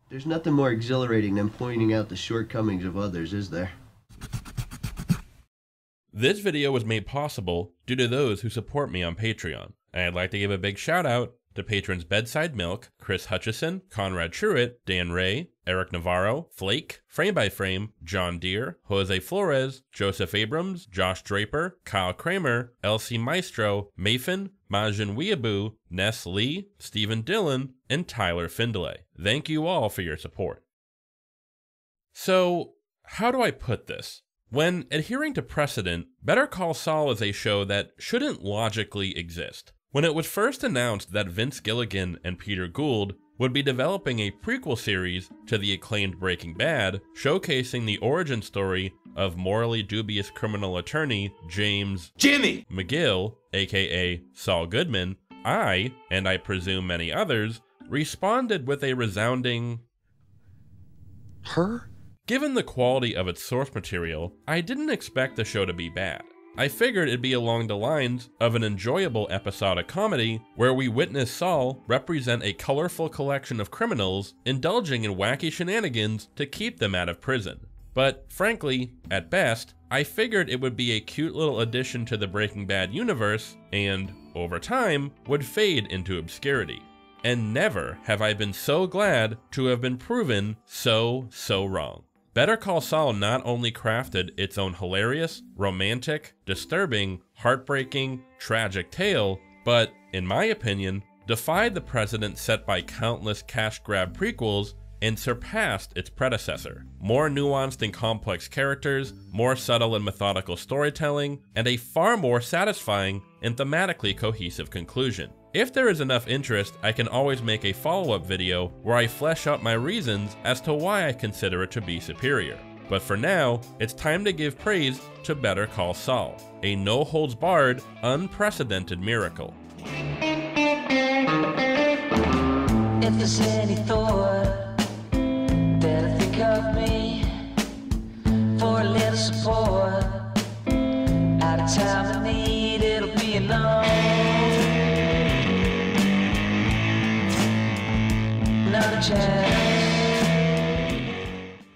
There's nothing more exhilarating than pointing out the shortcomings of others, is there? This video was made possible due to those who support me on Patreon. And I'd like to give a big shout out to patrons Bedside Milk, Chris Hutchison, Conrad Truitt, Dan Ray, Eric Navarro, Flake, Frame by Frame, John Deere, Jose Flores, Joseph Abrams, Josh Draper, Kyle Kramer, Elsie Maestro, Mafin, Majin Weeaboo, Ness Lee, Stephen Dillon, and Tyler Findlay. Thank you all for your support. So, how do I put this? When adhering to precedent, Better Call Saul is a show that shouldn't logically exist. When it was first announced that Vince Gilligan and Peter Gould would be developing a prequel series to the acclaimed Breaking Bad, showcasing the origin story of morally dubious criminal attorney James McGill, aka Saul Goodman, I, and I presume many others, responded with a resounding "Her?" Given the quality of its source material, I didn't expect the show to be bad. I figured it'd be along the lines of an enjoyable episodic comedy where we witness Saul represent a colorful collection of criminals indulging in wacky shenanigans to keep them out of prison. But frankly, at best, I figured it would be a cute little addition to the Breaking Bad universe and, over time, would fade into obscurity. And never have I been so glad to have been proven so wrong. Better Call Saul not only crafted its own hilarious, romantic, disturbing, heartbreaking, tragic tale, but, in my opinion, defied the precedent set by countless cash grab prequels and surpassed its predecessor. More nuanced and complex characters, more subtle and methodical storytelling, and a far more satisfying and thematically cohesive conclusion. If there is enough interest, I can always make a follow-up video where I flesh out my reasons as to why I consider it to be superior. But for now, it's time to give praise to Better Call Saul, a no-holds-barred, unprecedented miracle. If there's any thought that I think of me for a little support, out of time I need, it'll be enough. Another chance.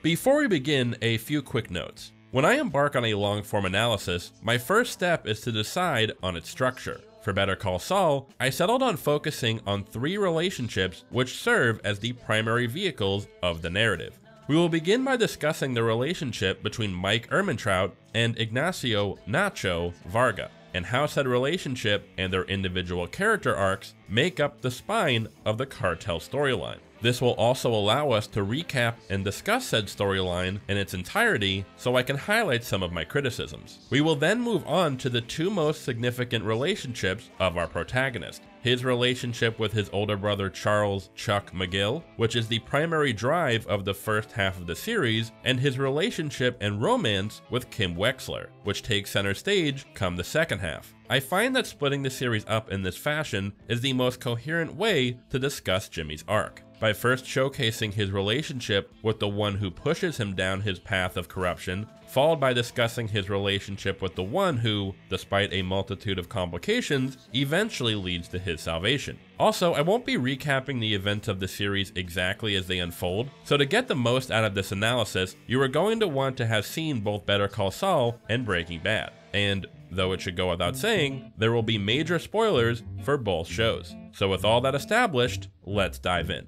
Before we begin, a few quick notes. When I embark on a long-form analysis, my first step is to decide on its structure. For Better Call Saul, I settled on focusing on 3 relationships which serve as the primary vehicles of the narrative. We will begin by discussing the relationship between Mike Ehrmantraut and Ignacio Nacho Varga, and how said relationship and their individual character arcs make up the spine of the Cartel storyline. This will also allow us to recap and discuss said storyline in its entirety so I can highlight some of my criticisms. We will then move on to the 2 most significant relationships of our protagonist. His relationship with his older brother Charles Chuck McGill, which is the primary drive of the first half of the series, and his relationship and romance with Kim Wexler, which takes center stage come the second half. I find that splitting the series up in this fashion is the most coherent way to discuss Jimmy's arc. By first showcasing his relationship with the one who pushes him down his path of corruption, followed by discussing his relationship with the one who, despite a multitude of complications, eventually leads to his salvation. Also, I won't be recapping the events of the series exactly as they unfold, so to get the most out of this analysis, you are going to want to have seen both Better Call Saul and Breaking Bad. And, though it should go without saying, there will be major spoilers for both shows. So with all that established, let's dive in.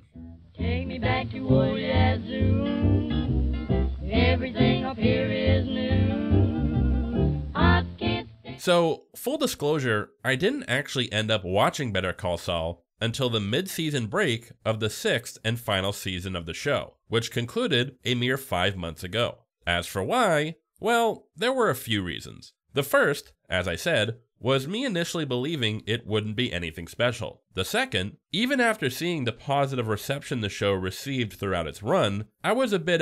Take me back to Warrior Zoo. Everything up here is new. I can't stand. So, full disclosure, I didn't actually end up watching Better Call Saul until the mid-season break of the 6th and final season of the show, which concluded a mere 5 months ago. As for why, well, there were a few reasons. The first, as I said, was me initially believing it wouldn't be anything special. The second, even after seeing the positive reception the show received throughout its run, I was a bit,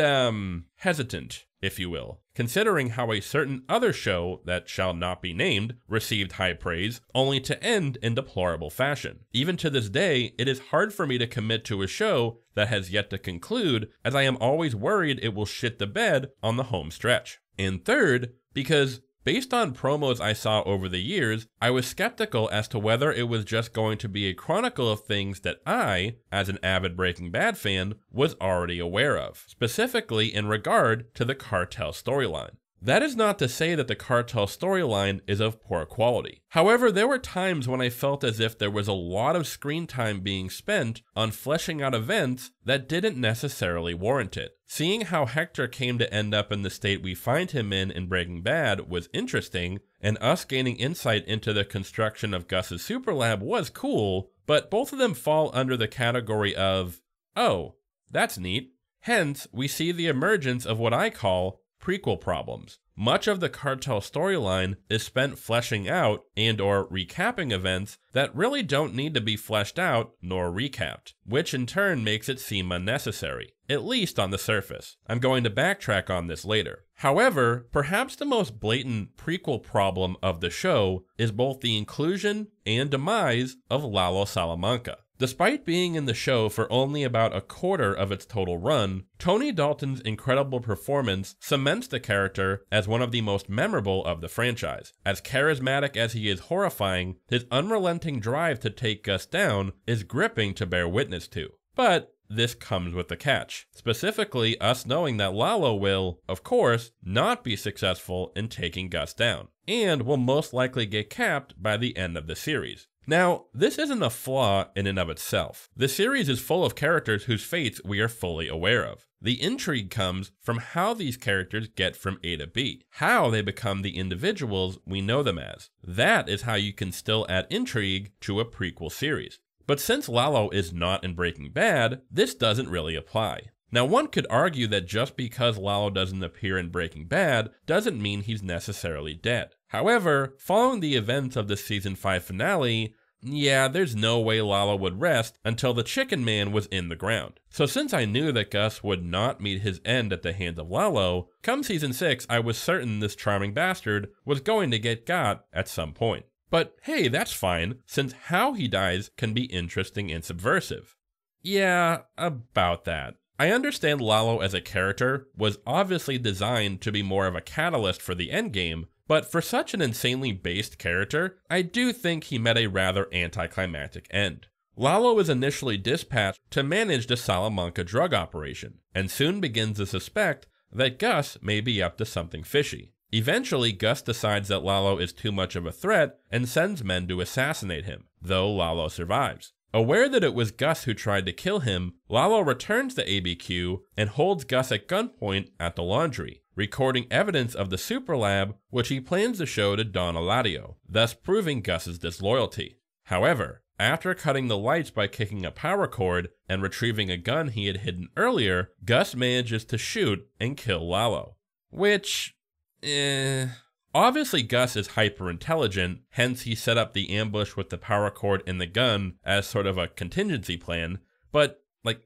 hesitant, if you will, considering how a certain other show that shall not be named received high praise, only to end in deplorable fashion. Even to this day, it is hard for me to commit to a show that has yet to conclude, as I am always worried it will shit the bed on the home stretch. And third, because Based on promos I saw over the years, I was skeptical as to whether it was just going to be a chronicle of things that I, as an avid Breaking Bad fan, was already aware of, specifically in regard to the Cartel storyline. That is not to say that the Cartel storyline is of poor quality. However, there were times when I felt as if there was a lot of screen time being spent on fleshing out events that didn't necessarily warrant it. Seeing how Hector came to end up in the state we find him in Breaking Bad was interesting, and us gaining insight into the construction of Gus's superlab was cool, but both of them fall under the category of, oh, that's neat. Hence, we see the emergence of what I call prequel problems. Much of the Cartel storyline is spent fleshing out and or recapping events that really don't need to be fleshed out nor recapped, which in turn makes it seem unnecessary, at least on the surface. I'm going to backtrack on this later. However, perhaps the most blatant prequel problem of the show is both the inclusion and demise of Lalo Salamanca. Despite being in the show for only about a quarter of its total run, Tony Dalton's incredible performance cements the character as one of the most memorable of the franchise. As charismatic as he is horrifying, his unrelenting drive to take Gus down is gripping to bear witness to. But this comes with a catch, specifically us knowing that Lalo will, of course, not be successful in taking Gus down, and will most likely get capped by the end of the series. Now, this isn't a flaw in and of itself. The series is full of characters whose fates we are fully aware of. The intrigue comes from how these characters get from A to B, how they become the individuals we know them as. That is how you can still add intrigue to a prequel series. But since Lalo is not in Breaking Bad, this doesn't really apply. Now, one could argue that just because Lalo doesn't appear in Breaking Bad doesn't mean he's necessarily dead. However, following the events of the season 5 finale, yeah, there's no way Lalo would rest until the Chicken Man was in the ground. So since I knew that Gus would not meet his end at the hands of Lalo, come season 6 I was certain this charming bastard was going to get got at some point. But hey, that's fine, since how he dies can be interesting and subversive. Yeah, about that. I understand Lalo as a character was obviously designed to be more of a catalyst for the endgame, but for such an insanely based character, I do think he met a rather anticlimactic end. Lalo is initially dispatched to manage the Salamanca drug operation, and soon begins to suspect that Gus may be up to something fishy. Eventually, Gus decides that Lalo is too much of a threat and sends men to assassinate him, though Lalo survives. Aware that it was Gus who tried to kill him, Lalo returns to ABQ and holds Gus at gunpoint at the laundry, recording evidence of the superlab which he plans to show to Don Eladio, thus proving Gus's disloyalty. However, after cutting the lights by kicking a power cord and retrieving a gun he had hidden earlier, Gus manages to shoot and kill Lalo. Which, obviously Gus is hyper-intelligent, hence he set up the ambush with the power cord and the gun as sort of a contingency plan, but, like,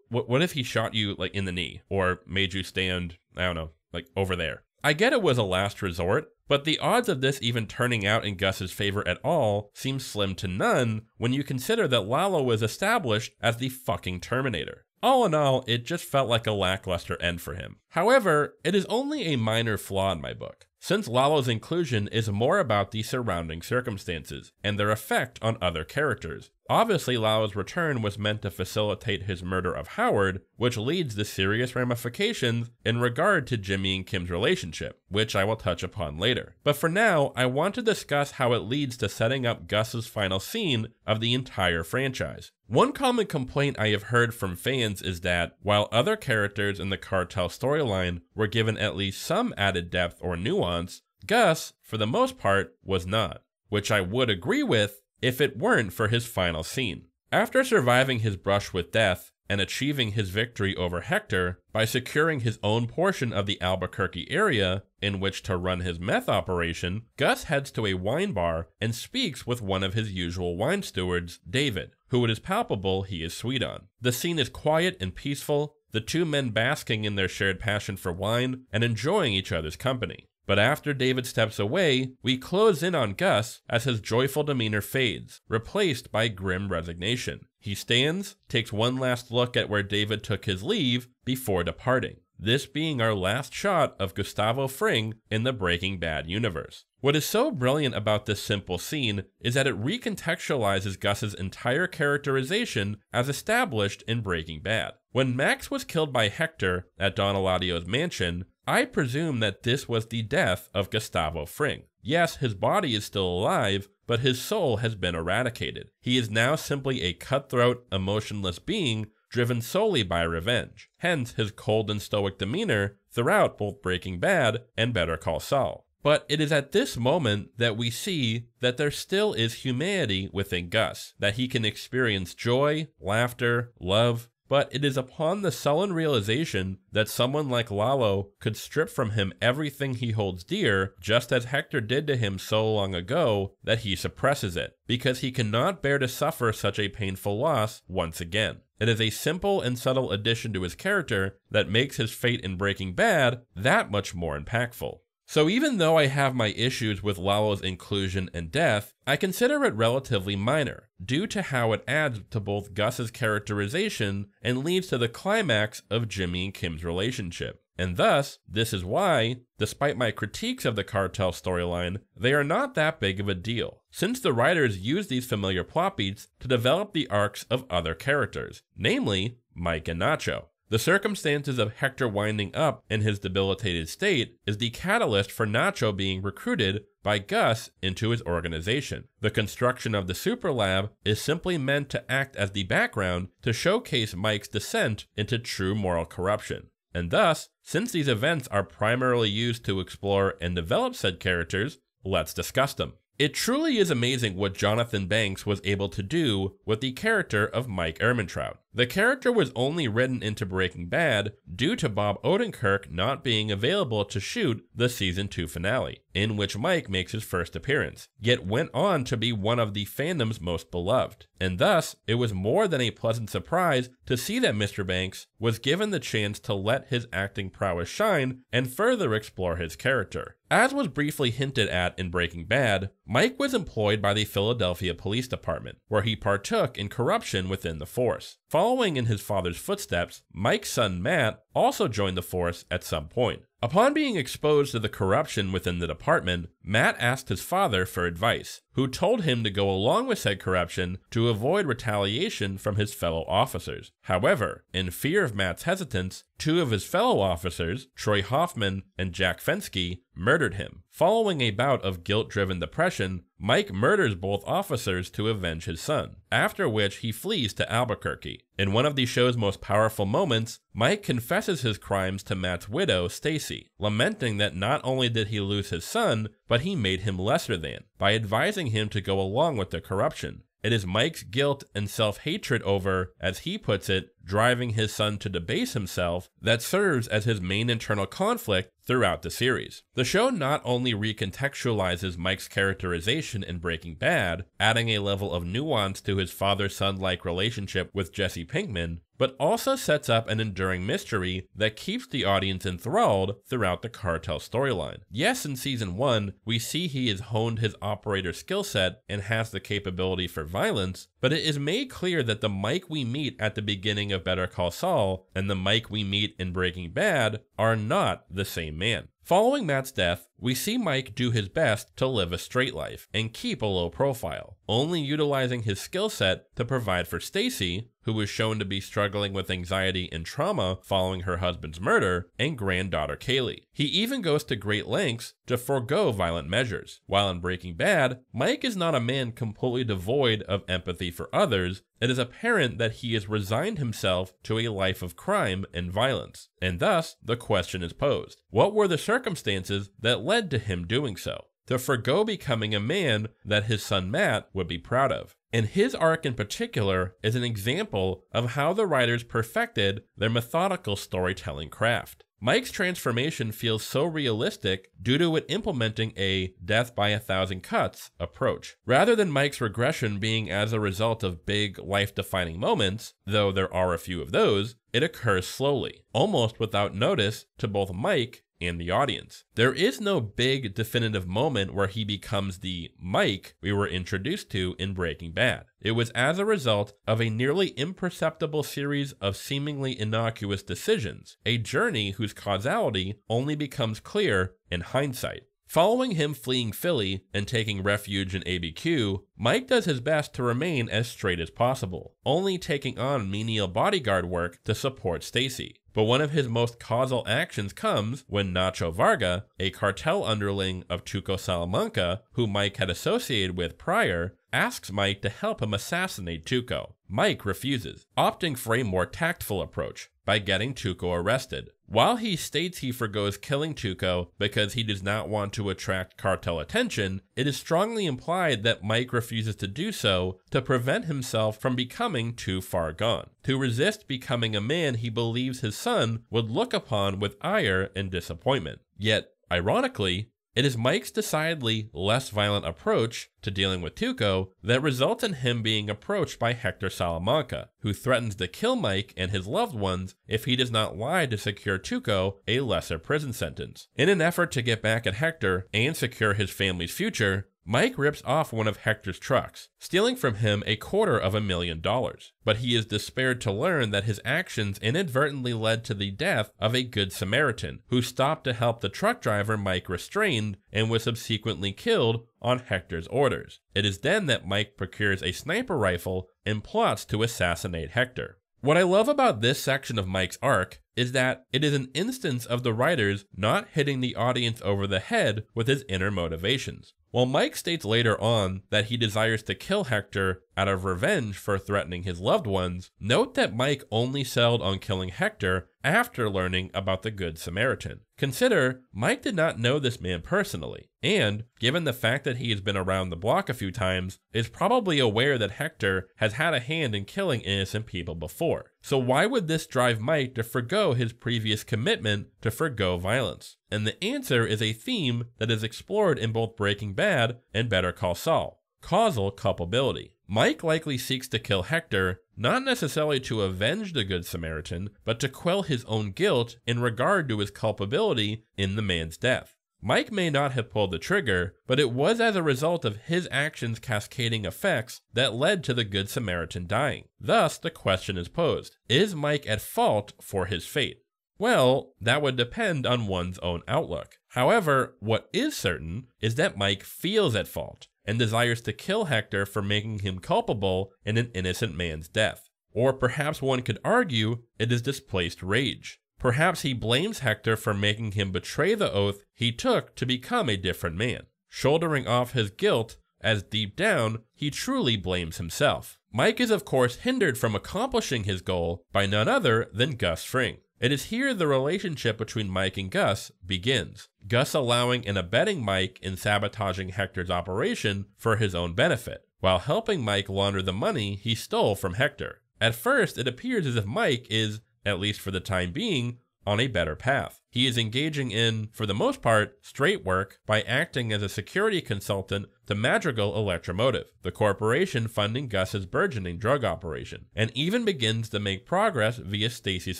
what if he shot you, like, in the knee, or made you stand, I don't know, like, over there? I get it was a last resort, but the odds of this even turning out in Gus's favor at all seem slim to none when you consider that Lalo was established as the fucking Terminator. All in all, it just felt like a lackluster end for him. However, it is only a minor flaw in my book, since Lalo's inclusion is more about the surrounding circumstances and their effect on other characters. Obviously, Lalo's return was meant to facilitate his murder of Howard, which leads to serious ramifications in regard to Jimmy and Kim's relationship, which I will touch upon later. But for now, I want to discuss how it leads to setting up Gus's final scene of the entire franchise. One common complaint I have heard from fans is that, while other characters in the Cartel storyline were given at least some added depth or nuance, Gus, for the most part, was not, which I would agree with if it weren't for his final scene. After surviving his brush with death and achieving his victory over Hector by securing his own portion of the Albuquerque area in which to run his meth operation, Gus heads to a wine bar and speaks with one of his usual wine stewards, David, who it is palpable he is sweet on. The scene is quiet and peaceful, the two men basking in their shared passion for wine and enjoying each other's company. But after David steps away, we close in on Gus as his joyful demeanor fades, replaced by grim resignation. He stands, takes one last look at where David took his leave before departing. this being our last shot of Gustavo Fring in the Breaking Bad universe. What is so brilliant about this simple scene is that it recontextualizes Gus's entire characterization as established in Breaking Bad. When Max was killed by Hector at Don Eladio's mansion, I presume that this was the death of Gustavo Fring. Yes, his body is still alive, but his soul has been eradicated. He is now simply a cutthroat, emotionless being driven solely by revenge. Hence his cold and stoic demeanor throughout both Breaking Bad and Better Call Saul. But it is at this moment that we see that there still is humanity within Gus, that he can experience joy, laughter, love, but it is upon the sullen realization that someone like Lalo could strip from him everything he holds dear, just as Hector did to him so long ago, that he suppresses it, because he cannot bear to suffer such a painful loss once again. It is a simple and subtle addition to his character that makes his fate in Breaking Bad that much more impactful. So even though I have my issues with Lalo's inclusion and death, I consider it relatively minor, due to how it adds to both Gus's characterization and leads to the climax of Jimmy and Kim's relationship. And thus, this is why, despite my critiques of the Cartel storyline, they are not that big of a deal, since the writers use these familiar plot beats to develop the arcs of other characters, namely Mike and Nacho. The circumstances of Hector winding up in his debilitated state is the catalyst for Nacho being recruited by Gus into his organization. The construction of the super lab is simply meant to act as the background to showcase Mike's descent into true moral corruption. And thus, since these events are primarily used to explore and develop said characters, let's discuss them. It truly is amazing what Jonathan Banks was able to do with the character of Mike Ehrmantraut. The character was only written into Breaking Bad due to Bob Odenkirk not being available to shoot the season 2 finale, in which Mike makes his first appearance, yet went on to be one of the fandom's most beloved. And thus, it was more than a pleasant surprise to see that Mr. Banks was given the chance to let his acting prowess shine and further explore his character. As was briefly hinted at in Breaking Bad, Mike was employed by the Philadelphia Police Department, where he partook in corruption within the force. Following in his father's footsteps, Mike's son Matt also joined the force at some point. Upon being exposed to the corruption within the department, Matt asked his father for advice, who told him to go along with said corruption to avoid retaliation from his fellow officers. However, in fear of Matt's hesitance, two of his fellow officers, Troy Hoffman and Jack Fensky, murdered him. Following a bout of guilt-driven depression, Mike murders both officers to avenge his son, after which he flees to Albuquerque. In one of the show's most powerful moments, Mike confesses his crimes to Matt's widow, Stacy, lamenting that not only did he lose his son, but he made him lesser than, by advising him to go along with the corruption. It is Mike's guilt and self-hatred over, as he puts it, driving his son to debase himself that serves as his main internal conflict throughout the series. The show not only recontextualizes Mike's characterization in Breaking Bad, adding a level of nuance to his father-son-like relationship with Jesse Pinkman, but also sets up an enduring mystery that keeps the audience enthralled throughout the Cartel storyline. Yes, in Season 1, we see he has honed his operator skill set and has the capability for violence, but it is made clear that the Mike we meet at the beginning of Better Call Saul and the Mike we meet in Breaking Bad are not the same man. Following Matt's death, we see Mike do his best to live a straight life and keep a low profile, only utilizing his skill set to provide for Stacy, who was shown to be struggling with anxiety and trauma following her husband's murder, and granddaughter Kaylee. He even goes to great lengths to forego violent measures. While in Breaking Bad, Mike is not a man completely devoid of empathy for others. It is apparent that he has resigned himself to a life of crime and violence, and thus the question is posed: what were the circumstances that led to him doing so? To forgo becoming a man that his son Matt would be proud of. And his arc in particular is an example of how the writers perfected their methodical storytelling craft. Mike's transformation feels so realistic due to it implementing a death by 1,000 cuts approach. Rather than Mike's regression being as a result of big life-defining moments, though there are a few of those, it occurs slowly, almost without notice to both Mike and the audience. There is no big definitive moment where he becomes the Mike we were introduced to in Breaking Bad. It was as a result of a nearly imperceptible series of seemingly innocuous decisions, a journey whose causality only becomes clear in hindsight. Following him fleeing Philly and taking refuge in ABQ, Mike does his best to remain as straight as possible, only taking on menial bodyguard work to support Stacy. But one of his most causal actions comes when Nacho Varga, a cartel underling of Tuco Salamanca, who Mike had associated with prior, asks Mike to help him assassinate Tuco. Mike refuses, opting for a more tactful approach by getting Tuco arrested. While he states he forgoes killing Tuco because he does not want to attract cartel attention, it is strongly implied that Mike refuses to do so to prevent himself from becoming too far gone, to resist becoming a man he believes his son would look upon with ire and disappointment. Yet, ironically, it is Mike's decidedly less violent approach to dealing with Tuco that results in him being approached by Hector Salamanca, who threatens to kill Mike and his loved ones if he does not lie to secure Tuco a lesser prison sentence. In an effort to get back at Hector and secure his family's future, Mike rips off one of Hector's trucks, stealing from him $250,000. But he is despaired to learn that his actions inadvertently led to the death of a good Samaritan, who stopped to help the truck driver Mike restrained and was subsequently killed on Hector's orders. It is then that Mike procures a sniper rifle and plots to assassinate Hector. What I love about this section of Mike's arc is that it is an instance of the writers not hitting the audience over the head with his inner motivations. While Mike states later on that he desires to kill Hector out of revenge for threatening his loved ones, note that Mike only settled on killing Hector after learning about the Good Samaritan. Consider, Mike did not know this man personally, and, given the fact that he has been around the block a few times, is probably aware that Hector has had a hand in killing innocent people before. So why would this drive Mike to forgo his previous commitment to forgo violence? And the answer is a theme that is explored in both Breaking Bad and Better Call Saul: causal culpability. Mike likely seeks to kill Hector, not necessarily to avenge the Good Samaritan, but to quell his own guilt in regard to his culpability in the man's death. Mike may not have pulled the trigger, but it was as a result of his actions' cascading effects that led to the Good Samaritan dying. Thus, the question is posed: is Mike at fault for his fate? Well, that would depend on one's own outlook. However, what is certain is that Mike feels at fault and desires to kill Hector for making him culpable in an innocent man's death. Or perhaps one could argue it is displaced rage. Perhaps he blames Hector for making him betray the oath he took to become a different man, shouldering off his guilt as deep down he truly blames himself. Mike is of course hindered from accomplishing his goal by none other than Gus Fring. It is here the relationship between Mike and Gus begins, Gus allowing and abetting Mike in sabotaging Hector's operation for his own benefit, while helping Mike launder the money he stole from Hector. At first, it appears as if Mike is, at least for the time being, on a better path. He is engaging in, for the most part, straight work by acting as a security consultant to Madrigal Electromotive, the corporation funding Gus's burgeoning drug operation, and even begins to make progress via Stacy's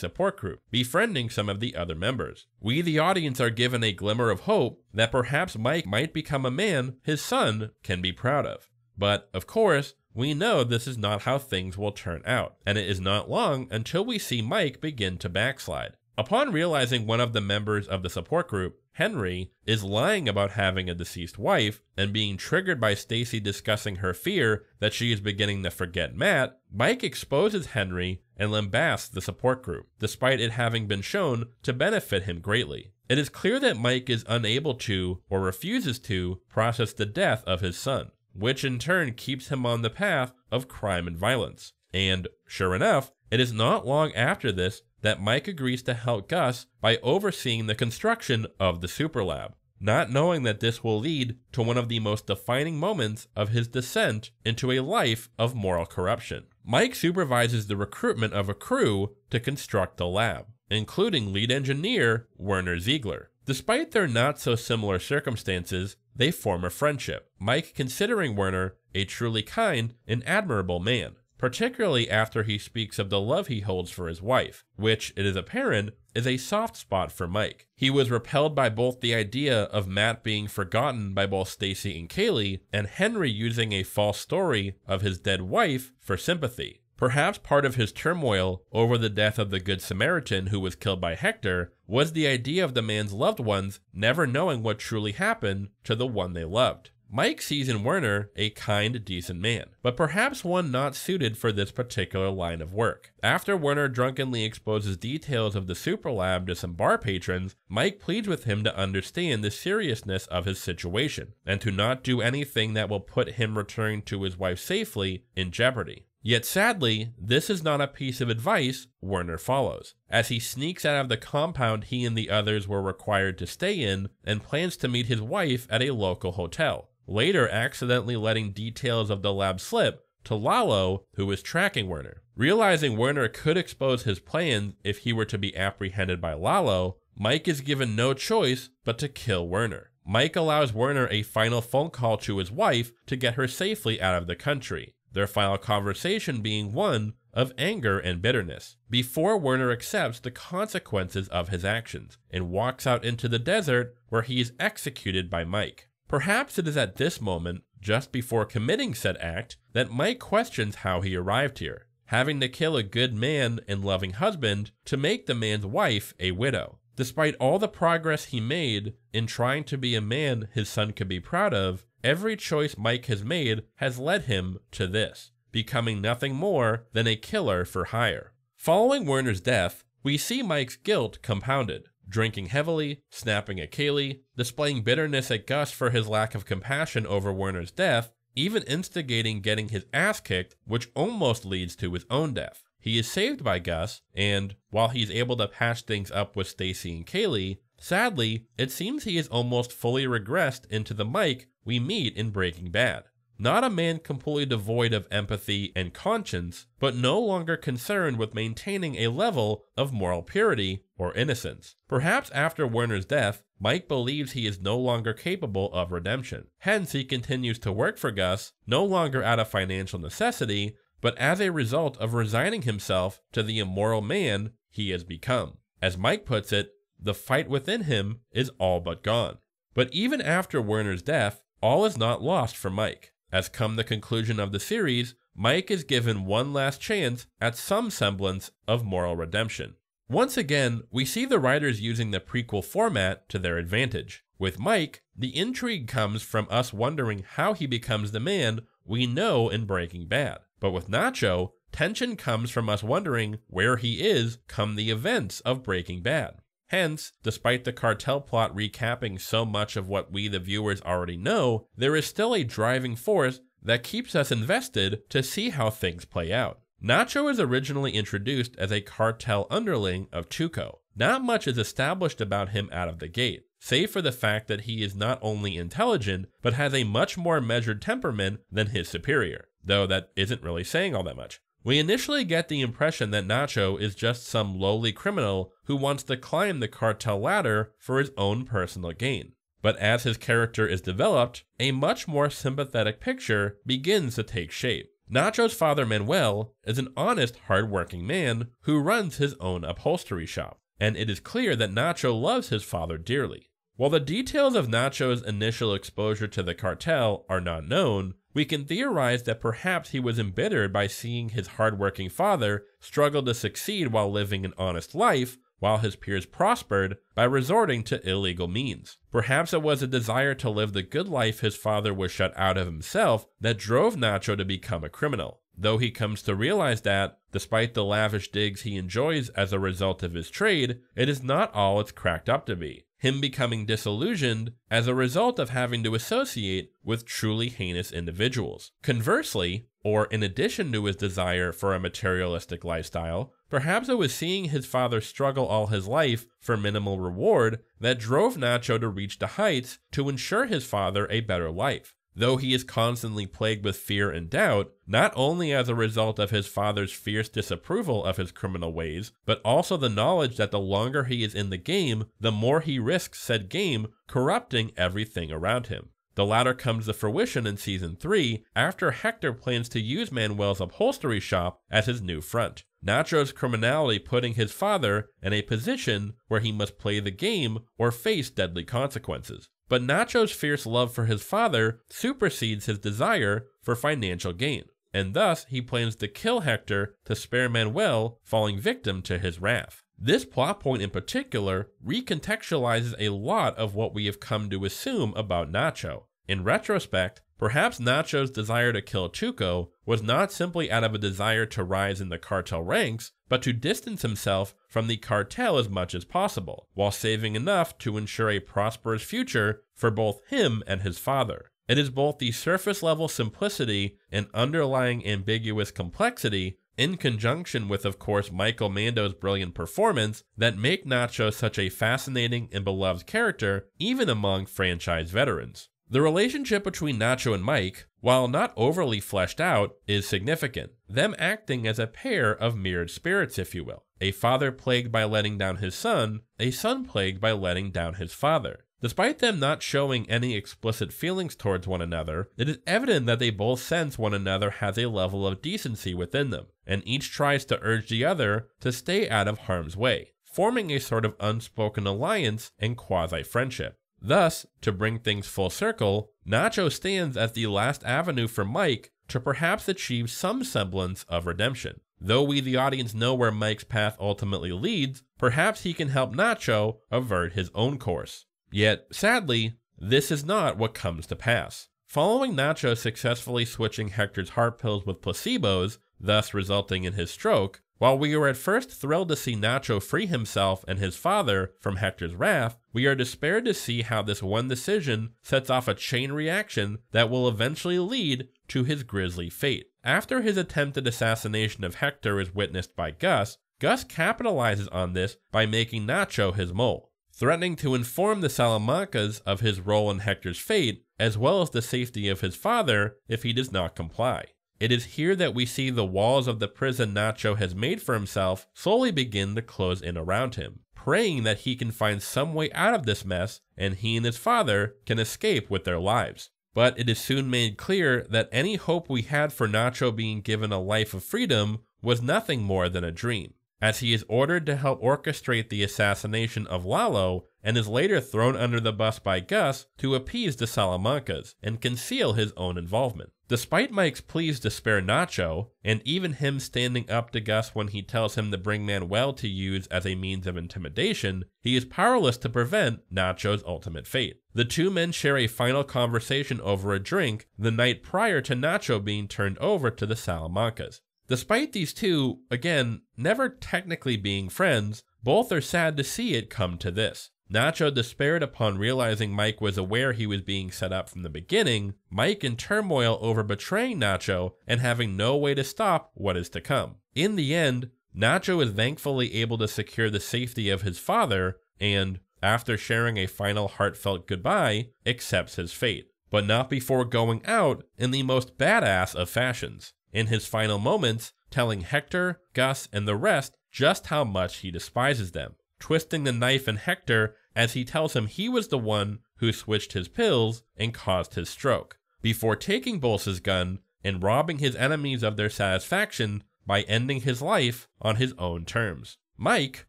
support group, befriending some of the other members. We, the audience, are given a glimmer of hope that perhaps Mike might become a man his son can be proud of. But, of course, we know this is not how things will turn out, and it is not long until we see Mike begin to backslide. Upon realizing one of the members of the support group, Henry, is lying about having a deceased wife and being triggered by Stacy discussing her fear that she is beginning to forget Matt, Mike exposes Henry and lambasts the support group, despite it having been shown to benefit him greatly. It is clear that Mike is unable to, or refuses to, process the death of his son, which in turn keeps him on the path of crime and violence. And, sure enough, it is not long after this that Mike agrees to help Gus by overseeing the construction of the super lab, not knowing that this will lead to one of the most defining moments of his descent into a life of moral corruption. Mike supervises the recruitment of a crew to construct the lab, including lead engineer Werner Ziegler. Despite their not so similar circumstances, they form a friendship, Mike considering Werner a truly kind and admirable man. particularly after he speaks of the love he holds for his wife, which, it is apparent, is a soft spot for Mike. He was repelled by both the idea of Matt being forgotten by both Stacy and Kaylee, and Henry using a false story of his dead wife for sympathy. Perhaps part of his turmoil over the death of the Good Samaritan who was killed by Hector was the idea of the man's loved ones never knowing what truly happened to the one they loved. Mike sees in Werner a kind, decent man, but perhaps one not suited for this particular line of work. After Werner drunkenly exposes details of the super lab to some bar patrons, Mike pleads with him to understand the seriousness of his situation, and to not do anything that will put him returning to his wife safely in jeopardy. Yet sadly, this is not a piece of advice Werner follows, as he sneaks out of the compound he and the others were required to stay in and plans to meet his wife at a local hotel, later accidentally letting details of the lab slip to Lalo, who is tracking Werner. Realizing Werner could expose his plans if he were to be apprehended by Lalo, Mike is given no choice but to kill Werner. Mike allows Werner a final phone call to his wife to get her safely out of the country, their final conversation being one of anger and bitterness, before Werner accepts the consequences of his actions and walks out into the desert where he is executed by Mike. Perhaps it is at this moment, just before committing said act, that Mike questions how he arrived here, having to kill a good man and loving husband to make the man's wife a widow. Despite all the progress he made in trying to be a man his son could be proud of, every choice Mike has made has led him to this, becoming nothing more than a killer for hire. Following Werner's death, we see Mike's guilt compounded, drinking heavily, snapping at Kaylee, displaying bitterness at Gus for his lack of compassion over Werner's death, even instigating getting his ass kicked, which almost leads to his own death. He is saved by Gus, and while he's able to patch things up with Stacy and Kaylee, sadly, it seems he is almost fully regressed into the Mike we meet in Breaking Bad. Not a man completely devoid of empathy and conscience, but no longer concerned with maintaining a level of moral purity or innocence. Perhaps after Werner's death, Mike believes he is no longer capable of redemption. Hence, he continues to work for Gus, no longer out of financial necessity, but as a result of resigning himself to the immoral man he has become. As Mike puts it, the fight within him is all but gone. But even after Werner's death, all is not lost for Mike. As come the conclusion of the series, Mike is given one last chance at some semblance of moral redemption. Once again, we see the writers using the prequel format to their advantage. With Mike, the intrigue comes from us wondering how he becomes the man we know in Breaking Bad. But with Nacho, tension comes from us wondering where he is come the events of Breaking Bad. Hence, despite the Cartel plot recapping so much of what we the viewers already know, there is still a driving force that keeps us invested to see how things play out. Nacho is originally introduced as a Cartel underling of Tuco. Not much is established about him out of the gate, save for the fact that he is not only intelligent, but has a much more measured temperament than his superior, though that isn't really saying all that much. We initially get the impression that Nacho is just some lowly criminal who wants to climb the Cartel ladder for his own personal gain. But as his character is developed, a much more sympathetic picture begins to take shape. Nacho's father Manuel is an honest, hard-working man who runs his own upholstery shop, and it is clear that Nacho loves his father dearly. While the details of Nacho's initial exposure to the Cartel are not known, we can theorize that perhaps he was embittered by seeing his hard-working father struggle to succeed while living an honest life, while his peers prospered by resorting to illegal means. Perhaps it was a desire to live the good life his father was shut out of himself that drove Nacho to become a criminal, though he comes to realize that, despite the lavish digs he enjoys as a result of his trade, it is not all it's cracked up to be. Him becoming disillusioned as a result of having to associate with truly heinous individuals. Conversely, or in addition to his desire for a materialistic lifestyle, perhaps it was seeing his father struggle all his life for minimal reward that drove Nacho to reach the heights to ensure his father a better life. Though he is constantly plagued with fear and doubt, not only as a result of his father's fierce disapproval of his criminal ways, but also the knowledge that the longer he is in the game, the more he risks said game corrupting everything around him. The latter comes to fruition in Season 3 after Hector plans to use Manuel's upholstery shop as his new front. Nacho's criminality putting his father in a position where he must play the game or face deadly consequences. But Nacho's fierce love for his father supersedes his desire for financial gain, and thus he plans to kill Hector to spare Manuel, falling victim to his wrath. This plot point in particular recontextualizes a lot of what we have come to assume about Nacho. In retrospect, perhaps Nacho's desire to kill Tuco was not simply out of a desire to rise in the cartel ranks, but to distance himself from the cartel as much as possible, while saving enough to ensure a prosperous future for both him and his father. It is both the surface-level simplicity and underlying ambiguous complexity, in conjunction with, of course, Michael Mando's brilliant performance, that make Nacho such a fascinating and beloved character, even among franchise veterans. The relationship between Nacho and Mike, while not overly fleshed out, is significant, them acting as a pair of mirrored spirits, if you will. A father plagued by letting down his son, a son plagued by letting down his father. Despite them not showing any explicit feelings towards one another, it is evident that they both sense one another has a level of decency within them, and each tries to urge the other to stay out of harm's way, forming a sort of unspoken alliance and quasi-friendship. Thus, to bring things full circle, Nacho stands as the last avenue for Mike to perhaps achieve some semblance of redemption. Though we the audience know where Mike's path ultimately leads, perhaps he can help Nacho avert his own course. Yet, sadly, this is not what comes to pass. Following Nacho successfully switching Hector's heart pills with placebos, thus resulting in his stroke, while we are at first thrilled to see Nacho free himself and his father from Hector's wrath, we are despaired to see how this one decision sets off a chain reaction that will eventually lead to his grisly fate. After his attempted assassination of Hector is witnessed by Gus, Gus capitalizes on this by making Nacho his mole, threatening to inform the Salamancas of his role in Hector's fate, as well as the safety of his father if he does not comply. It is here that we see the walls of the prison Nacho has made for himself slowly begin to close in around him, praying that he can find some way out of this mess and he and his father can escape with their lives. But it is soon made clear that any hope we had for Nacho being given a life of freedom was nothing more than a dream, as he is ordered to help orchestrate the assassination of Lalo and is later thrown under the bus by Gus to appease the Salamancas and conceal his own involvement. Despite Mike's pleas to spare Nacho, and even him standing up to Gus when he tells him to bring Manuel to use as a means of intimidation, he is powerless to prevent Nacho's ultimate fate. The two men share a final conversation over a drink the night prior to Nacho being turned over to the Salamancas. Despite these two, again, never technically being friends, both are sad to see it come to this. Nacho despaired upon realizing Mike was aware he was being set up from the beginning, Mike in turmoil over betraying Nacho and having no way to stop what is to come. In the end, Nacho is thankfully able to secure the safety of his father and, after sharing a final heartfelt goodbye, accepts his fate. But not before going out in the most badass of fashions. In his final moments, telling Hector, Gus, and the rest just how much he despises them, twisting the knife in Hector as he tells him he was the one who switched his pills and caused his stroke, before taking Bolsa's gun and robbing his enemies of their satisfaction by ending his life on his own terms. Mike,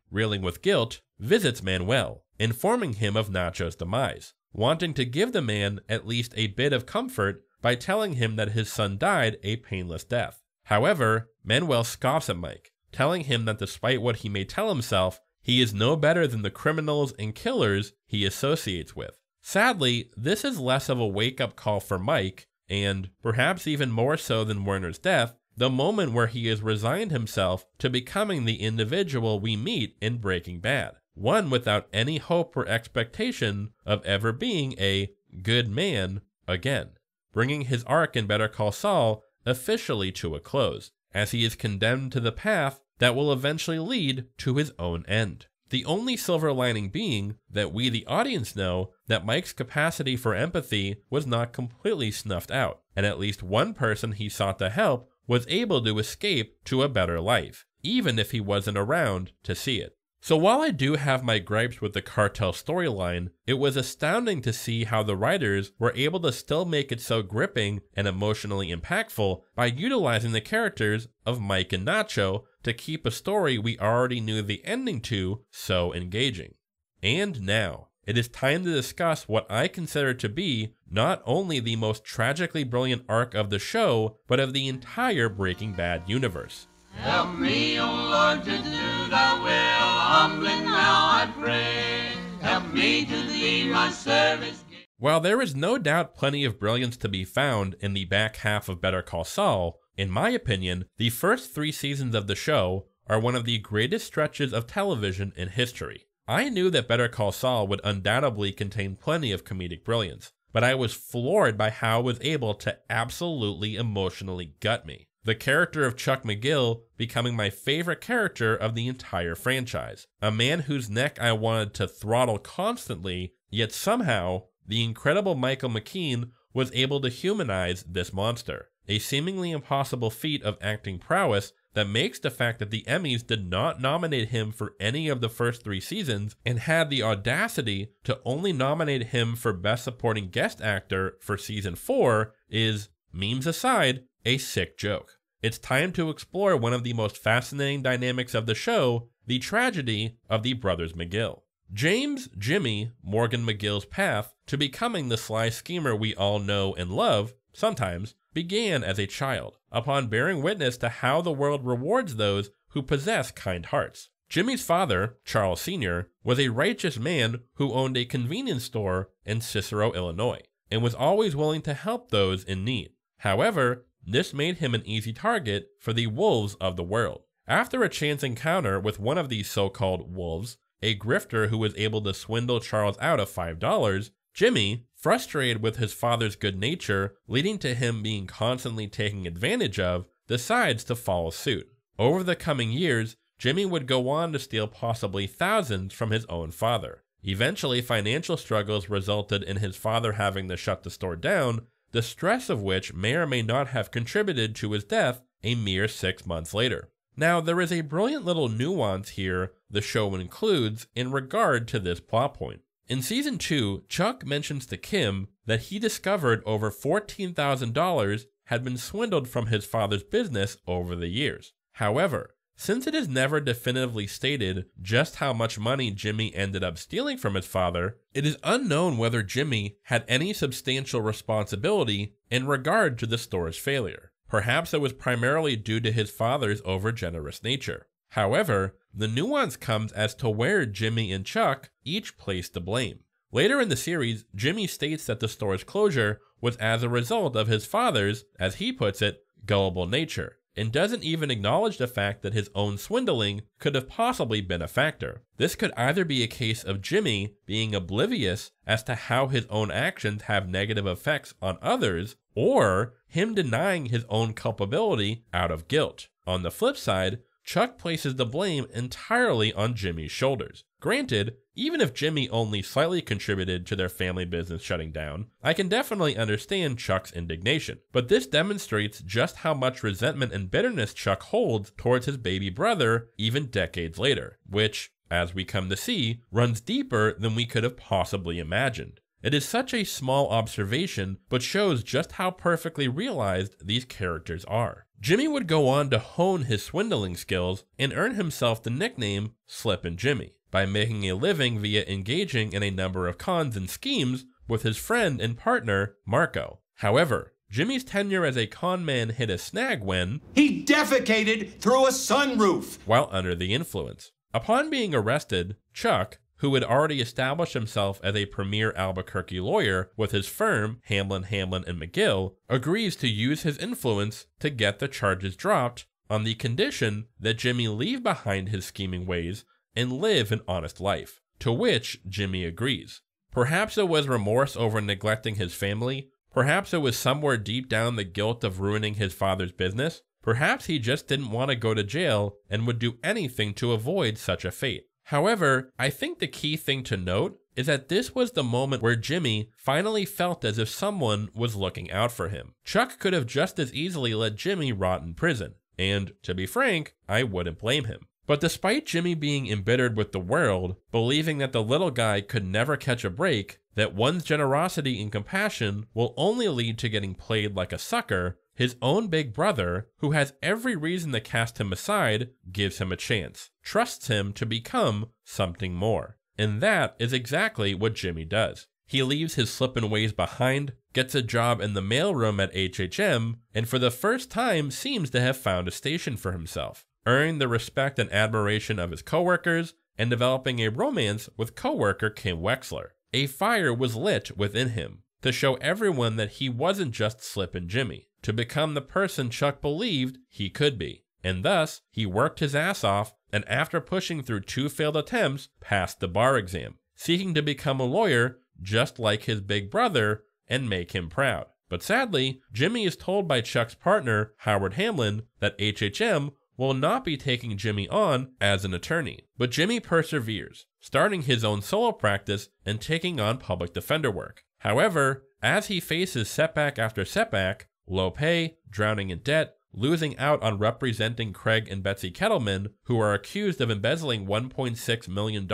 reeling with guilt, visits Manuel, informing him of Nacho's demise, wanting to give the man at least a bit of comfort by telling him that his son died a painless death. However, Manuel scoffs at Mike, telling him that despite what he may tell himself, he is no better than the criminals and killers he associates with. Sadly, this is less of a wake-up call for Mike, and, perhaps even more so than Werner's death, the moment where he has resigned himself to becoming the individual we meet in Breaking Bad, one without any hope or expectation of ever being a good man again, bringing his arc in Better Call Saul officially to a close, as he is condemned to the path that will eventually lead to his own end. The only silver lining being that we the audience know that Mike's capacity for empathy was not completely snuffed out, and at least one person he sought to help was able to escape to a better life, even if he wasn't around to see it. So while I do have my gripes with the Cartel storyline, it was astounding to see how the writers were able to still make it so gripping and emotionally impactful by utilizing the characters of Mike and Nacho to keep a story we already knew the ending to so engaging. And now, it is time to discuss what I consider to be not only the most tragically brilliant arc of the show, but of the entire Breaking Bad universe. Help me, O Lord, to do thy will, humbly now I pray. Help me to thee my service. While there is no doubt plenty of brilliance to be found in the back half of Better Call Saul, in my opinion, the first 3 seasons of the show are one of the greatest stretches of television in history. I knew that Better Call Saul would undoubtedly contain plenty of comedic brilliance, but I was floored by how it was able to absolutely emotionally gut me. The character of Chuck McGill becoming my favorite character of the entire franchise. A man whose neck I wanted to throttle constantly, yet somehow, the incredible Michael McKean was able to humanize this monster. A seemingly impossible feat of acting prowess that makes the fact that the Emmys did not nominate him for any of the first 3 seasons and had the audacity to only nominate him for Best Supporting Guest Actor for Season 4 is, memes aside, a sick joke. It's time to explore one of the most fascinating dynamics of the show, the tragedy of the brothers McGill. James Jimmy Morgan McGill's path to becoming the sly schemer we all know and love, sometimes, began as a child, upon bearing witness to how the world rewards those who possess kind hearts. Jimmy's father, Charles Sr., was a righteous man who owned a convenience store in Cicero, Illinois, and was always willing to help those in need. However, this made him an easy target for the wolves of the world. After a chance encounter with one of these so-called wolves, a grifter who was able to swindle Charles out of $5, Jimmy, frustrated with his father's good nature, leading to him being constantly taken advantage of, decides to follow suit. Over the coming years, Jimmy would go on to steal possibly thousands from his own father. Eventually, financial struggles resulted in his father having to shut the store down, the stress of which may or may not have contributed to his death a mere 6 months later. Now, there is a brilliant little nuance here the show includes in regard to this plot point. In Season 2, Chuck mentions to Kim that he discovered over $14,000 had been swindled from his father's business over the years. However, since it is never definitively stated just how much money Jimmy ended up stealing from his father, it is unknown whether Jimmy had any substantial responsibility in regard to the store's failure. Perhaps it was primarily due to his father's overgenerous nature. However, the nuance comes as to where Jimmy and Chuck each placed the blame. Later in the series, Jimmy states that the store's closure was as a result of his father's, as he puts it, gullible nature, and doesn't even acknowledge the fact that his own swindling could have possibly been a factor. This could either be a case of Jimmy being oblivious as to how his own actions have negative effects on others, or him denying his own culpability out of guilt. On the flip side, Chuck places the blame entirely on Jimmy's shoulders. Granted, even if Jimmy only slightly contributed to their family business shutting down, I can definitely understand Chuck's indignation. But this demonstrates just how much resentment and bitterness Chuck holds towards his baby brother even decades later, which, as we come to see, runs deeper than we could have possibly imagined. It is such a small observation, but shows just how perfectly realized these characters are. Jimmy would go on to hone his swindling skills and earn himself the nickname Slippin' Jimmy by making a living via engaging in a number of cons and schemes with his friend and partner, Marco. However, Jimmy's tenure as a con man hit a snag when he defecated through a sunroof while under the influence. Upon being arrested, Chuck, who had already established himself as a premier Albuquerque lawyer with his firm, Hamlin, and McGill, agrees to use his influence to get the charges dropped on the condition that Jimmy leave behind his scheming ways and live an honest life, to which Jimmy agrees. Perhaps it was remorse over neglecting his family, perhaps it was somewhere deep down the guilt of ruining his father's business, perhaps he just didn't want to go to jail and would do anything to avoid such a fate. However, I think the key thing to note is that this was the moment where Jimmy finally felt as if someone was looking out for him. Chuck could have just as easily let Jimmy rot in prison, and to be frank, I wouldn't blame him. But despite Jimmy being embittered with the world, believing that the little guy could never catch a break, that one's generosity and compassion will only lead to getting played like a sucker, his own big brother, who has every reason to cast him aside, gives him a chance, trusts him to become something more. And that is exactly what Jimmy does. He leaves his slippin' ways behind, gets a job in the mailroom at HHM, and for the first time seems to have found a station for himself, earning the respect and admiration of his coworkers, and developing a romance with coworker Kim Wexler. A fire was lit within him, to show everyone that he wasn't just Slippin' Jimmy, to become the person Chuck believed he could be. And thus, he worked his ass off, and after pushing through 2 failed attempts, passed the bar exam, seeking to become a lawyer just like his big brother and make him proud. But sadly, Jimmy is told by Chuck's partner, Howard Hamlin, that HHM will not be taking Jimmy on as an attorney. But Jimmy perseveres, starting his own solo practice and taking on public defender work. However, as he faces setback after setback, low pay, drowning in debt, losing out on representing Craig and Betsy Kettleman, who are accused of embezzling $1.6 million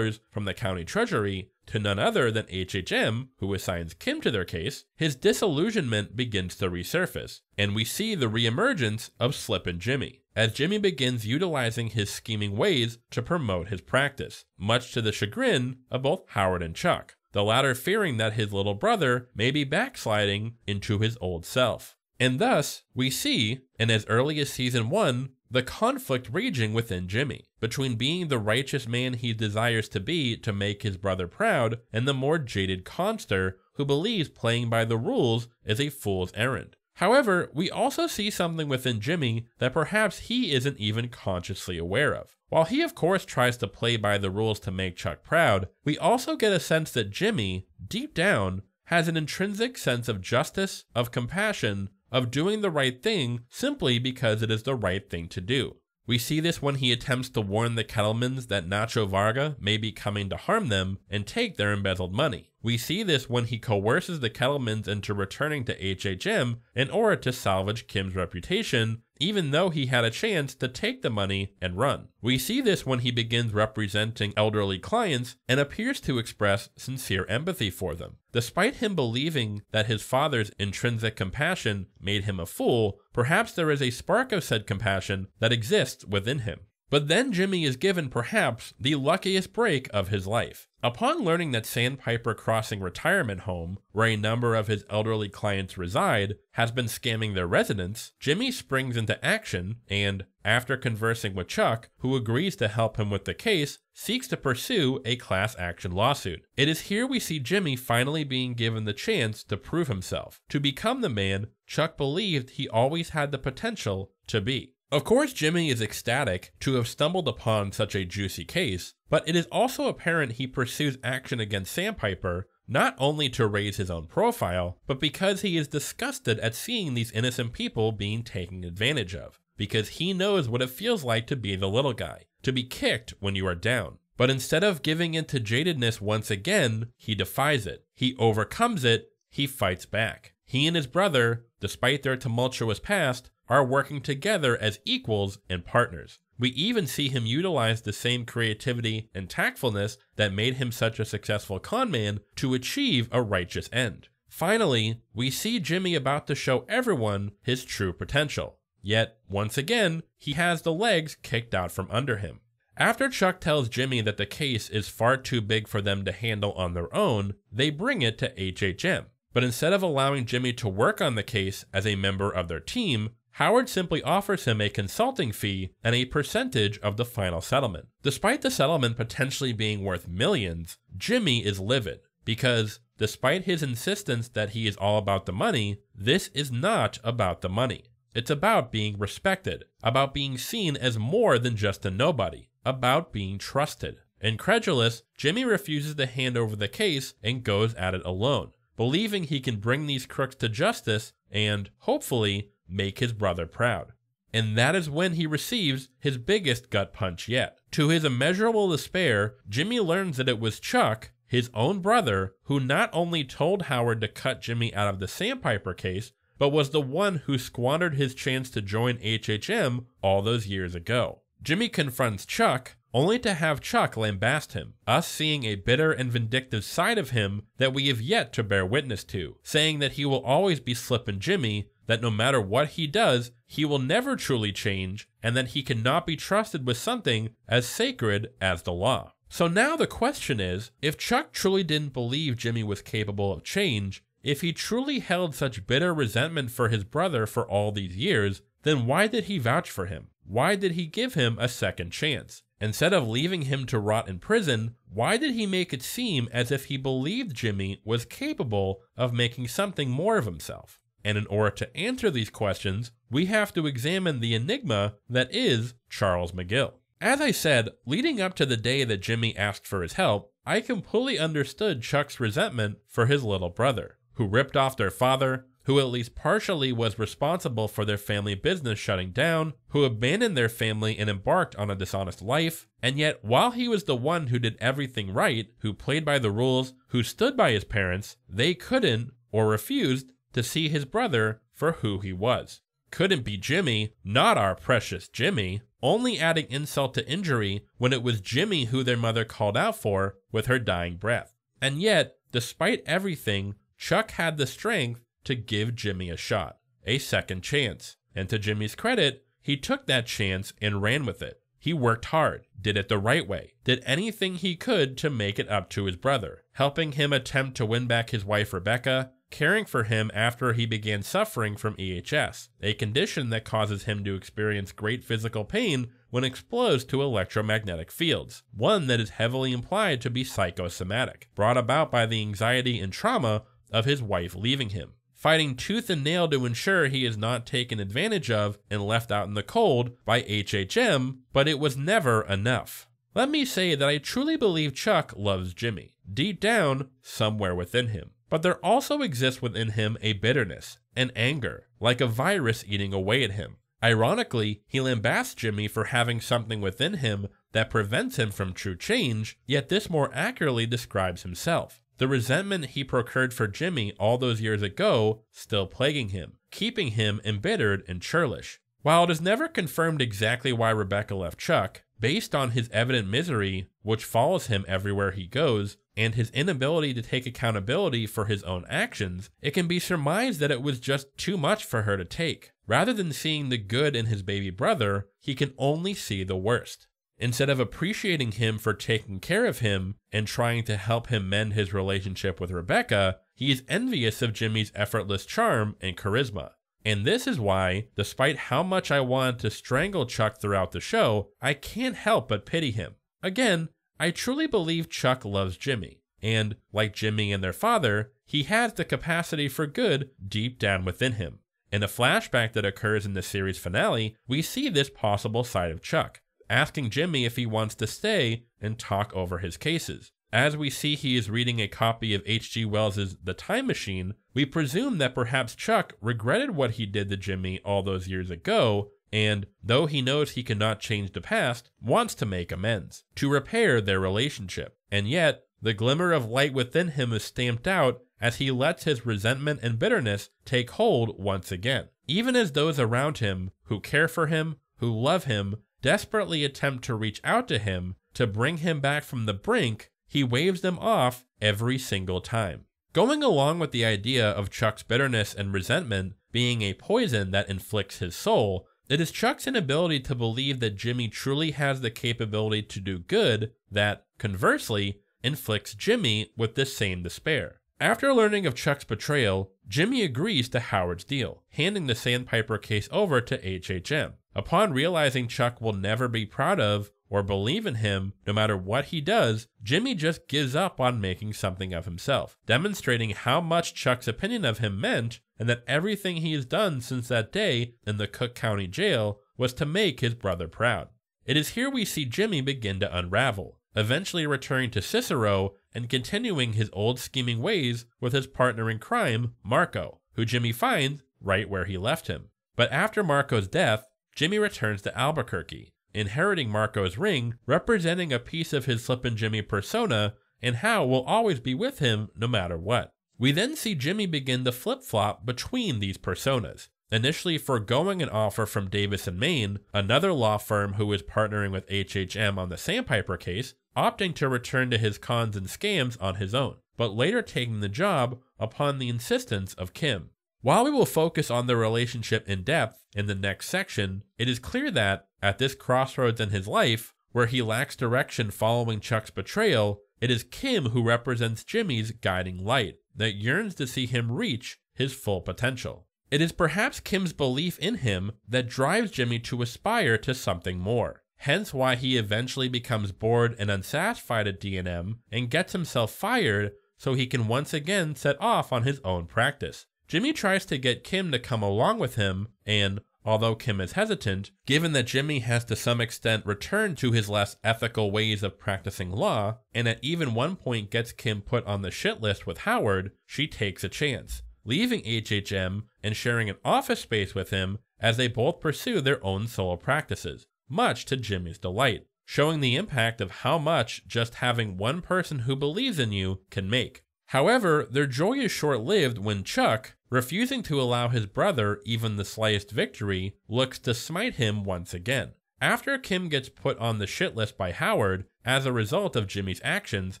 from the county treasury, to none other than HHM, who assigns Kim to their case, his disillusionment begins to resurface, and we see the reemergence of Slippin' Jimmy, as Jimmy begins utilizing his scheming ways to promote his practice, much to the chagrin of both Howard and Chuck, the latter fearing that his little brother may be backsliding into his old self. And thus, we see, in as early as season 1, the conflict raging within Jimmy, between being the righteous man he desires to be to make his brother proud, and the more jaded conster who believes playing by the rules is a fool's errand. However, we also see something within Jimmy that perhaps he isn't even consciously aware of. While he of course tries to play by the rules to make Chuck proud, we also get a sense that Jimmy, deep down, has an intrinsic sense of justice, of compassion, of doing the right thing simply because it is the right thing to do. We see this when he attempts to warn the Kettlemans that Nacho Varga may be coming to harm them and take their embezzled money. We see this when he coerces the Kettlemans into returning to HHM in order to salvage Kim's reputation, even though he had a chance to take the money and run. We see this when he begins representing elderly clients and appears to express sincere empathy for them. Despite him believing that his father's intrinsic compassion made him a fool, perhaps there is a spark of said compassion that exists within him. But then Jimmy is given perhaps the luckiest break of his life. Upon learning that Sandpiper Crossing Retirement Home, where a number of his elderly clients reside, has been scamming their residents, Jimmy springs into action and, after conversing with Chuck, who agrees to help him with the case, seeks to pursue a class action lawsuit. It is here we see Jimmy finally being given the chance to prove himself, to become the man Chuck believed he always had the potential to be. Of course, Jimmy is ecstatic to have stumbled upon such a juicy case, but it is also apparent he pursues action against Sandpiper not only to raise his own profile, but because he is disgusted at seeing these innocent people being taken advantage of, because he knows what it feels like to be the little guy, to be kicked when you are down. But instead of giving in to jadedness once again, he defies it, he overcomes it, he fights back. He and his brother, despite their tumultuous past, are working together as equals and partners. We even see him utilize the same creativity and tactfulness that made him such a successful conman to achieve a righteous end. Finally, we see Jimmy about to show everyone his true potential. Yet, once again, he has the legs kicked out from under him. After Chuck tells Jimmy that the case is far too big for them to handle on their own, they bring it to HHM. But instead of allowing Jimmy to work on the case as a member of their team, Howard simply offers him a consulting fee and a percentage of the final settlement. Despite the settlement potentially being worth millions, Jimmy is livid because, despite his insistence that he is all about the money, this is not about the money. It's about being respected, about being seen as more than just a nobody, about being trusted. Incredulous, Jimmy refuses to hand over the case and goes at it alone, believing he can bring these crooks to justice and, hopefully, make his brother proud. And that is when he receives his biggest gut punch yet. To his immeasurable despair, Jimmy learns that it was Chuck, his own brother, who not only told Howard to cut Jimmy out of the Sandpiper case, but was the one who squandered his chance to join HHM all those years ago. Jimmy confronts Chuck, only to have Chuck lambast him, us seeing a bitter and vindictive side of him that we have yet to bear witness to, saying that he will always be slipping Jimmy, that no matter what he does, he will never truly change, and that he cannot be trusted with something as sacred as the law. So now the question is, if Chuck truly didn't believe Jimmy was capable of change, if he truly held such bitter resentment for his brother for all these years, then why did he vouch for him? Why did he give him a second chance? Instead of leaving him to rot in prison, why did he make it seem as if he believed Jimmy was capable of making something more of himself? And in order to answer these questions, we have to examine the enigma that is Charles McGill. As I said, leading up to the day that Jimmy asked for his help, I completely understood Chuck's resentment for his little brother, who ripped off their father, who at least partially was responsible for their family business shutting down, who abandoned their family and embarked on a dishonest life, and yet while he was the one who did everything right, who played by the rules, who stood by his parents, they couldn't, or refused, to see his brother for who he was. Couldn't be Jimmy, not our precious Jimmy, only adding insult to injury when it was Jimmy who their mother called out for with her dying breath. And yet, despite everything, Chuck had the strength to give Jimmy a shot, a second chance. And to Jimmy's credit, he took that chance and ran with it. He worked hard, did it the right way, did anything he could to make it up to his brother, helping him attempt to win back his wife Rebecca, caring for him after he began suffering from EHS, a condition that causes him to experience great physical pain when exposed to electromagnetic fields, one that is heavily implied to be psychosomatic, brought about by the anxiety and trauma of his wife leaving him. Fighting tooth and nail to ensure he is not taken advantage of and left out in the cold by HHM, but it was never enough. Let me say that I truly believe Chuck loves Jimmy, deep down, somewhere within him. But there also exists within him a bitterness, an anger, like a virus eating away at him. Ironically, he lambasts Jimmy for having something within him that prevents him from true change, yet this more accurately describes himself. The resentment he procured for Jimmy all those years ago still plaguing him, keeping him embittered and churlish. While it is never confirmed exactly why Rebecca left Chuck, based on his evident misery, which follows him everywhere he goes, and his inability to take accountability for his own actions, it can be surmised that it was just too much for her to take. Rather than seeing the good in his baby brother, he can only see the worst. Instead of appreciating him for taking care of him and trying to help him mend his relationship with Rebecca, he is envious of Jimmy's effortless charm and charisma. And this is why, despite how much I wanted to strangle Chuck throughout the show, I can't help but pity him. Again, I truly believe Chuck loves Jimmy, and, like Jimmy and their father, he has the capacity for good deep down within him. In a flashback that occurs in the series finale, we see this possible side of Chuck, asking Jimmy if he wants to stay and talk over his cases. As we see he is reading a copy of H.G. Wells's The Time Machine, we presume that perhaps Chuck regretted what he did to Jimmy all those years ago, and, though he knows he cannot change the past, wants to make amends, to repair their relationship. And yet, the glimmer of light within him is stamped out as he lets his resentment and bitterness take hold once again. Even as those around him, who care for him, who love him, desperately attempt to reach out to him, to bring him back from the brink, he waves them off every single time. Going along with the idea of Chuck's bitterness and resentment being a poison that inflicts his soul, it is Chuck's inability to believe that Jimmy truly has the capability to do good that, conversely, inflicts Jimmy with this same despair. After learning of Chuck's betrayal, Jimmy agrees to Howard's deal, handing the Sandpiper case over to HHM. Upon realizing Chuck will never be proud of or believe in him no matter what he does, Jimmy just gives up on making something of himself, demonstrating how much Chuck's opinion of him meant and that everything he has done since that day in the Cook County Jail was to make his brother proud. It is here we see Jimmy begin to unravel, eventually returning to Cicero and continuing his old scheming ways with his partner in crime, Marco, who Jimmy finds right where he left him. But after Marco's death, Jimmy returns to Albuquerque, inheriting Marco's ring, representing a piece of his Slippin' Jimmy persona and how will always be with him no matter what. We then see Jimmy begin to flip-flop between these personas, initially foregoing an offer from Davis and Main, another law firm who was partnering with HHM on the Sandpiper case, opting to return to his cons and scams on his own, but later taking the job upon the insistence of Kim. While we will focus on the relationship in depth in the next section, it is clear that, at this crossroads in his life, where he lacks direction following Chuck's betrayal, it is Kim who represents Jimmy's guiding light that yearns to see him reach his full potential. It is perhaps Kim's belief in him that drives Jimmy to aspire to something more, hence why he eventually becomes bored and unsatisfied at D&M and gets himself fired so he can once again set off on his own practice. Jimmy tries to get Kim to come along with him, and although Kim is hesitant, given that Jimmy has to some extent returned to his less ethical ways of practicing law, and at even one point gets Kim put on the shit list with Howard, she takes a chance, leaving HHM and sharing an office space with him as they both pursue their own solo practices, much to Jimmy's delight, showing the impact of how much just having one person who believes in you can make. However, their joy is short-lived when Chuck, refusing to allow his brother even the slightest victory, looks to smite him once again. After Kim gets put on the shit list by Howard as a result of Jimmy's actions,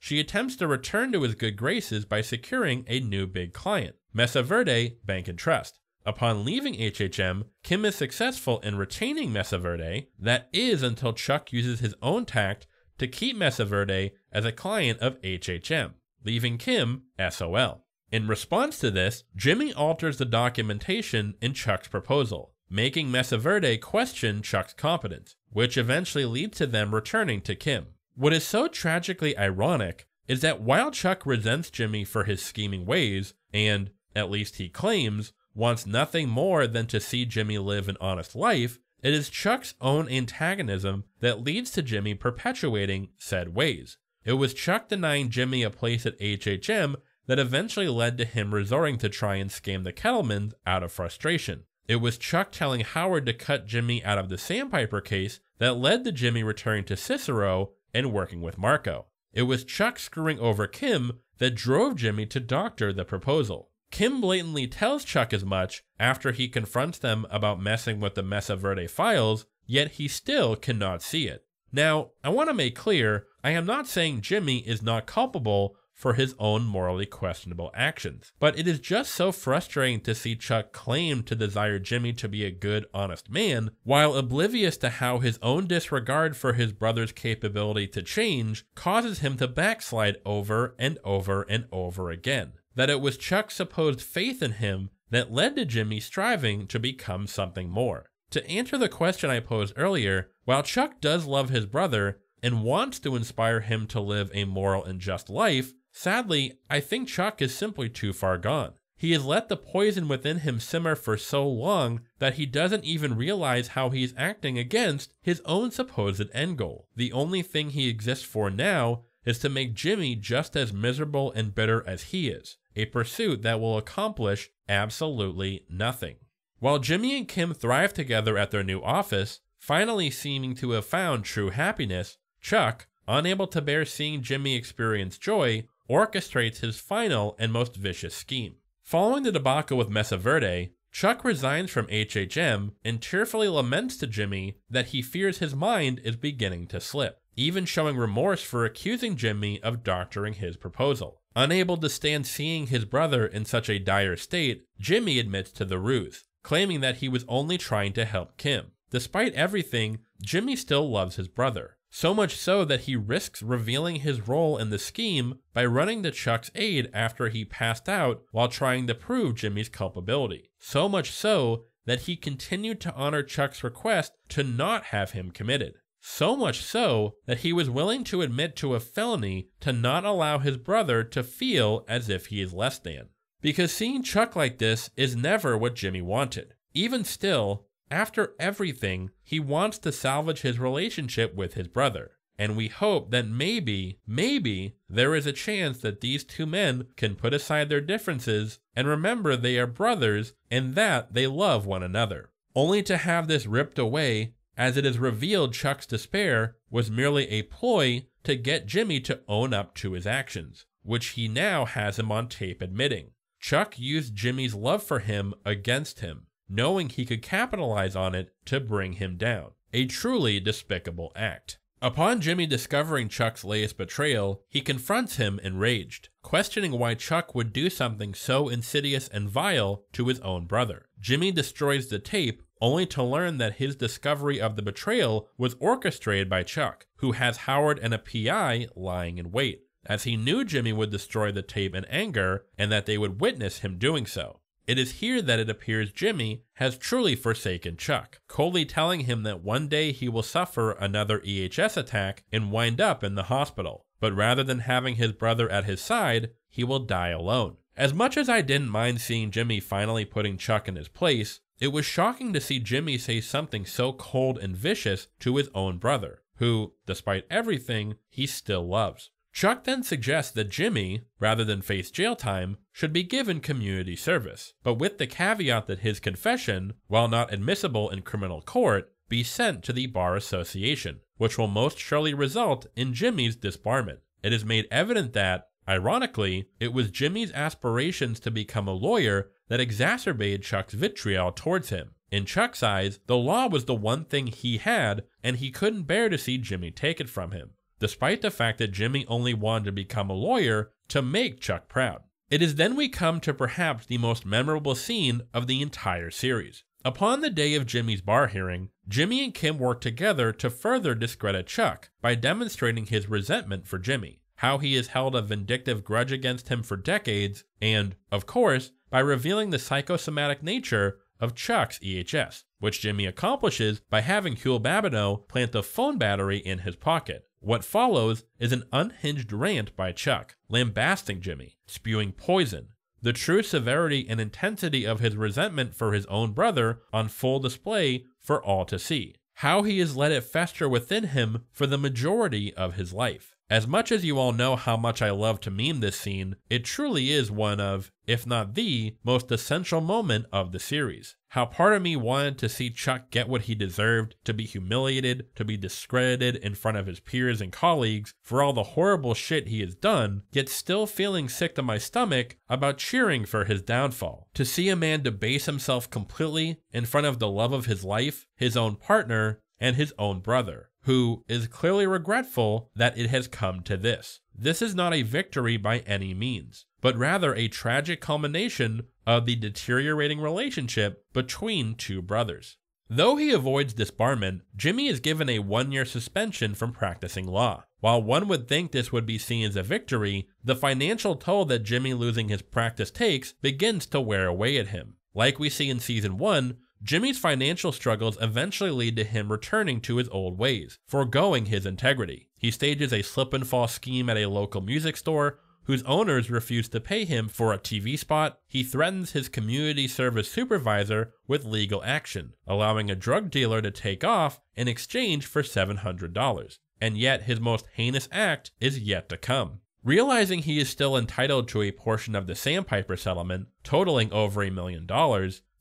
she attempts to return to his good graces by securing a new big client, Mesa Verde Bank and Trust. Upon leaving HHM, Kim is successful in retaining Mesa Verde, that is until Chuck uses his own tact to keep Mesa Verde as a client of HHM, leaving Kim SOL. In response to this, Jimmy alters the documentation in Chuck's proposal, making Mesa Verde question Chuck's competence, which eventually leads to them returning to Kim. What is so tragically ironic is that while Chuck resents Jimmy for his scheming ways, and, at least he claims, wants nothing more than to see Jimmy live an honest life, it is Chuck's own antagonism that leads to Jimmy perpetuating said ways. It was Chuck denying Jimmy a place at HHM that eventually led to him resorting to try and scam the Kettlemans out of frustration. It was Chuck telling Howard to cut Jimmy out of the Sandpiper case that led to Jimmy returning to Cicero and working with Marco. It was Chuck screwing over Kim that drove Jimmy to doctor the proposal. Kim blatantly tells Chuck as much after he confronts them about messing with the Mesa Verde files, yet he still cannot see it. Now, I want to make clear, I am not saying Jimmy is not culpable for his own morally questionable actions, but it is just so frustrating to see Chuck claim to desire Jimmy to be a good, honest man, while oblivious to how his own disregard for his brother's capability to change causes him to backslide over and over and over again. That it was Chuck's supposed faith in him that led to Jimmy striving to become something more. To answer the question I posed earlier, while Chuck does love his brother and wants to inspire him to live a moral and just life, sadly, I think Chuck is simply too far gone. He has let the poison within him simmer for so long that he doesn't even realize how he's acting against his own supposed end goal. The only thing he exists for now is to make Jimmy just as miserable and bitter as he is, a pursuit that will accomplish absolutely nothing. While Jimmy and Kim thrive together at their new office, finally seeming to have found true happiness, Chuck, unable to bear seeing Jimmy experience joy, orchestrates his final and most vicious scheme. Following the debacle with Mesa Verde, Chuck resigns from HHM and tearfully laments to Jimmy that he fears his mind is beginning to slip, even showing remorse for accusing Jimmy of doctoring his proposal. Unable to stand seeing his brother in such a dire state, Jimmy admits to the ruse, claiming that he was only trying to help Kim. Despite everything, Jimmy still loves his brother, so much so that he risks revealing his role in the scheme by running to Chuck's aid after he passed out while trying to prove Jimmy's culpability. So much so that he continued to honor Chuck's request to not have him committed. So much so that he was willing to admit to a felony to not allow his brother to feel as if he is less than. Because seeing Chuck like this is never what Jimmy wanted. Even still, after everything, he wants to salvage his relationship with his brother. And we hope that maybe there is a chance that these two men can put aside their differences and remember they are brothers and that they love one another. Only to have this ripped away, as it is revealed Chuck's despair was merely a ploy to get Jimmy to own up to his actions, which he now has him on tape admitting. Chuck used Jimmy's love for him against him, knowing he could capitalize on it to bring him down. A truly despicable act. Upon Jimmy discovering Chuck's latest betrayal, he confronts him enraged, questioning why Chuck would do something so insidious and vile to his own brother. Jimmy destroys the tape, only to learn that his discovery of the betrayal was orchestrated by Chuck, who has Howard and a PI lying in wait, as he knew Jimmy would destroy the tape in anger and that they would witness him doing so. It is here that it appears Jimmy has truly forsaken Chuck, coldly telling him that one day he will suffer another EHS attack and wind up in the hospital. But rather than having his brother at his side, he will die alone. As much as I didn't mind seeing Jimmy finally putting Chuck in his place, it was shocking to see Jimmy say something so cold and vicious to his own brother, who, despite everything, he still loves. Chuck then suggests that Jimmy, rather than face jail time, should be given community service, but with the caveat that his confession, while not admissible in criminal court, be sent to the Bar Association, which will most surely result in Jimmy's disbarment. It is made evident that, ironically, it was Jimmy's aspirations to become a lawyer that exacerbated Chuck's vitriol towards him. In Chuck's eyes, the law was the one thing he had, and he couldn't bear to see Jimmy take it from him, despite the fact that Jimmy only wanted to become a lawyer to make Chuck proud. It is then we come to perhaps the most memorable scene of the entire series. Upon the day of Jimmy's bar hearing, Jimmy and Kim work together to further discredit Chuck by demonstrating his resentment for Jimmy, how he has held a vindictive grudge against him for decades, and, of course, by revealing the psychosomatic nature of Chuck's EHS, which Jimmy accomplishes by having Huell Babineau plant a phone battery in his pocket. What follows is an unhinged rant by Chuck, lambasting Jimmy, spewing poison, the true severity and intensity of his resentment for his own brother on full display for all to see, how he has let it fester within him for the majority of his life. As much as you all know how much I love to meme this scene, it truly is one of, if not the, most essential moment of the series. How part of me wanted to see Chuck get what he deserved, to be humiliated, to be discredited in front of his peers and colleagues for all the horrible shit he has done, yet still feeling sick to my stomach about cheering for his downfall. To see a man debase himself completely in front of the love of his life, his own partner, and his own brother, who is clearly regretful that it has come to this. This is not a victory by any means, but rather a tragic culmination of the deteriorating relationship between two brothers. Though he avoids disbarment, Jimmy is given a 1-year suspension from practicing law. While one would think this would be seen as a victory, the financial toll that Jimmy losing his practice takes begins to wear away at him. Like we see in Season 1, Jimmy's financial struggles eventually lead to him returning to his old ways, foregoing his integrity. He stages a slip-and-fall scheme at a local music store, whose owners refuse to pay him for a TV spot. He threatens his community service supervisor with legal action, allowing a drug dealer to take off in exchange for $700. And yet his most heinous act is yet to come. Realizing he is still entitled to a portion of the Sandpiper settlement, totaling over $1 million,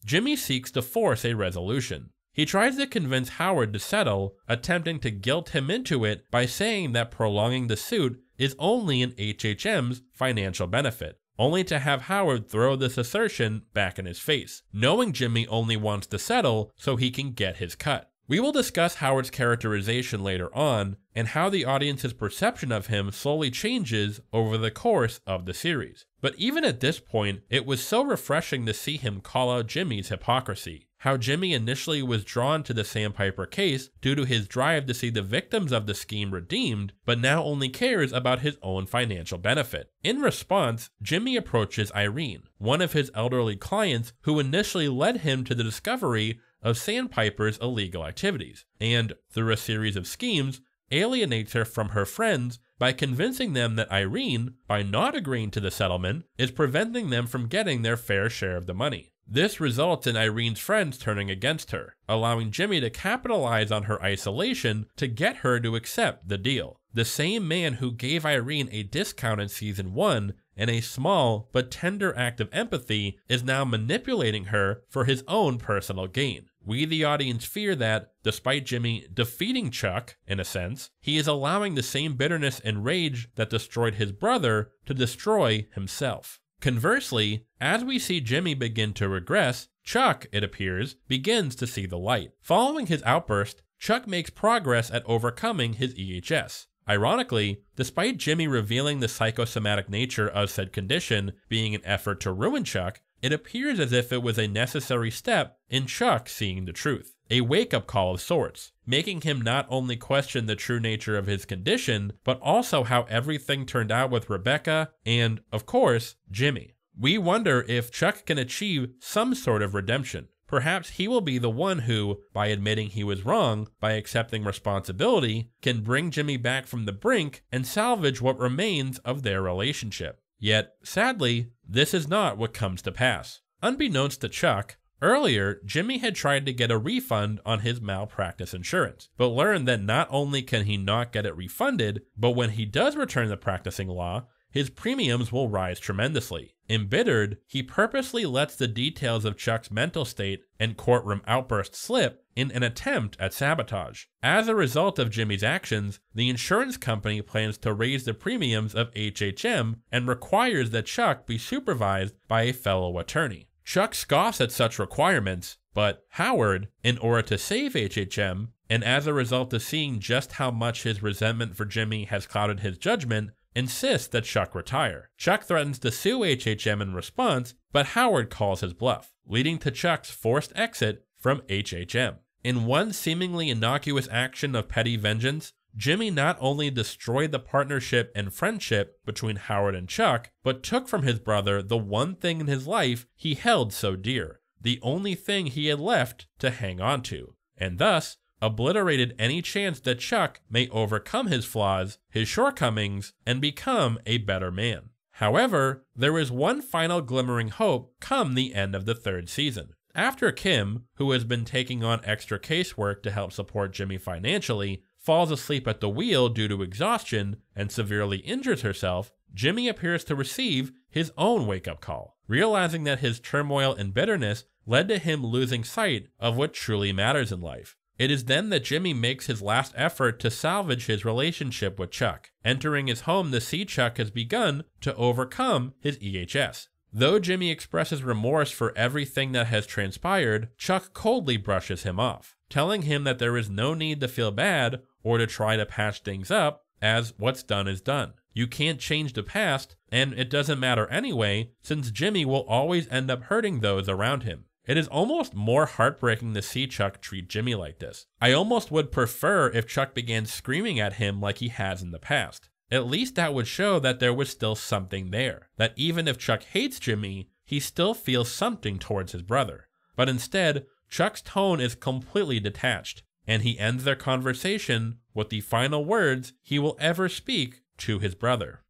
Jimmy seeks to force a resolution. He tries to convince Howard to settle, attempting to guilt him into it by saying that prolonging the suit is only in HHM's financial benefit, only to have Howard throw this assertion back in his face, knowing Jimmy only wants to settle so he can get his cut. We will discuss Howard's characterization later on, and how the audience's perception of him slowly changes over the course of the series. But even at this point, it was so refreshing to see him call out Jimmy's hypocrisy. How Jimmy initially was drawn to the Sandpiper case due to his drive to see the victims of the scheme redeemed, but now only cares about his own financial benefit. In response, Jimmy approaches Irene, one of his elderly clients who initially led him to the discovery of Sandpiper's illegal activities, and, through a series of schemes, alienates her from her friends by convincing them that Irene, by not agreeing to the settlement, is preventing them from getting their fair share of the money. This results in Irene's friends turning against her, allowing Jimmy to capitalize on her isolation to get her to accept the deal. The same man who gave Irene a discount in Season 1 and a small but tender act of empathy is now manipulating her for his own personal gain. We, the audience, fear that, despite Jimmy defeating Chuck, in a sense, he is allowing the same bitterness and rage that destroyed his brother to destroy himself. Conversely, as we see Jimmy begin to regress, Chuck, it appears, begins to see the light. Following his outburst, Chuck makes progress at overcoming his EHS. Ironically, despite Jimmy revealing the psychosomatic nature of said condition being an effort to ruin Chuck, it appears as if it was a necessary step in Chuck seeing the truth. A wake-up call of sorts, making him not only question the true nature of his condition, but also how everything turned out with Rebecca and, of course, Jimmy. We wonder if Chuck can achieve some sort of redemption. Perhaps he will be the one who, by admitting he was wrong, by accepting responsibility, can bring Jimmy back from the brink and salvage what remains of their relationship. Yet, sadly, this is not what comes to pass. Unbeknownst to Chuck, earlier, Jimmy had tried to get a refund on his malpractice insurance, but learned that not only can he not get it refunded, but when he does return to practicing law, his premiums will rise tremendously. Embittered, he purposely lets the details of Chuck's mental state and courtroom outburst slip in an attempt at sabotage. As a result of Jimmy's actions, the insurance company plans to raise the premiums of HHM and requires that Chuck be supervised by a fellow attorney. Chuck scoffs at such requirements, but Howard, in order to save HHM, and as a result of seeing just how much his resentment for Jimmy has clouded his judgment, insists that Chuck retire. Chuck threatens to sue HHM in response, but Howard calls his bluff, leading to Chuck's forced exit from HHM. In one seemingly innocuous action of petty vengeance, Jimmy not only destroyed the partnership and friendship between Howard and Chuck, but took from his brother the one thing in his life he held so dear, the only thing he had left to hang on to, and thus obliterated any chance that Chuck may overcome his flaws, his shortcomings, and become a better man. However, there is one final glimmering hope come the end of the third season. After Kim, who has been taking on extra casework to help support Jimmy financially, falls asleep at the wheel due to exhaustion and severely injures herself, Jimmy appears to receive his own wake-up call, realizing that his turmoil and bitterness led to him losing sight of what truly matters in life. It is then that Jimmy makes his last effort to salvage his relationship with Chuck, entering his home to see Chuck has begun to overcome his EHS. Though Jimmy expresses remorse for everything that has transpired, Chuck coldly brushes him off, telling him that there is no need to feel bad or to try to patch things up, as what's done is done. You can't change the past, and it doesn't matter anyway, since Jimmy will always end up hurting those around him. It is almost more heartbreaking to see Chuck treat Jimmy like this. I almost would prefer if Chuck began screaming at him like he has in the past. At least that would show that there was still something there, that even if Chuck hates Jimmy, he still feels something towards his brother. But instead, Chuck's tone is completely detached, and he ends their conversation with the final words he will ever speak to his brother.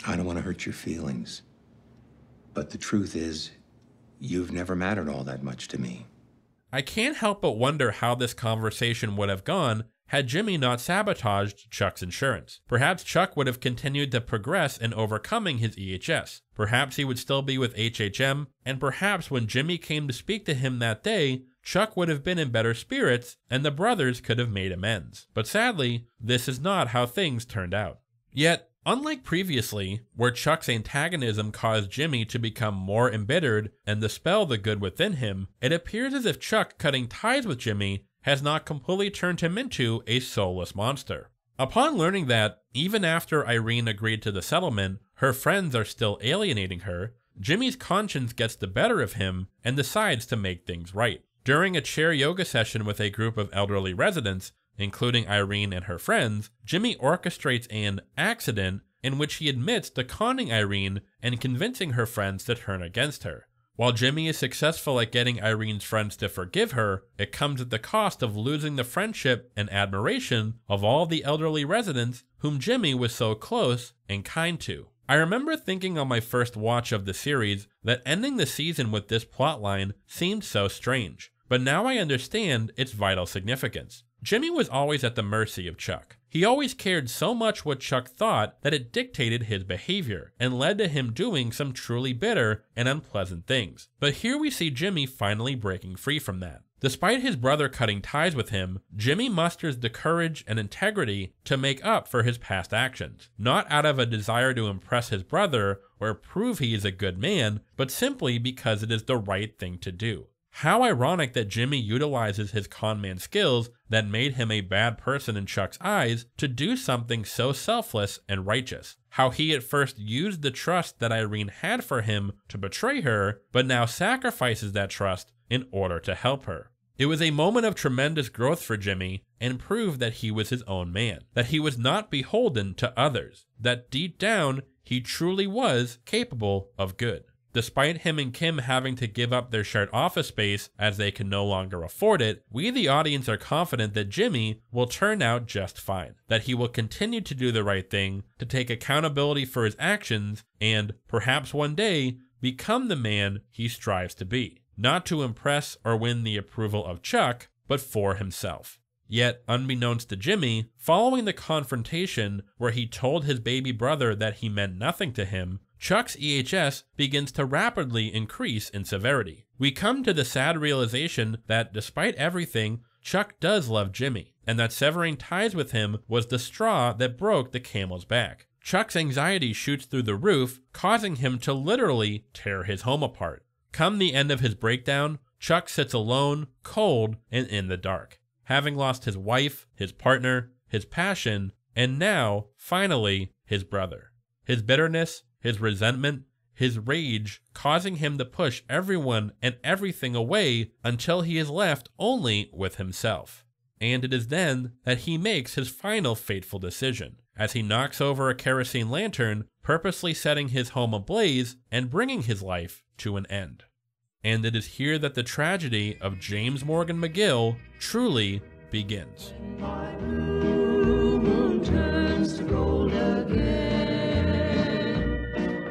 I don't want to hurt your feelings, but the truth is, you've never mattered all that much to me. I can't help but wonder how this conversation would have gone had Jimmy not sabotaged Chuck's insurance. Perhaps Chuck would have continued to progress in overcoming his EHS. Perhaps he would still be with HHM, and perhaps when Jimmy came to speak to him that day, Chuck would have been in better spirits and the brothers could have made amends. But sadly, this is not how things turned out. Yet, unlike previously, where Chuck's antagonism caused Jimmy to become more embittered and dispel the good within him, it appears as if Chuck cutting ties with Jimmy has not completely turned him into a soulless monster. Upon learning that, even after Irene agreed to the settlement, her friends are still alienating her, Jimmy's conscience gets the better of him and decides to make things right. During a chair yoga session with a group of elderly residents, including Irene and her friends, Jimmy orchestrates an accident in which he admits to conning Irene and convincing her friends to turn against her. While Jimmy is successful at getting Irene's friends to forgive her, it comes at the cost of losing the friendship and admiration of all the elderly residents whom Jimmy was so close and kind to. I remember thinking on my first watch of the series that ending the season with this plotline seemed so strange, but now I understand its vital significance. Jimmy was always at the mercy of Chuck. He always cared so much what Chuck thought that it dictated his behavior and led to him doing some truly bitter and unpleasant things. But here we see Jimmy finally breaking free from that. Despite his brother cutting ties with him, Jimmy musters the courage and integrity to make up for his past actions, not out of a desire to impress his brother or prove he is a good man, but simply because it is the right thing to do. How ironic that Jimmy utilizes his conman skills that made him a bad person in Chuck's eyes to do something so selfless and righteous. How he at first used the trust that Irene had for him to betray her, but now sacrifices that trust in order to help her. It was a moment of tremendous growth for Jimmy and proved that he was his own man, that he was not beholden to others, that deep down he truly was capable of good. Despite him and Kim having to give up their shared office space as they can no longer afford it, we the audience are confident that Jimmy will turn out just fine, that he will continue to do the right thing, to take accountability for his actions, and perhaps one day become the man he strives to be, not to impress or win the approval of Chuck, but for himself. Yet, unbeknownst to Jimmy, following the confrontation where he told his baby brother that he meant nothing to him, Chuck's EHS begins to rapidly increase in severity. We come to the sad realization that despite everything, Chuck does love Jimmy, and that severing ties with him was the straw that broke the camel's back. Chuck's anxiety shoots through the roof, causing him to literally tear his home apart. Come the end of his breakdown, Chuck sits alone, cold, and in the dark, having lost his wife, his partner, his passion, and now, finally, his brother. His bitterness, his resentment, his rage, causing him to push everyone and everything away until he is left only with himself. And it is then that he makes his final fateful decision, as he knocks over a kerosene lantern, purposely setting his home ablaze and bringing his life to an end. And it is here that the tragedy of James Morgan McGill truly begins. My blue moon turns to gold again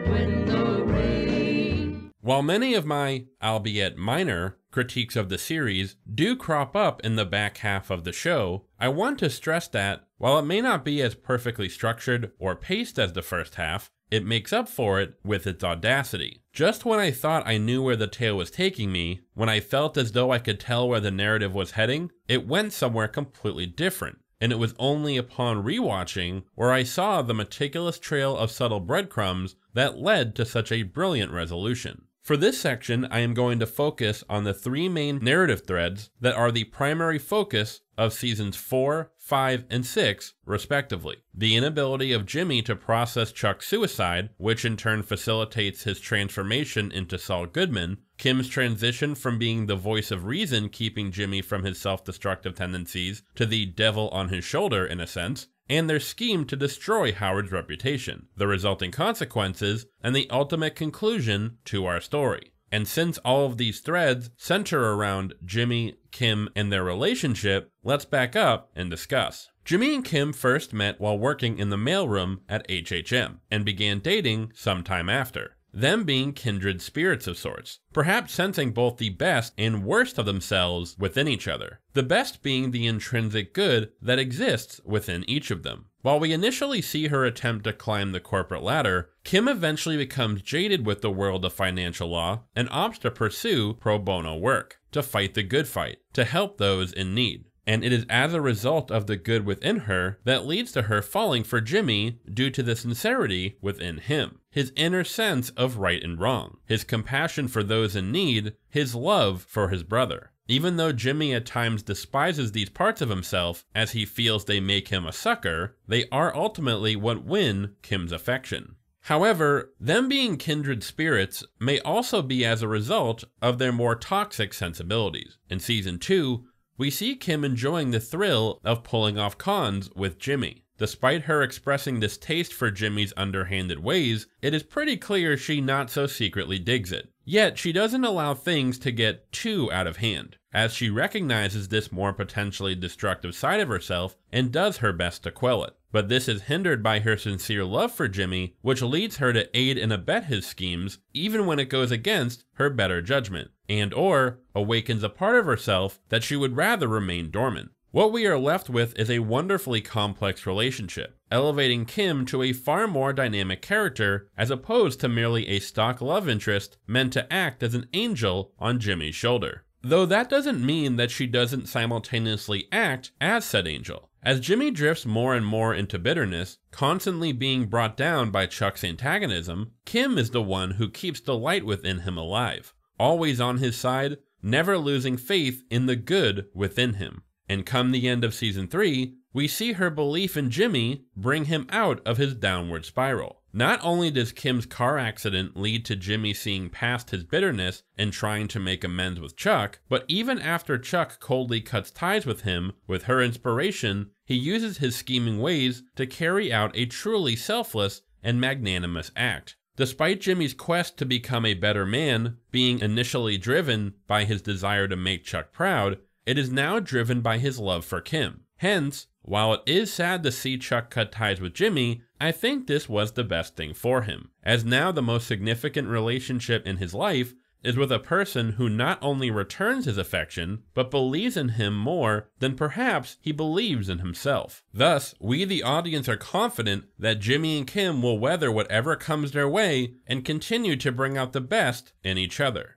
when the rain. While many of my, albeit minor, critiques of the series do crop up in the back half of the show, I want to stress that, while it may not be as perfectly structured or paced as the first half, it makes up for it with its audacity. Just when I thought I knew where the tale was taking me, when I felt as though I could tell where the narrative was heading, it went somewhere completely different. And it was only upon rewatching where I saw the meticulous trail of subtle breadcrumbs that led to such a brilliant resolution. For this section, I am going to focus on the three main narrative threads that are the primary focus of seasons 4, 5, and 6, respectively. The inability of Jimmy to process Chuck's suicide, which in turn facilitates his transformation into Saul Goodman, Kim's transition from being the voice of reason keeping Jimmy from his self-destructive tendencies to the devil on his shoulder in a sense, and their scheme to destroy Howard's reputation, the resulting consequences, and the ultimate conclusion to our story. And since all of these threads center around Jimmy, Kim, and their relationship, let's back up and discuss. Jimmy and Kim first met while working in the mailroom at HHM, and began dating sometime after, them being kindred spirits of sorts, perhaps sensing both the best and worst of themselves within each other, the best being the intrinsic good that exists within each of them. While we initially see her attempt to climb the corporate ladder, Kim eventually becomes jaded with the world of financial law and opts to pursue pro bono work, to fight the good fight, to help those in need. And it is as a result of the good within her that leads to her falling for Jimmy due to the sincerity within him, his inner sense of right and wrong, his compassion for those in need, his love for his brother. Even though Jimmy at times despises these parts of himself as he feels they make him a sucker, they are ultimately what win Kim's affection. However, them being kindred spirits may also be as a result of their more toxic sensibilities. In season 2, we see Kim enjoying the thrill of pulling off cons with Jimmy. Despite her expressing distaste for Jimmy's underhanded ways, it is pretty clear she not so secretly digs it. Yet she doesn't allow things to get too out of hand, as she recognizes this more potentially destructive side of herself and does her best to quell it. But this is hindered by her sincere love for Jimmy, which leads her to aid and abet his schemes, even when it goes against her better judgment, and/or awakens a part of herself that she would rather remain dormant. What we are left with is a wonderfully complex relationship, elevating Kim to a far more dynamic character as opposed to merely a stock love interest meant to act as an angel on Jimmy's shoulder. Though that doesn't mean that she doesn't simultaneously act as said angel. As Jimmy drifts more and more into bitterness, constantly being brought down by Chuck's antagonism, Kim is the one who keeps the light within him alive, always on his side, never losing faith in the good within him. And come the end of season 3, we see her belief in Jimmy bring him out of his downward spiral. Not only does Kim's car accident lead to Jimmy seeing past his bitterness and trying to make amends with Chuck, but even after Chuck coldly cuts ties with him, with her inspiration, he uses his scheming ways to carry out a truly selfless and magnanimous act. Despite Jimmy's quest to become a better man being initially driven by his desire to make Chuck proud, it is now driven by his love for Kim. Hence, while it is sad to see Chuck cut ties with Jimmy, I think this was the best thing for him, as now the most significant relationship in his life is with a person who not only returns his affection, but believes in him more than perhaps he believes in himself. Thus, we the audience are confident that Jimmy and Kim will weather whatever comes their way and continue to bring out the best in each other.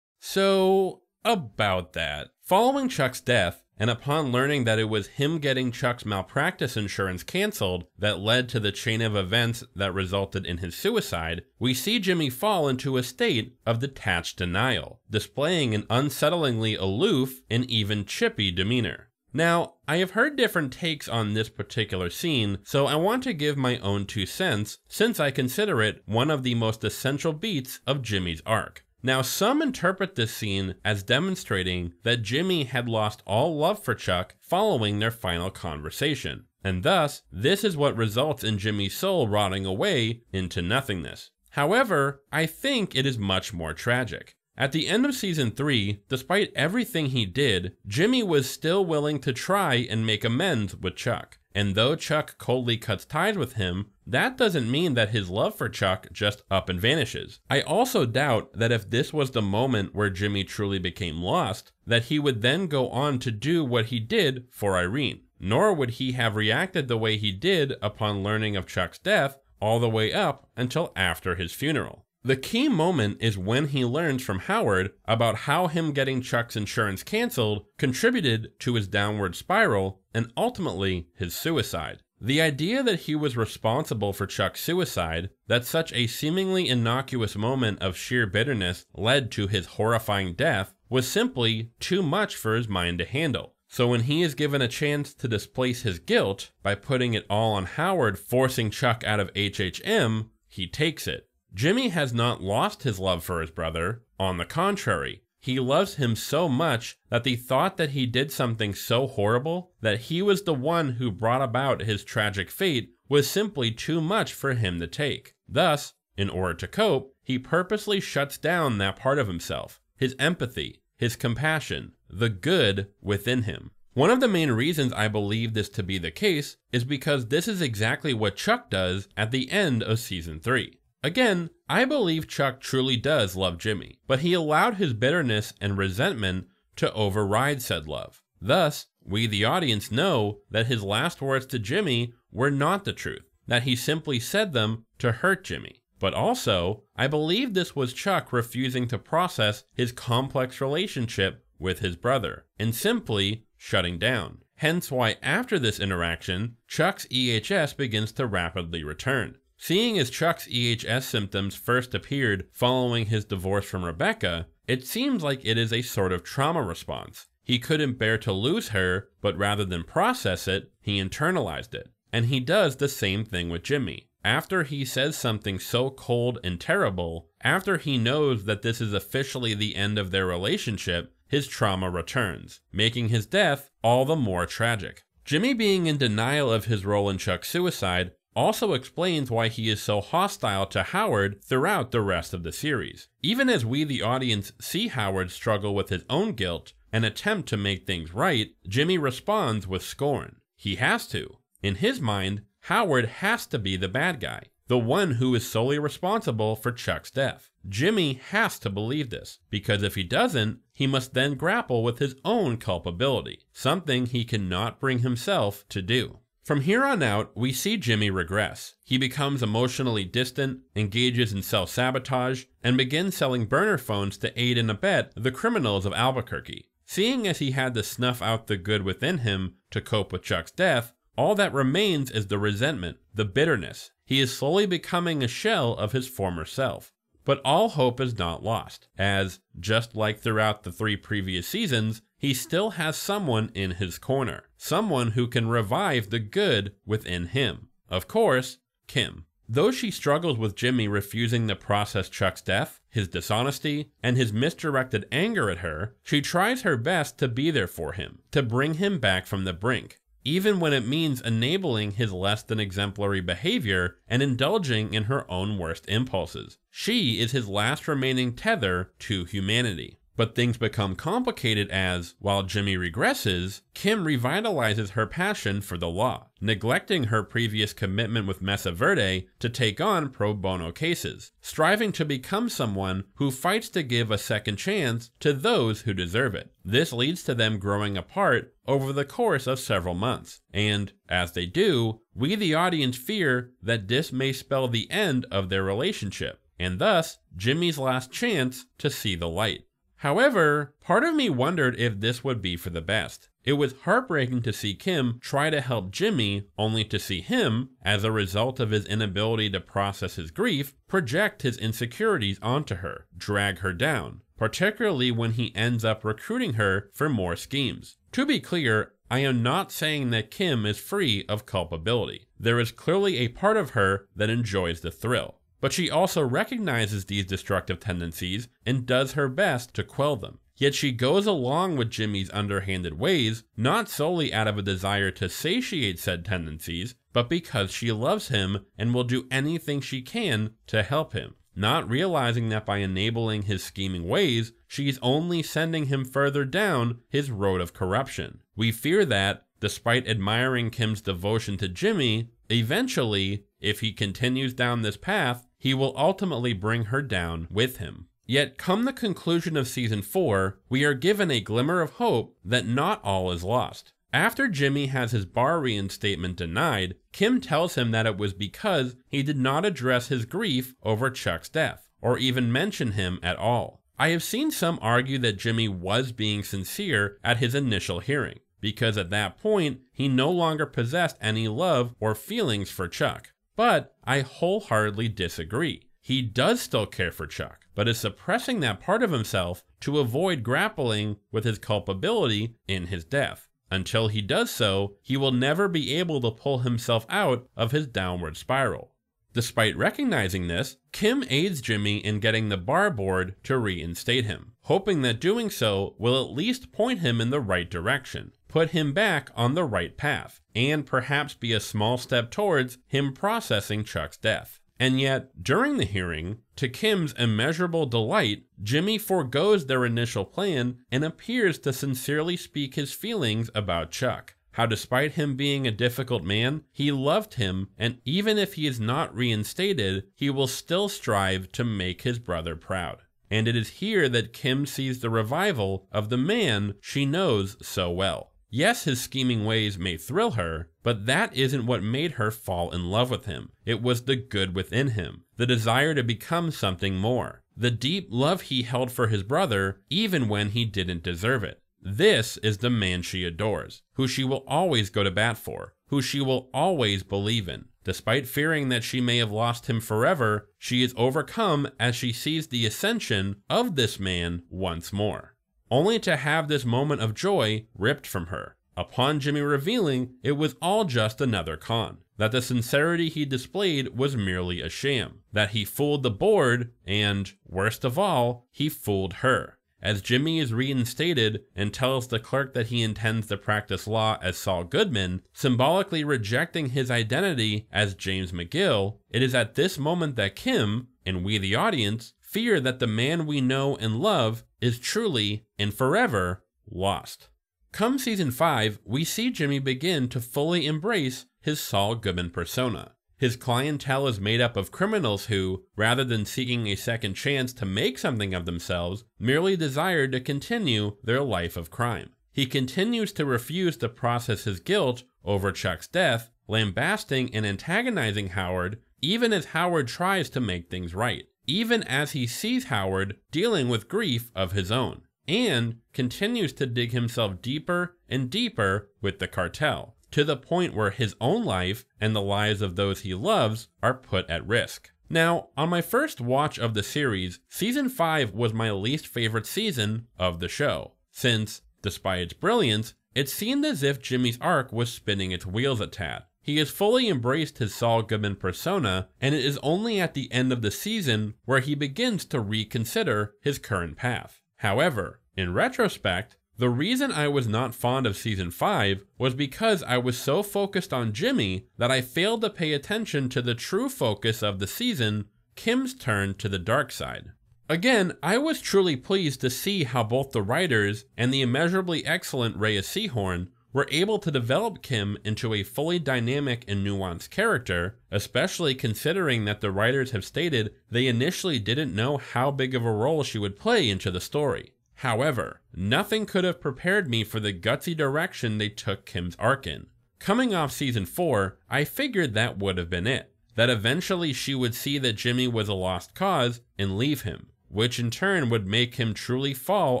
So, about that. Following Chuck's death, and upon learning that it was him getting Chuck's malpractice insurance canceled that led to the chain of events that resulted in his suicide, we see Jimmy fall into a state of detached denial, displaying an unsettlingly aloof and even chippy demeanor. Now, I have heard different takes on this particular scene, so I want to give my own 2 cents, since I consider it one of the most essential beats of Jimmy's arc. Now, some interpret this scene as demonstrating that Jimmy had lost all love for Chuck following their final conversation, and thus, this is what results in Jimmy's soul rotting away into nothingness. However, I think it is much more tragic. At the end of season 3, despite everything he did, Jimmy was still willing to try and make amends with Chuck. And though Chuck coldly cuts ties with him, that doesn't mean that his love for Chuck just up and vanishes. I also doubt that if this was the moment where Jimmy truly became lost, that he would then go on to do what he did for Irene. Nor would he have reacted the way he did upon learning of Chuck's death all the way up until after his funeral. The key moment is when he learns from Howard about how him getting Chuck's insurance canceled contributed to his downward spiral and ultimately his suicide. The idea that he was responsible for Chuck's suicide, that such a seemingly innocuous moment of sheer bitterness led to his horrifying death, was simply too much for his mind to handle. So when he is given a chance to displace his guilt by putting it all on Howard forcing Chuck out of HHM, he takes it. Jimmy has not lost his love for his brother. On the contrary, he loves him so much that the thought that he did something so horrible that he was the one who brought about his tragic fate was simply too much for him to take. Thus, in order to cope, he purposely shuts down that part of himself, his empathy, his compassion, the good within him. One of the main reasons I believe this to be the case is because this is exactly what Chuck does at the end of season 3. Again, I believe Chuck truly does love Jimmy, but he allowed his bitterness and resentment to override said love. Thus, we the audience know that his last words to Jimmy were not the truth, that he simply said them to hurt Jimmy. But also, I believe this was Chuck refusing to process his complex relationship with his brother, and simply shutting down. Hence why after this interaction, Chuck's EHS begins to rapidly return. Seeing as Chuck's EHS symptoms first appeared following his divorce from Rebecca, it seems like it is a sort of trauma response. He couldn't bear to lose her, but rather than process it, he internalized it. And he does the same thing with Jimmy. After he says something so cold and terrible, after he knows that this is officially the end of their relationship, his trauma returns, making his death all the more tragic. Jimmy being in denial of his role in Chuck's suicide also explains why he is so hostile to Howard throughout the rest of the series. Even as we the audience see Howard struggle with his own guilt and attempt to make things right, Jimmy responds with scorn. He has to. In his mind, Howard has to be the bad guy, the one who is solely responsible for Chuck's death. Jimmy has to believe this, because if he doesn't, he must then grapple with his own culpability, something he cannot bring himself to do. From here on out, we see Jimmy regress. He becomes emotionally distant, engages in self-sabotage, and begins selling burner phones to aid and abet the criminals of Albuquerque. Seeing as he had to snuff out the good within him to cope with Chuck's death, all that remains is the resentment, the bitterness. He is slowly becoming a shell of his former self. But all hope is not lost, as, just like throughout the 3 previous seasons, he still has someone in his corner. Someone who can revive the good within him. Of course, Kim. Though she struggles with Jimmy refusing to process Chuck's death, his dishonesty, and his misdirected anger at her, she tries her best to be there for him, to bring him back from the brink, even when it means enabling his less than exemplary behavior and indulging in her own worst impulses. She is his last remaining tether to humanity. But things become complicated as, while Jimmy regresses, Kim revitalizes her passion for the law, neglecting her previous commitment with Mesa Verde to take on pro bono cases, striving to become someone who fights to give a second chance to those who deserve it. This leads to them growing apart over the course of several months, and, as they do, we the audience fear that this may spell the end of their relationship, and thus Jimmy's last chance to see the light. However, part of me wondered if this would be for the best. It was heartbreaking to see Kim try to help Jimmy, only to see him, as a result of his inability to process his grief, project his insecurities onto her, drag her down, particularly when he ends up recruiting her for more schemes. To be clear, I am not saying that Kim is free of culpability. There is clearly a part of her that enjoys the thrill. But she also recognizes these destructive tendencies and does her best to quell them. Yet she goes along with Jimmy's underhanded ways, not solely out of a desire to satiate said tendencies, but because she loves him and will do anything she can to help him, not realizing that by enabling his scheming ways, she's only sending him further down his road of corruption. We fear that, despite admiring Kim's devotion to Jimmy, eventually, if he continues down this path, he will ultimately bring her down with him. Yet, come the conclusion of Season 4, we are given a glimmer of hope that not all is lost. After Jimmy has his bar reinstatement denied, Kim tells him that it was because he did not address his grief over Chuck's death, or even mention him at all. I have seen some argue that Jimmy was being sincere at his initial hearing, because at that point, he no longer possessed any love or feelings for Chuck. But I wholeheartedly disagree. He does still care for Chuck, but is suppressing that part of himself to avoid grappling with his culpability in his death. Until he does so, he will never be able to pull himself out of his downward spiral. Despite recognizing this, Kim aids Jimmy in getting the bar board to reinstate him, hoping that doing so will at least point him in the right direction, put him back on the right path, and perhaps be a small step towards him processing Chuck's death. And yet, during the hearing, to Kim's immeasurable delight, Jimmy forgoes their initial plan and appears to sincerely speak his feelings about Chuck. How despite him being a difficult man, he loved him, and even if he is not reinstated, he will still strive to make his brother proud. And it is here that Kim sees the revival of the man she knows so well. Yes, his scheming ways may thrill her, but that isn't what made her fall in love with him. It was the good within him, the desire to become something more, the deep love he held for his brother even when he didn't deserve it. This is the man she adores, who she will always go to bat for, who she will always believe in. Despite fearing that she may have lost him forever, she is overcome as she sees the ascension of this man once more, only to have this moment of joy ripped from her, upon Jimmy revealing it was all just another con, that the sincerity he displayed was merely a sham, that he fooled the board, and, worst of all, he fooled her. As Jimmy is reinstated and tells the clerk that he intends to practice law as Saul Goodman, symbolically rejecting his identity as James McGill, it is at this moment that Kim, and we the audience, fear that the man we know and love is truly and forever lost. Come Season 5, we see Jimmy begin to fully embrace his Saul Goodman persona. His clientele is made up of criminals who, rather than seeking a second chance to make something of themselves, merely desire to continue their life of crime. He continues to refuse to process his guilt over Chuck's death, lambasting and antagonizing Howard even as Howard tries to make things right, even as he sees Howard dealing with grief of his own, and continues to dig himself deeper and deeper with the cartel, to the point where his own life and the lives of those he loves are put at risk. Now, on my first watch of the series, Season 5 was my least favorite season of the show, since, despite its brilliance, it seemed as if Jimmy's arc was spinning its wheels a tad. He has fully embraced his Saul Goodman persona, and it is only at the end of the season where he begins to reconsider his current path. However, in retrospect, the reason I was not fond of Season 5 was because I was so focused on Jimmy that I failed to pay attention to the true focus of the season, Kim's turn to the dark side. Again, I was truly pleased to see how both the writers and the immeasurably excellent Reyes Sehorn were able to develop Kim into a fully dynamic and nuanced character, especially considering that the writers have stated they initially didn't know how big of a role she would play into the story. However, nothing could have prepared me for the gutsy direction they took Kim's arc in. Coming off Season 4, I figured that would have been it, that eventually she would see that Jimmy was a lost cause and leave him, which in turn would make him truly fall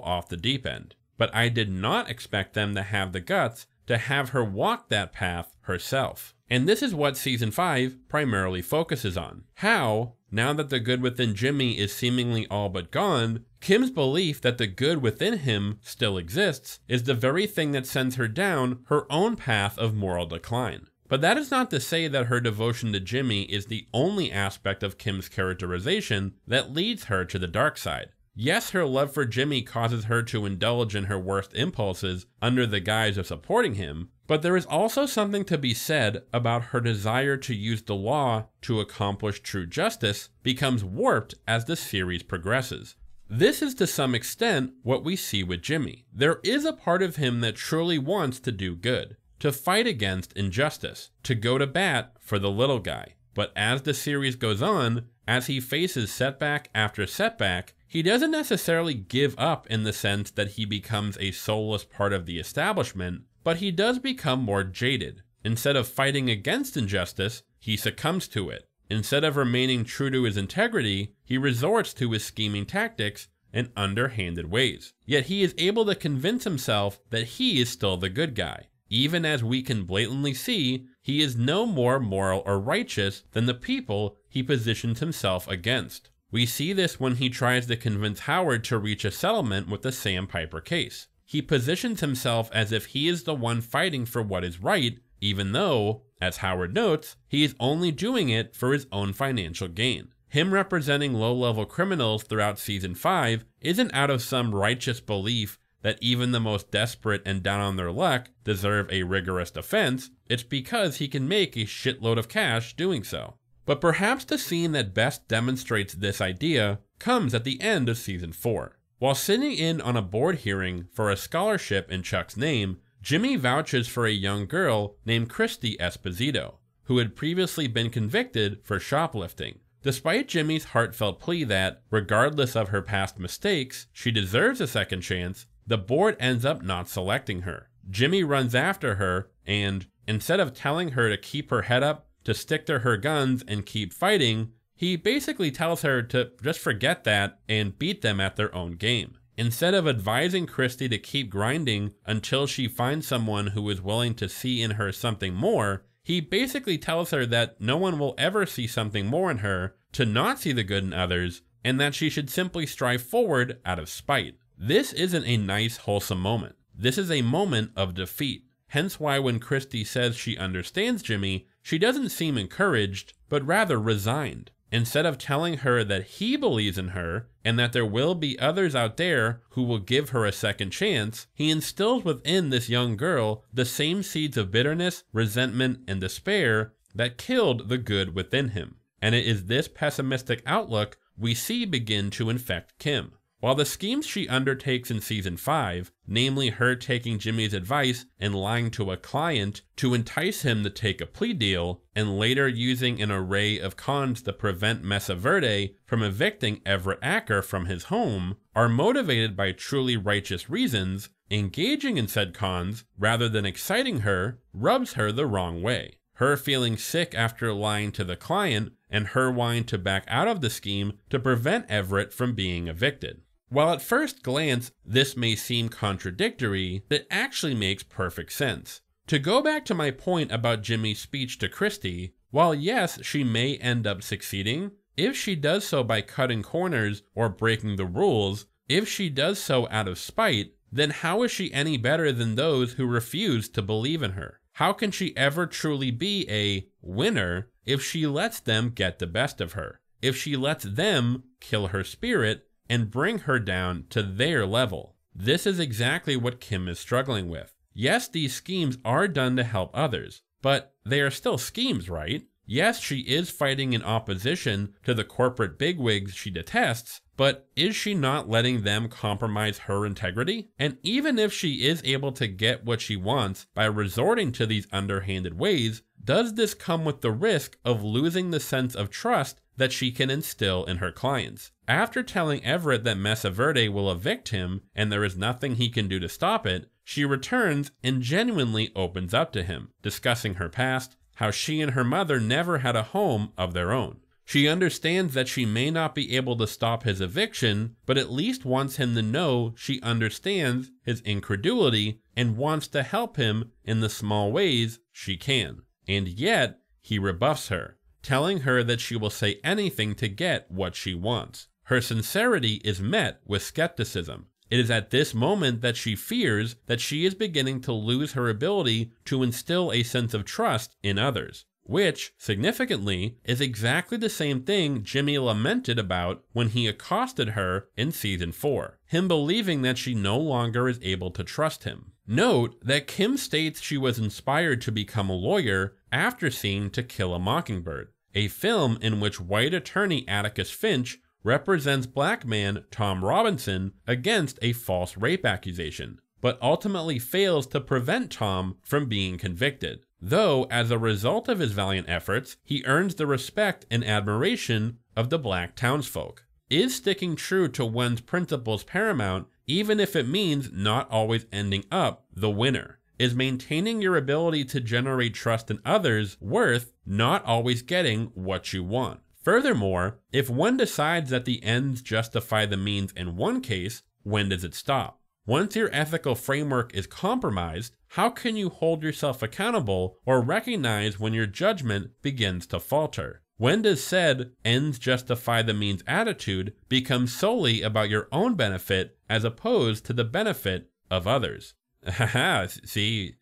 off the deep end. But I did not expect them to have the guts to have her walk that path herself. And this is what Season 5 primarily focuses on. How, now that the good within Jimmy is seemingly all but gone, Kim's belief that the good within him still exists is the very thing that sends her down her own path of moral decline. But that is not to say that her devotion to Jimmy is the only aspect of Kim's characterization that leads her to the dark side. Yes, her love for Jimmy causes her to indulge in her worst impulses under the guise of supporting him, but there is also something to be said about her desire to use the law to accomplish true justice becomes warped as the series progresses. This is to some extent what we see with Jimmy. There is a part of him that truly wants to do good, to fight against injustice, to go to bat for the little guy. But as the series goes on, as he faces setback after setback, he doesn't necessarily give up in the sense that he becomes a soulless part of the establishment, but he does become more jaded. Instead of fighting against injustice, he succumbs to it. Instead of remaining true to his integrity, he resorts to his scheming tactics and underhanded ways. Yet he is able to convince himself that he is still the good guy, even as we can blatantly see he is no more moral or righteous than the people he positions himself against. We see this when he tries to convince Howard to reach a settlement with the Sam Piper case. He positions himself as if he is the one fighting for what is right, even though, as Howard notes, he is only doing it for his own financial gain. Him representing low-level criminals throughout Season 5 isn't out of some righteous belief that even the most desperate and down on their luck deserve a rigorous defense. It's because he can make a shitload of cash doing so. But perhaps the scene that best demonstrates this idea comes at the end of Season 4. While sitting in on a board hearing for a scholarship in Chuck's name, Jimmy vouches for a young girl named Christy Esposito, who had previously been convicted for shoplifting. Despite Jimmy's heartfelt plea that, regardless of her past mistakes, she deserves a second chance, the board ends up not selecting her. Jimmy runs after her and, instead of telling her to keep her head up, to stick to her guns and keep fighting, he basically tells her to just forget that and beat them at their own game. Instead of advising Christy to keep grinding until she finds someone who is willing to see in her something more, he basically tells her that no one will ever see something more in her, to not see the good in others, and that she should simply strive forward out of spite. This isn't a nice, wholesome moment. This is a moment of defeat. Hence why when Christy says she understands Jimmy, she doesn't seem encouraged, but rather resigned. Instead of telling her that he believes in her, and that there will be others out there who will give her a second chance, he instills within this young girl the same seeds of bitterness, resentment, and despair that killed the good within him. And it is this pessimistic outlook we see begin to infect Kim. While the schemes she undertakes in Season 5, namely her taking Jimmy's advice and lying to a client to entice him to take a plea deal, and later using an array of cons to prevent Mesa Verde from evicting Everett Acker from his home, are motivated by truly righteous reasons, engaging in said cons, rather than exciting her, rubs her the wrong way. her feeling sick after lying to the client, and her wanting to back out of the scheme to prevent Everett from being evicted. While at first glance this may seem contradictory, it actually makes perfect sense. To go back to my point about Jimmy's speech to Christy, while yes, she may end up succeeding, if she does so by cutting corners or breaking the rules, if she does so out of spite, then how is she any better than those who refuse to believe in her? How can she ever truly be a winner if she lets them get the best of her? If she lets them kill her spirit and bring her down to their level? This is exactly what Kim is struggling with. Yes, these schemes are done to help others, but they are still schemes, right? Yes, she is fighting in opposition to the corporate bigwigs she detests, but is she not letting them compromise her integrity? And even if she is able to get what she wants by resorting to these underhanded ways, does this come with the risk of losing the sense of trust that she can instill in her clients? After telling Everett that Mesa Verde will evict him and there is nothing he can do to stop it, she returns and genuinely opens up to him, discussing her past, how she and her mother never had a home of their own. She understands that she may not be able to stop his eviction, but at least wants him to know she understands his incredulity and wants to help him in the small ways she can. And yet, he rebuffs her, telling her that she will say anything to get what she wants. Her sincerity is met with skepticism. It is at this moment that she fears that she is beginning to lose her ability to instill a sense of trust in others, which, significantly, is exactly the same thing Jimmy lamented about when he accosted her in Season 4, him believing that she no longer is able to trust him. Note that Kim states she was inspired to become a lawyer after seeing To Kill a Mockingbird, a film in which white attorney Atticus Finch represents black man Tom Robinson against a false rape accusation, but ultimately fails to prevent Tom from being convicted. Though, as a result of his valiant efforts, he earns the respect and admiration of the black townsfolk. Is sticking true to one's principles paramount, even if it means not always ending up the winner? Is maintaining your ability to generate trust in others worth not always getting what you want? Furthermore, if one decides that the ends justify the means in one case, when does it stop? Once your ethical framework is compromised, how can you hold yourself accountable or recognize when your judgment begins to falter? When does said ends justify the means attitude become solely about your own benefit as opposed to the benefit of others? Haha, see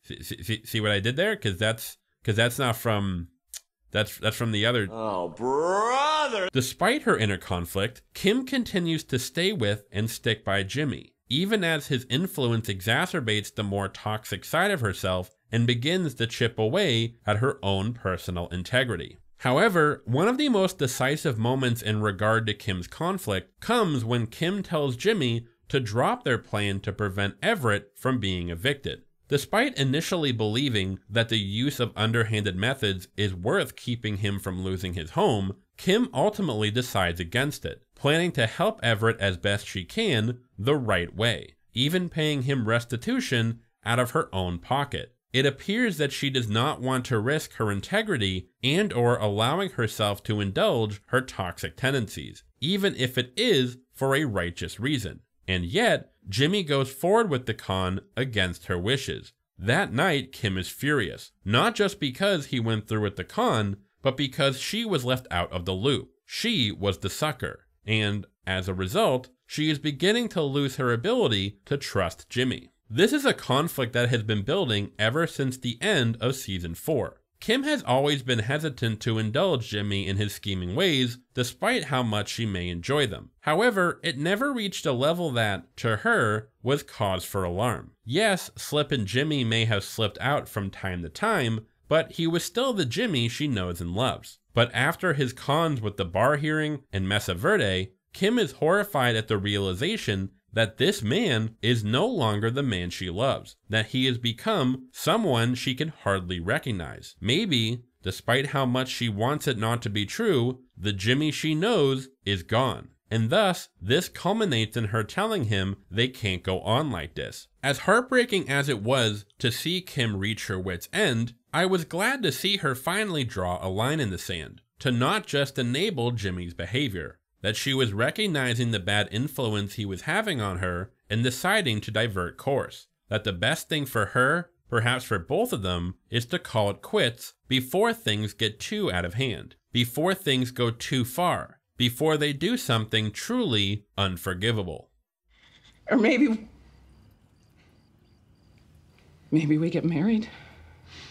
what I did there? Because that's not from... That's from the other... Oh, brother! Despite her inner conflict, Kim continues to stay with and stick by Jimmy, even as his influence exacerbates the more toxic side of herself and begins to chip away at her own personal integrity. However, one of the most decisive moments in regard to Kim's conflict comes when Kim tells Jimmy to drop their plan to prevent Everett from being evicted. Despite initially believing that the use of underhanded methods is worth keeping him from losing his home, Kim ultimately decides against it, planning to help Everett as best she can the right way, even paying him restitution out of her own pocket. It appears that she does not want to risk her integrity and/or allowing herself to indulge her toxic tendencies, even if it is for a righteous reason. And yet, Jimmy goes forward with the con against her wishes. That night, Kim is furious, not just because he went through with the con, but because she was left out of the loop. She was the sucker, and as a result, she is beginning to lose her ability to trust Jimmy. This is a conflict that has been building ever since the end of Season 4. Kim has always been hesitant to indulge Jimmy in his scheming ways, despite how much she may enjoy them. However, it never reached a level that, to her, was cause for alarm. Yes, Slip and Jimmy may have slipped out from time to time, but he was still the Jimmy she knows and loves. But after his cons with the bar hearing and Mesa Verde, Kim is horrified at the realization that this man is no longer the man she loves, that he has become someone she can hardly recognize. Maybe, despite how much she wants it not to be true, the Jimmy she knows is gone. And thus, this culminates in her telling him they can't go on like this. As heartbreaking as it was to see Kim reach her wit's end, I was glad to see her finally draw a line in the sand, to not just enable Jimmy's behavior, that she was recognizing the bad influence he was having on her and deciding to divert course, that the best thing for her, perhaps for both of them, is to call it quits before things get too out of hand, before things go too far, before they do something truly unforgivable. Or maybe we get married.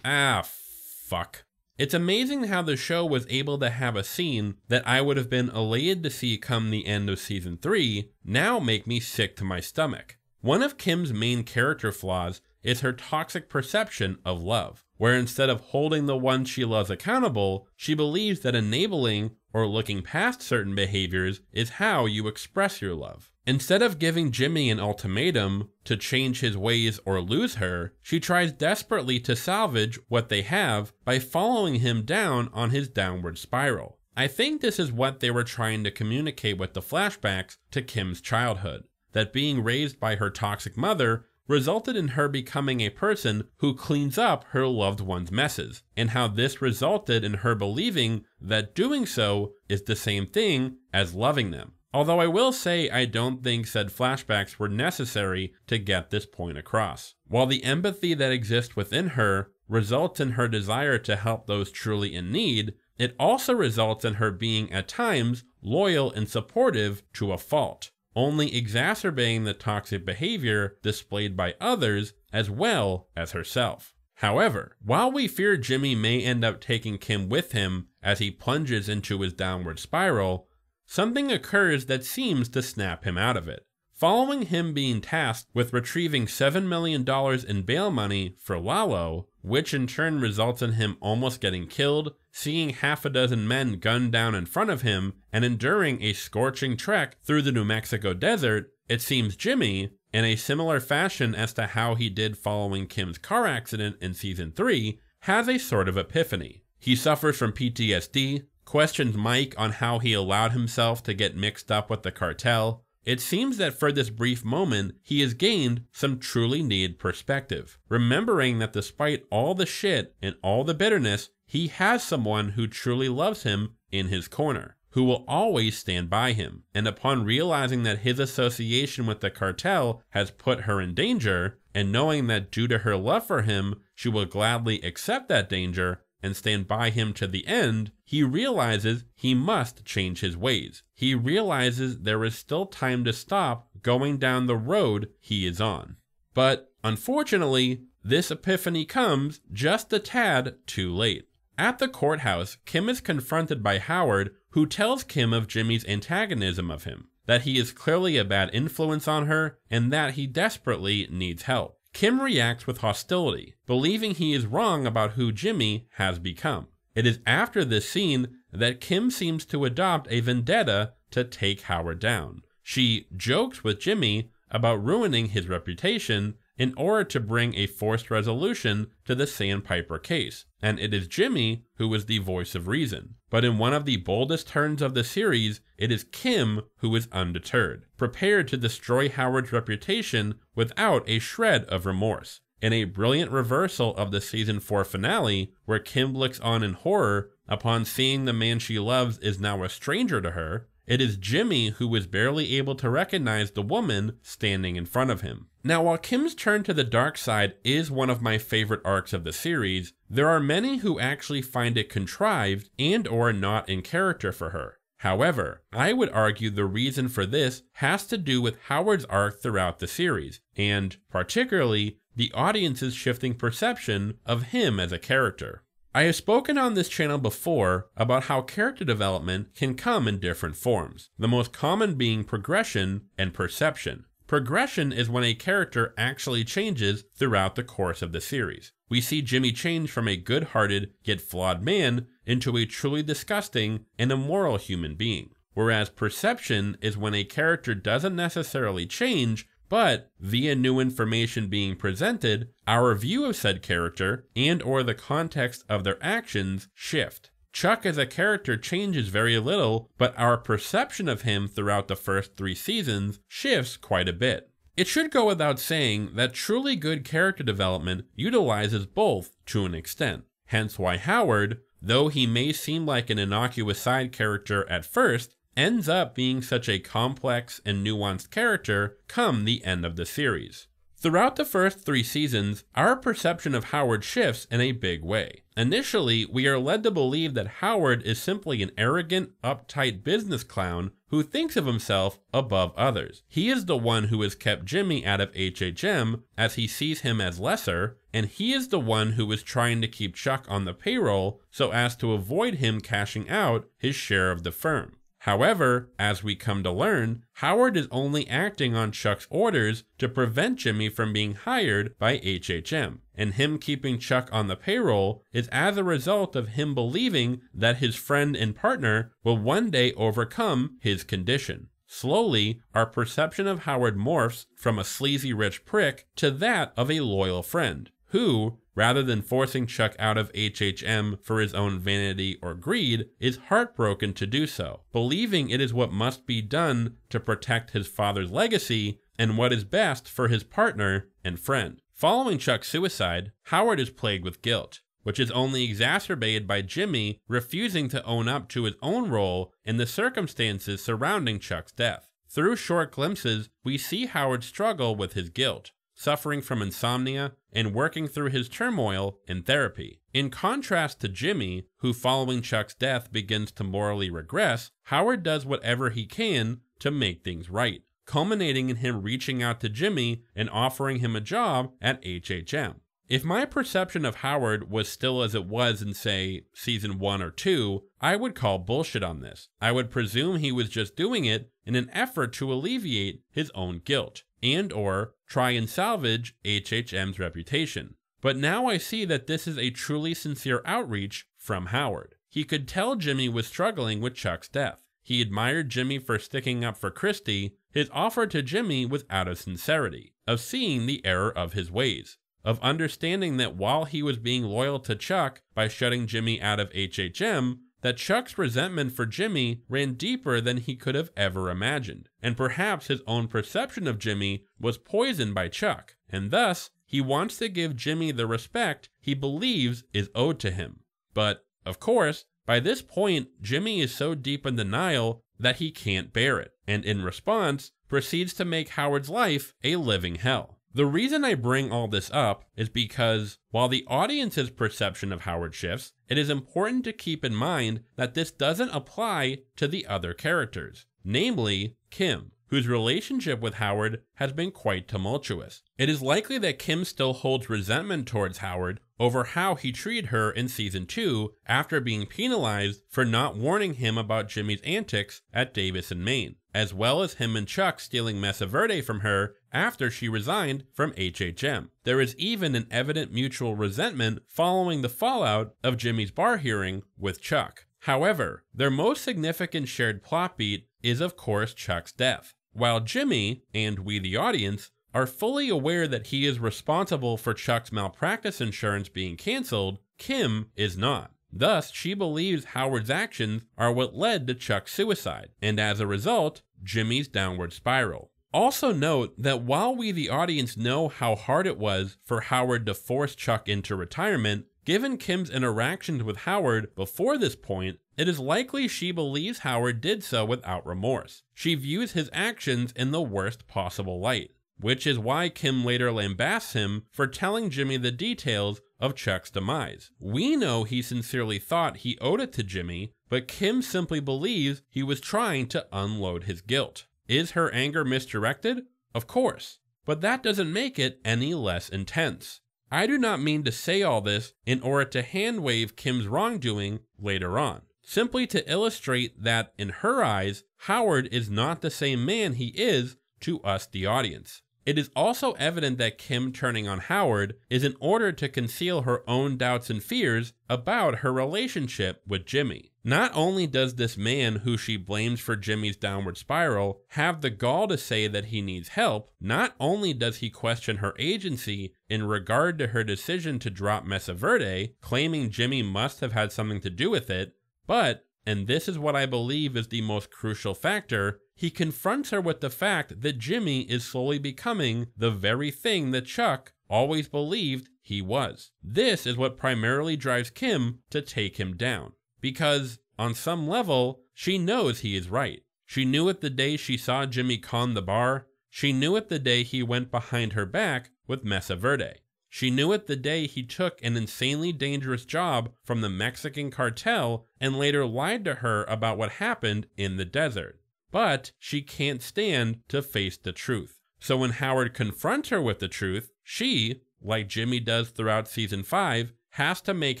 Ah, fuck. It's amazing how the show was able to have a scene that I would have been elated to see come the end of season 3 now make me sick to my stomach. One of Kim's main character flaws is her toxic perception of love, where instead of holding the one she loves accountable, she believes that enabling or looking past certain behaviors is how you express your love. Instead of giving Jimmy an ultimatum to change his ways or lose her, she tries desperately to salvage what they have by following him down on his downward spiral. I think this is what they were trying to communicate with the flashbacks to Kim's childhood, that being raised by her toxic mother resulted in her becoming a person who cleans up her loved one's messes, and how this resulted in her believing that doing so is the same thing as loving them. Although I will say I don't think said flashbacks were necessary to get this point across. While the empathy that exists within her results in her desire to help those truly in need, it also results in her being at times loyal and supportive to a fault, only exacerbating the toxic behavior displayed by others as well as herself. However, while we fear Jimmy may end up taking Kim with him as he plunges into his downward spiral, something occurs that seems to snap him out of it. Following him being tasked with retrieving $7 million in bail money for Lalo, which in turn results in him almost getting killed, seeing half a dozen men gunned down in front of him, and enduring a scorching trek through the New Mexico desert, it seems Jimmy, in a similar fashion as to how he did following Kim's car accident in season 3, has a sort of epiphany. He suffers from PTSD, questions Mike on how he allowed himself to get mixed up with the cartel. It seems that for this brief moment, he has gained some truly needed perspective, remembering that despite all the shit and all the bitterness, he has someone who truly loves him in his corner, who will always stand by him. And upon realizing that his association with the cartel has put her in danger, and knowing that due to her love for him, she will gladly accept that danger and stand by him to the end, he realizes he must change his ways. He realizes there is still time to stop going down the road he is on. But unfortunately, this epiphany comes just a tad too late. At the courthouse, Kim is confronted by Howard, who tells Kim of Jimmy's antagonism of him, that he is clearly a bad influence on her, and that he desperately needs help. Kim reacts with hostility, believing he is wrong about who Jimmy has become. It is after this scene that Kim seems to adopt a vendetta to take Howard down. She jokes with Jimmy about ruining his reputation in order to bring a forced resolution to the Sandpiper case, and it is Jimmy who is the voice of reason. But in one of the boldest turns of the series, it is Kim who is undeterred, prepared to destroy Howard's reputation without a shred of remorse. In a brilliant reversal of the season 4 finale, where Kim looks on in horror upon seeing the man she loves is now a stranger to her, it is Jimmy who is barely able to recognize the woman standing in front of him. Now, while Kim's turn to the dark side is one of my favorite arcs of the series, there are many who actually find it contrived and or not in character for her. However, I would argue the reason for this has to do with Howard's arc throughout the series, and particularly the audience's shifting perception of him as a character. I have spoken on this channel before about how character development can come in different forms, the most common being progression and perception. Progression is when a character actually changes throughout the course of the series. We see Jimmy change from a good-hearted yet flawed man into a truly disgusting and immoral human being, whereas perception is when a character doesn't necessarily change, but via new information being presented, our view of said character and or the context of their actions shift. Chuck as a character changes very little, but our perception of him throughout the first 3 seasons shifts quite a bit. It should go without saying that truly good character development utilizes both to an extent. Hence why Howard, though he may seem like an innocuous side character at first, ends up being such a complex and nuanced character come the end of the series. Throughout the first 3 seasons, our perception of Howard shifts in a big way. Initially, we are led to believe that Howard is simply an arrogant, uptight business clown who thinks of himself above others. He is the one who has kept Jimmy out of HHM as he sees him as lesser, and he is the one who is trying to keep Chuck on the payroll so as to avoid him cashing out his share of the firm. However, as we come to learn, Howard is only acting on Chuck's orders to prevent Jimmy from being hired by HHM, and him keeping Chuck on the payroll is as a result of him believing that his friend and partner will one day overcome his condition. Slowly, our perception of Howard morphs from a sleazy rich prick to that of a loyal friend, who, rather than forcing Chuck out of HHM for his own vanity or greed, is heartbroken to do so, believing it is what must be done to protect his father's legacy and what is best for his partner and friend. Following Chuck's suicide, Howard is plagued with guilt, which is only exacerbated by Jimmy refusing to own up to his own role in the circumstances surrounding Chuck's death. Through short glimpses, we see Howard struggle with his guilt, suffering from insomnia, and working through his turmoil in therapy. In contrast to Jimmy, who following Chuck's death begins to morally regress, Howard does whatever he can to make things right, culminating in him reaching out to Jimmy and offering him a job at HHM. If my perception of Howard was still as it was in, say, season 1 or 2, I would call bullshit on this. I would presume he was just doing it in an effort to alleviate his own guilt, and or try and salvage HHM's reputation. But now I see that this is a truly sincere outreach from Howard. He could tell Jimmy was struggling with Chuck's death. He admired Jimmy for sticking up for Christy. His offer to Jimmy was out of sincerity, of seeing the error of his ways, of understanding that while he was being loyal to Chuck by shutting Jimmy out of HHM, that Chuck's resentment for Jimmy ran deeper than he could have ever imagined, and perhaps his own perception of Jimmy was poisoned by Chuck, and thus he wants to give Jimmy the respect he believes is owed to him. But, of course, by this point, Jimmy is so deep in denial that he can't bear it, and in response, proceeds to make Howard's life a living hell. The reason I bring all this up is because, while the audience's perception of Howard shifts, it is important to keep in mind that this doesn't apply to the other characters, namely Kim, whose relationship with Howard has been quite tumultuous. It is likely that Kim still holds resentment towards Howard over how he treated her in season 2 after being penalized for not warning him about Jimmy's antics at Davis and Maine, as well as him and Chuck stealing Mesa Verde from her after she resigned from HHM. There is even an evident mutual resentment following the fallout of Jimmy's bar hearing with Chuck. However, their most significant shared plot beat is of course Chuck's death. While Jimmy, and we the audience, are fully aware that he is responsible for Chuck's malpractice insurance being canceled, Kim is not. Thus, she believes Howard's actions are what led to Chuck's suicide, and as a result, Jimmy's downward spiral. Also note that while we the audience know how hard it was for Howard to force Chuck into retirement, given Kim's interactions with Howard before this point, it is likely she believes Howard did so without remorse. She views his actions in the worst possible light, which is why Kim later lambasts him for telling Jimmy the details of Chuck's demise. We know he sincerely thought he owed it to Jimmy, but Kim simply believes he was trying to unload his guilt. Is her anger misdirected? Of course, but that doesn't make it any less intense. I do not mean to say all this in order to hand-wave Kim's wrongdoing later on, simply to illustrate that in her eyes, Howard is not the same man he is to us the audience. It is also evident that Kim turning on Howard is in order to conceal her own doubts and fears about her relationship with Jimmy. Not only does this man who she blames for Jimmy's downward spiral have the gall to say that he needs help, not only does he question her agency in regard to her decision to drop Mesa Verde, claiming Jimmy must have had something to do with it, but, and this is what I believe is the most crucial factor, he confronts her with the fact that Jimmy is slowly becoming the very thing that Chuck always believed he was. This is what primarily drives Kim to take him down, because on some level, she knows he is right. She knew it the day she saw Jimmy con the bar. She knew it the day he went behind her back with Mesa Verde. She knew it the day he took an insanely dangerous job from the Mexican cartel and later lied to her about what happened in the desert. But she can't stand to face the truth. So when Howard confronts her with the truth, she, like Jimmy does throughout season 5, has to make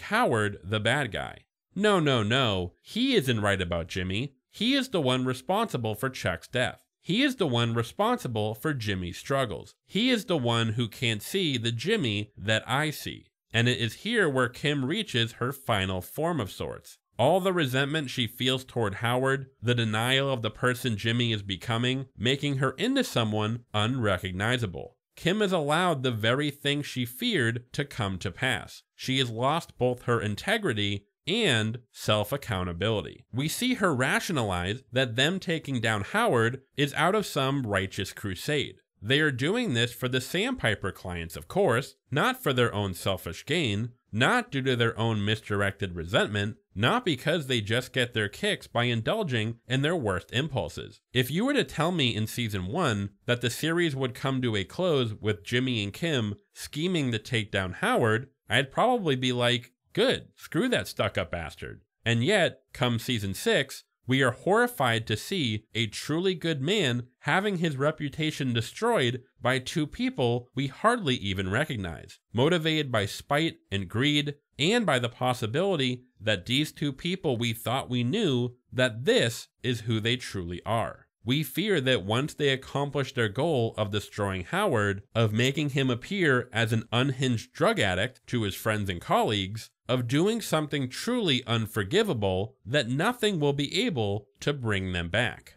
Howard the bad guy. No, he isn't right about Jimmy. He is the one responsible for Chuck's death. He is the one responsible for Jimmy's struggles. He is the one who can't see the Jimmy that I see. And it is here where Kim reaches her final form of sorts. All the resentment she feels toward Howard, the denial of the person Jimmy is becoming, making her into someone unrecognizable. Kim has allowed the very thing she feared to come to pass. She has lost both her integrity and self-accountability. We see her rationalize that them taking down Howard is out of some righteous crusade. They are doing this for the Sandpiper clients, of course, not for their own selfish gain, not due to their own misdirected resentment, not because they just get their kicks by indulging in their worst impulses. If you were to tell me in season 1 that the series would come to a close with Jimmy and Kim scheming to take down Howard, I'd probably be like, good, screw that stuck-up bastard. And yet, come season 6, we are horrified to see a truly good man having his reputation destroyed by two people we hardly even recognize, motivated by spite and greed, and by the possibility that these two people we thought we knew, that this is who they truly are. We fear that once they accomplish their goal of destroying Howard, of making him appear as an unhinged drug addict to his friends and colleagues, of doing something truly unforgivable, that nothing will be able to bring them back.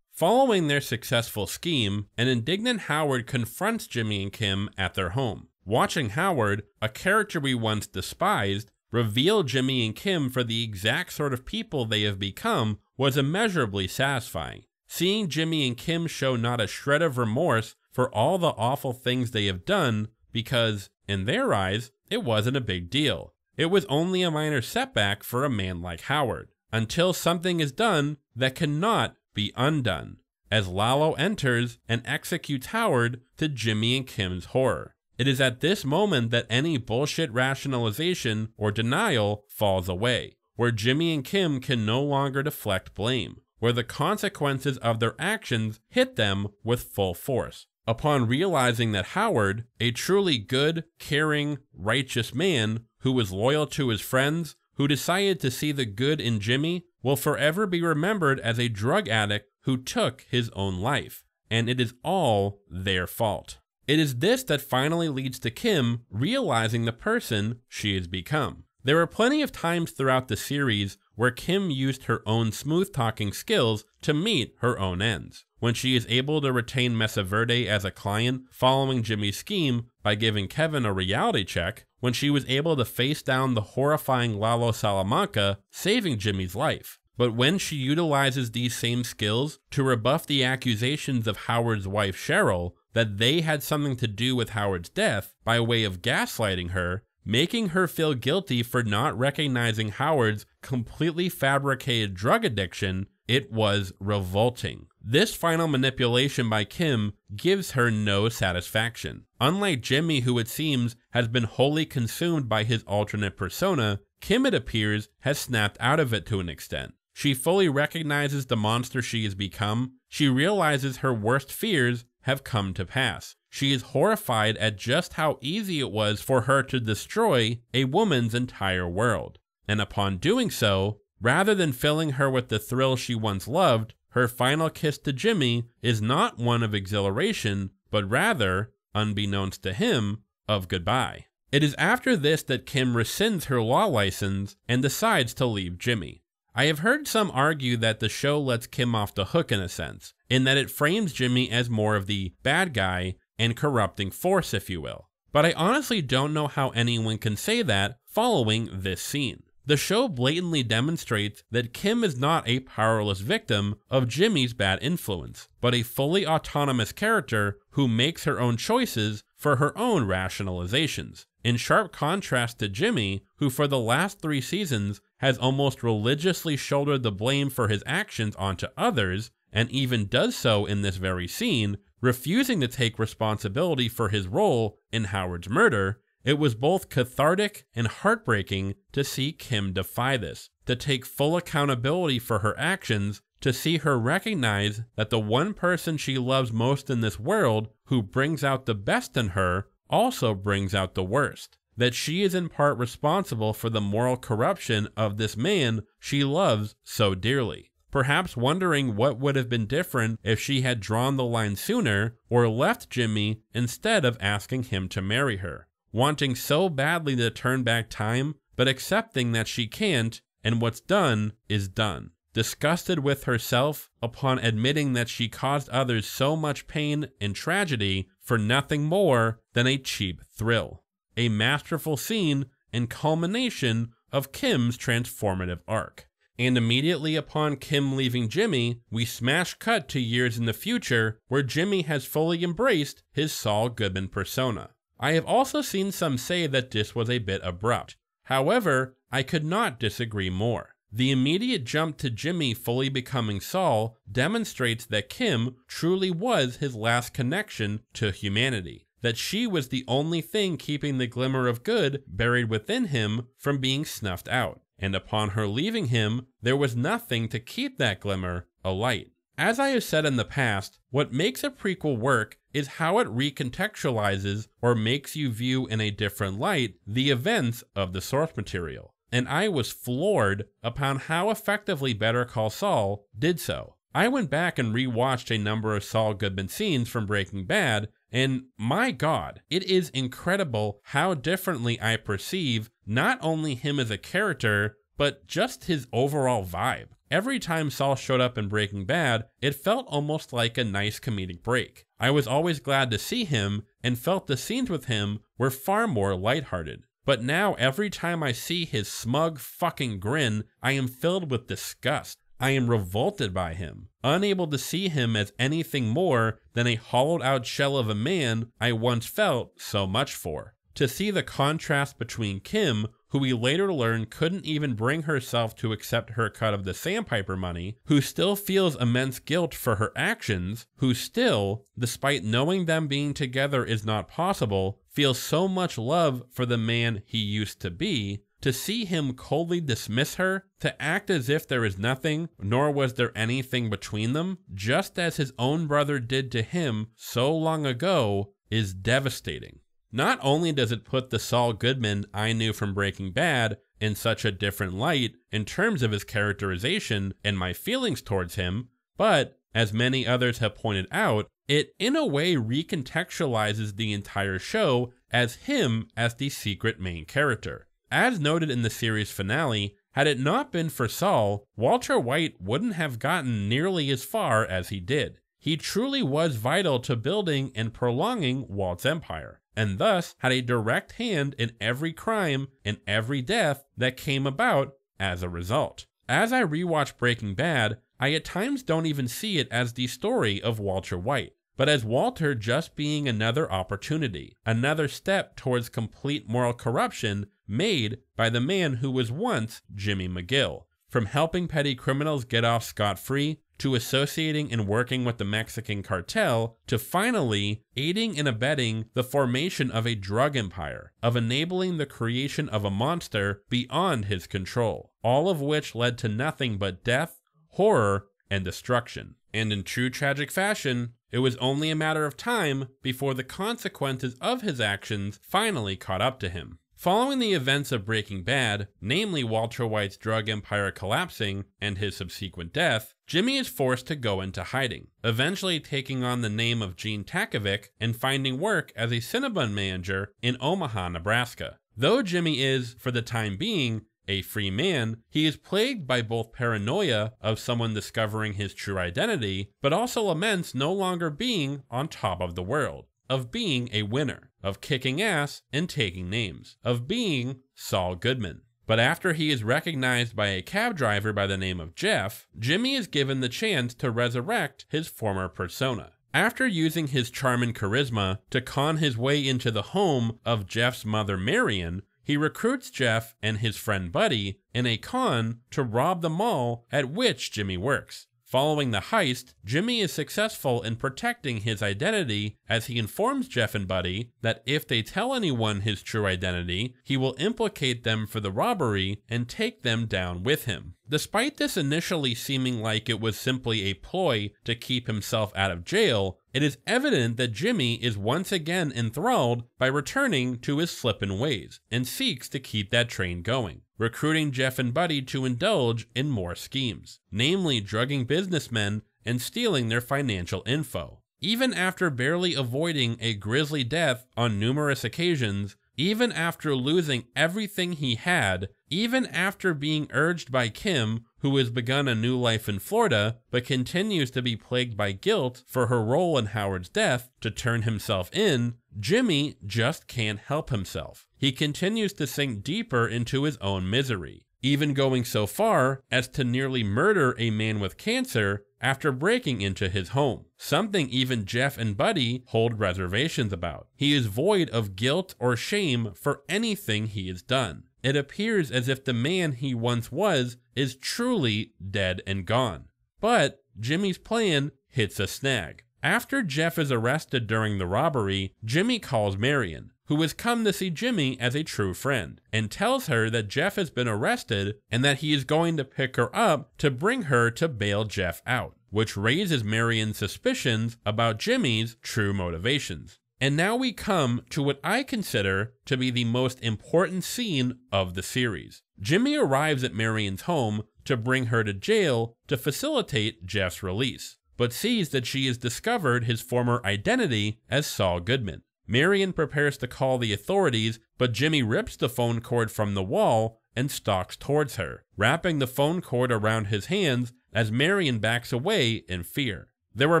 Following their successful scheme, an indignant Howard confronts Jimmy and Kim at their home. Watching Howard, a character we once despised, reveal Jimmy and Kim for the exact sort of people they have become was immeasurably satisfying. Seeing Jimmy and Kim show not a shred of remorse for all the awful things they have done because, in their eyes, it wasn't a big deal. It was only a minor setback for a man like Howard, until something is done that cannot be undone, as Lalo enters and executes Howard to Jimmy and Kim's horror. It is at this moment that any bullshit rationalization or denial falls away, where Jimmy and Kim can no longer deflect blame, where the consequences of their actions hit them with full force. Upon realizing that Howard, a truly good, caring, righteous man who was loyal to his friends, who decided to see the good in Jimmy, will forever be remembered as a drug addict who took his own life, and it is all their fault. It is this that finally leads to Kim realizing the person she has become. There are plenty of times throughout the series where Kim used her own smooth-talking skills to meet her own ends. When she is able to retain Mesa Verde as a client following Jimmy's scheme by giving Kevin a reality check, when she was able to face down the horrifying Lalo Salamanca, saving Jimmy's life. But when she utilizes these same skills to rebuff the accusations of Howard's wife Cheryl, that they had something to do with Howard's death by way of gaslighting her, making her feel guilty for not recognizing Howard's completely fabricated drug addiction, it was revolting. This final manipulation by Kim gives her no satisfaction. Unlike Jimmy, who it seems has been wholly consumed by his alternate persona, Kim, it appears, has snapped out of it to an extent. She fully recognizes the monster she has become. She realizes her worst fears have come to pass. She is horrified at just how easy it was for her to destroy a woman's entire world. And upon doing so, rather than filling her with the thrill she once loved, her final kiss to Jimmy is not one of exhilaration, but rather, unbeknownst to him, of goodbye. It is after this that Kim rescinds her law license and decides to leave Jimmy. I have heard some argue that the show lets Kim off the hook in a sense, in that it frames Jimmy as more of the bad guy and corrupting force, if you will. But I honestly don't know how anyone can say that following this scene. The show blatantly demonstrates that Kim is not a powerless victim of Jimmy's bad influence, but a fully autonomous character who makes her own choices for her own rationalizations. In sharp contrast to Jimmy, who for the last 3 seasons has almost religiously shouldered the blame for his actions onto others, and even does so in this very scene, refusing to take responsibility for his role in Howard's murder. It was both cathartic and heartbreaking to see Kim defy this, to take full accountability for her actions, to see her recognize that the one person she loves most in this world, who brings out the best in her, also brings out the worst. That she is in part responsible for the moral corruption of this man she loves so dearly. Perhaps wondering what would have been different if she had drawn the line sooner or left Jimmy instead of asking him to marry her. Wanting so badly to turn back time, but accepting that she can't, and what's done is done. Disgusted with herself upon admitting that she caused others so much pain and tragedy for nothing more than a cheap thrill. A masterful scene and culmination of Kim's transformative arc. And immediately upon Kim leaving Jimmy, we smash cut to years in the future where Jimmy has fully embraced his Saul Goodman persona. I have also seen some say that this was a bit abrupt. However, I could not disagree more. The immediate jump to Jimmy fully becoming Saul demonstrates that Kim truly was his last connection to humanity, that she was the only thing keeping the glimmer of good buried within him from being snuffed out, and upon her leaving him, there was nothing to keep that glimmer alight. As I have said in the past, what makes a prequel work is how it recontextualizes or makes you view in a different light the events of the source material. And I was floored upon how effectively Better Call Saul did so. I went back and rewatched a number of Saul Goodman scenes from Breaking Bad, and my God, it is incredible how differently I perceive not only him as a character, but just his overall vibe. Every time Saul showed up in Breaking Bad, it felt almost like a nice comedic break. I was always glad to see him and felt the scenes with him were far more lighthearted. But now every time I see his smug fucking grin, I am filled with disgust. I am revolted by him, unable to see him as anything more than a hollowed out shell of a man I once felt so much for. To see the contrast between Kim, who we later learned couldn't even bring herself to accept her cut of the sandpiper money, who still feels immense guilt for her actions, who still, despite knowing them being together is not possible, feels so much love for the man he used to be, to see him coldly dismiss her, to act as if there is nothing, nor was there anything between them, just as his own brother did to him so long ago, is devastating. Not only does it put the Saul Goodman I knew from Breaking Bad in such a different light in terms of his characterization and my feelings towards him, but, as many others have pointed out, it in a way recontextualizes the entire show as him as the secret main character. As noted in the series finale, had it not been for Saul, Walter White wouldn't have gotten nearly as far as he did. He truly was vital to building and prolonging Walt's empire, and thus had a direct hand in every crime and every death that came about as a result. As I rewatch Breaking Bad, I at times don't even see it as the story of Walter White, but as Walter just being another opportunity, another step towards complete moral corruption made by the man who was once Jimmy McGill. From helping petty criminals get off scot-free, to associating and working with the Mexican cartel, to finally aiding and abetting the formation of a drug empire, of enabling the creation of a monster beyond his control, all of which led to nothing but death, horror, and destruction. And in true tragic fashion, it was only a matter of time before the consequences of his actions finally caught up to him. Following the events of Breaking Bad, namely Walter White's drug empire collapsing and his subsequent death, Jimmy is forced to go into hiding, eventually taking on the name of Gene Takovic and finding work as a Cinnabon manager in Omaha, Nebraska. Though Jimmy is, for the time being, a free man, he is plagued by both paranoia of someone discovering his true identity, but also laments no longer being on top of the world, of being a winner, of kicking ass and taking names, of being Saul Goodman. But after he is recognized by a cab driver by the name of Jeff, Jimmy is given the chance to resurrect his former persona. After using his charm and charisma to con his way into the home of Jeff's mother Marion, he recruits Jeff and his friend Buddy in a con to rob the mall at which Jimmy works. Following the heist, Jimmy is successful in protecting his identity as he informs Jeff and Buddy that if they tell anyone his true identity, he will implicate them for the robbery and take them down with him. Despite this initially seeming like it was simply a ploy to keep himself out of jail, it is evident that Jimmy is once again enthralled by returning to his flippin' ways and seeks to keep that train going, recruiting Jeff and Buddy to indulge in more schemes, namely drugging businessmen and stealing their financial info. Even after barely avoiding a grisly death on numerous occasions, even after losing everything he had, even after being urged by Kim, who has begun a new life in Florida, but continues to be plagued by guilt for her role in Howard's death, to turn himself in, Jimmy just can't help himself. He continues to sink deeper into his own misery, even going so far as to nearly murder a man with cancer after breaking into his home, something even Jeff and Buddy hold reservations about. He is void of guilt or shame for anything he has done. It appears as if the man he once was is truly dead and gone. But Jimmy's plan hits a snag. After Jeff is arrested during the robbery, Jimmy calls Marion, who has come to see Jimmy as a true friend, and tells her that Jeff has been arrested and that he is going to pick her up to bring her to bail Jeff out, which raises Marion's suspicions about Jimmy's true motivations. And now we come to what I consider to be the most important scene of the series. Jimmy arrives at Marion's home to bring her to jail to facilitate Jeff's release, but sees that she has discovered his former identity as Saul Goodman. Marion prepares to call the authorities, but Jimmy rips the phone cord from the wall and stalks towards her, wrapping the phone cord around his hands as Marion backs away in fear. There were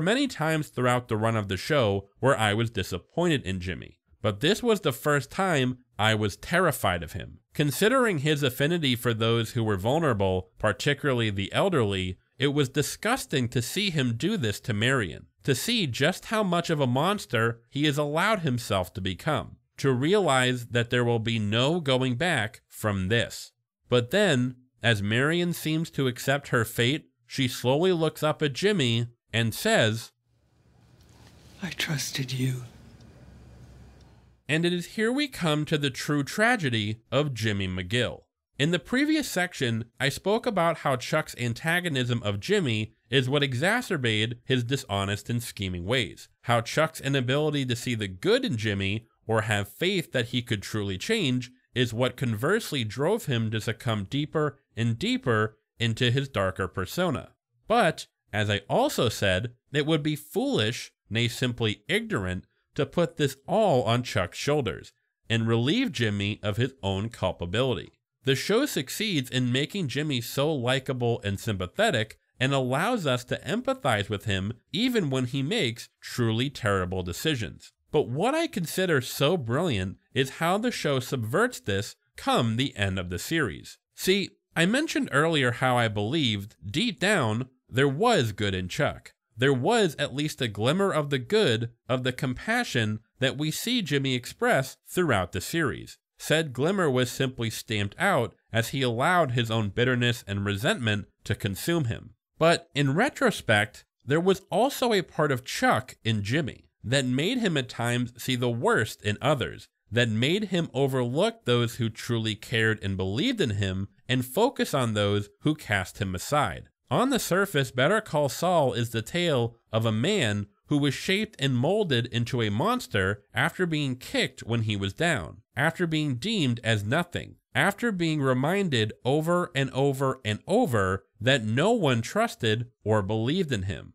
many times throughout the run of the show where I was disappointed in Jimmy, but this was the first time I was terrified of him. Considering his affinity for those who were vulnerable, particularly the elderly, it was disgusting to see him do this to Marion, to see just how much of a monster he has allowed himself to become, to realize that there will be no going back from this. But then, as Marion seems to accept her fate, she slowly looks up at Jimmy and says, "I trusted you." And it is here we come to the true tragedy of Jimmy McGill. In the previous section, I spoke about how Chuck's antagonism of Jimmy is what exacerbated his dishonest and scheming ways, how Chuck's inability to see the good in Jimmy or have faith that he could truly change is what conversely drove him to succumb deeper and deeper into his darker persona. But, as I also said, it would be foolish, nay simply ignorant, to put this all on Chuck's shoulders and relieve Jimmy of his own culpability. The show succeeds in making Jimmy so likable and sympathetic and allows us to empathize with him even when he makes truly terrible decisions. But what I consider so brilliant is how the show subverts this come the end of the series. See, I mentioned earlier how I believed, deep down, there was good in Chuck. There was at least a glimmer of the good, of the compassion that we see Jimmy express throughout the series. Said glimmer was simply stamped out as he allowed his own bitterness and resentment to consume him. But in retrospect, there was also a part of Chuck in Jimmy that made him at times see the worst in others, that made him overlook those who truly cared and believed in him and focus on those who cast him aside. On the surface, Better Call Saul is the tale of a man who was shaped and molded into a monster after being kicked when he was down, after being deemed as nothing, after being reminded over and over and over that no one trusted or believed in him.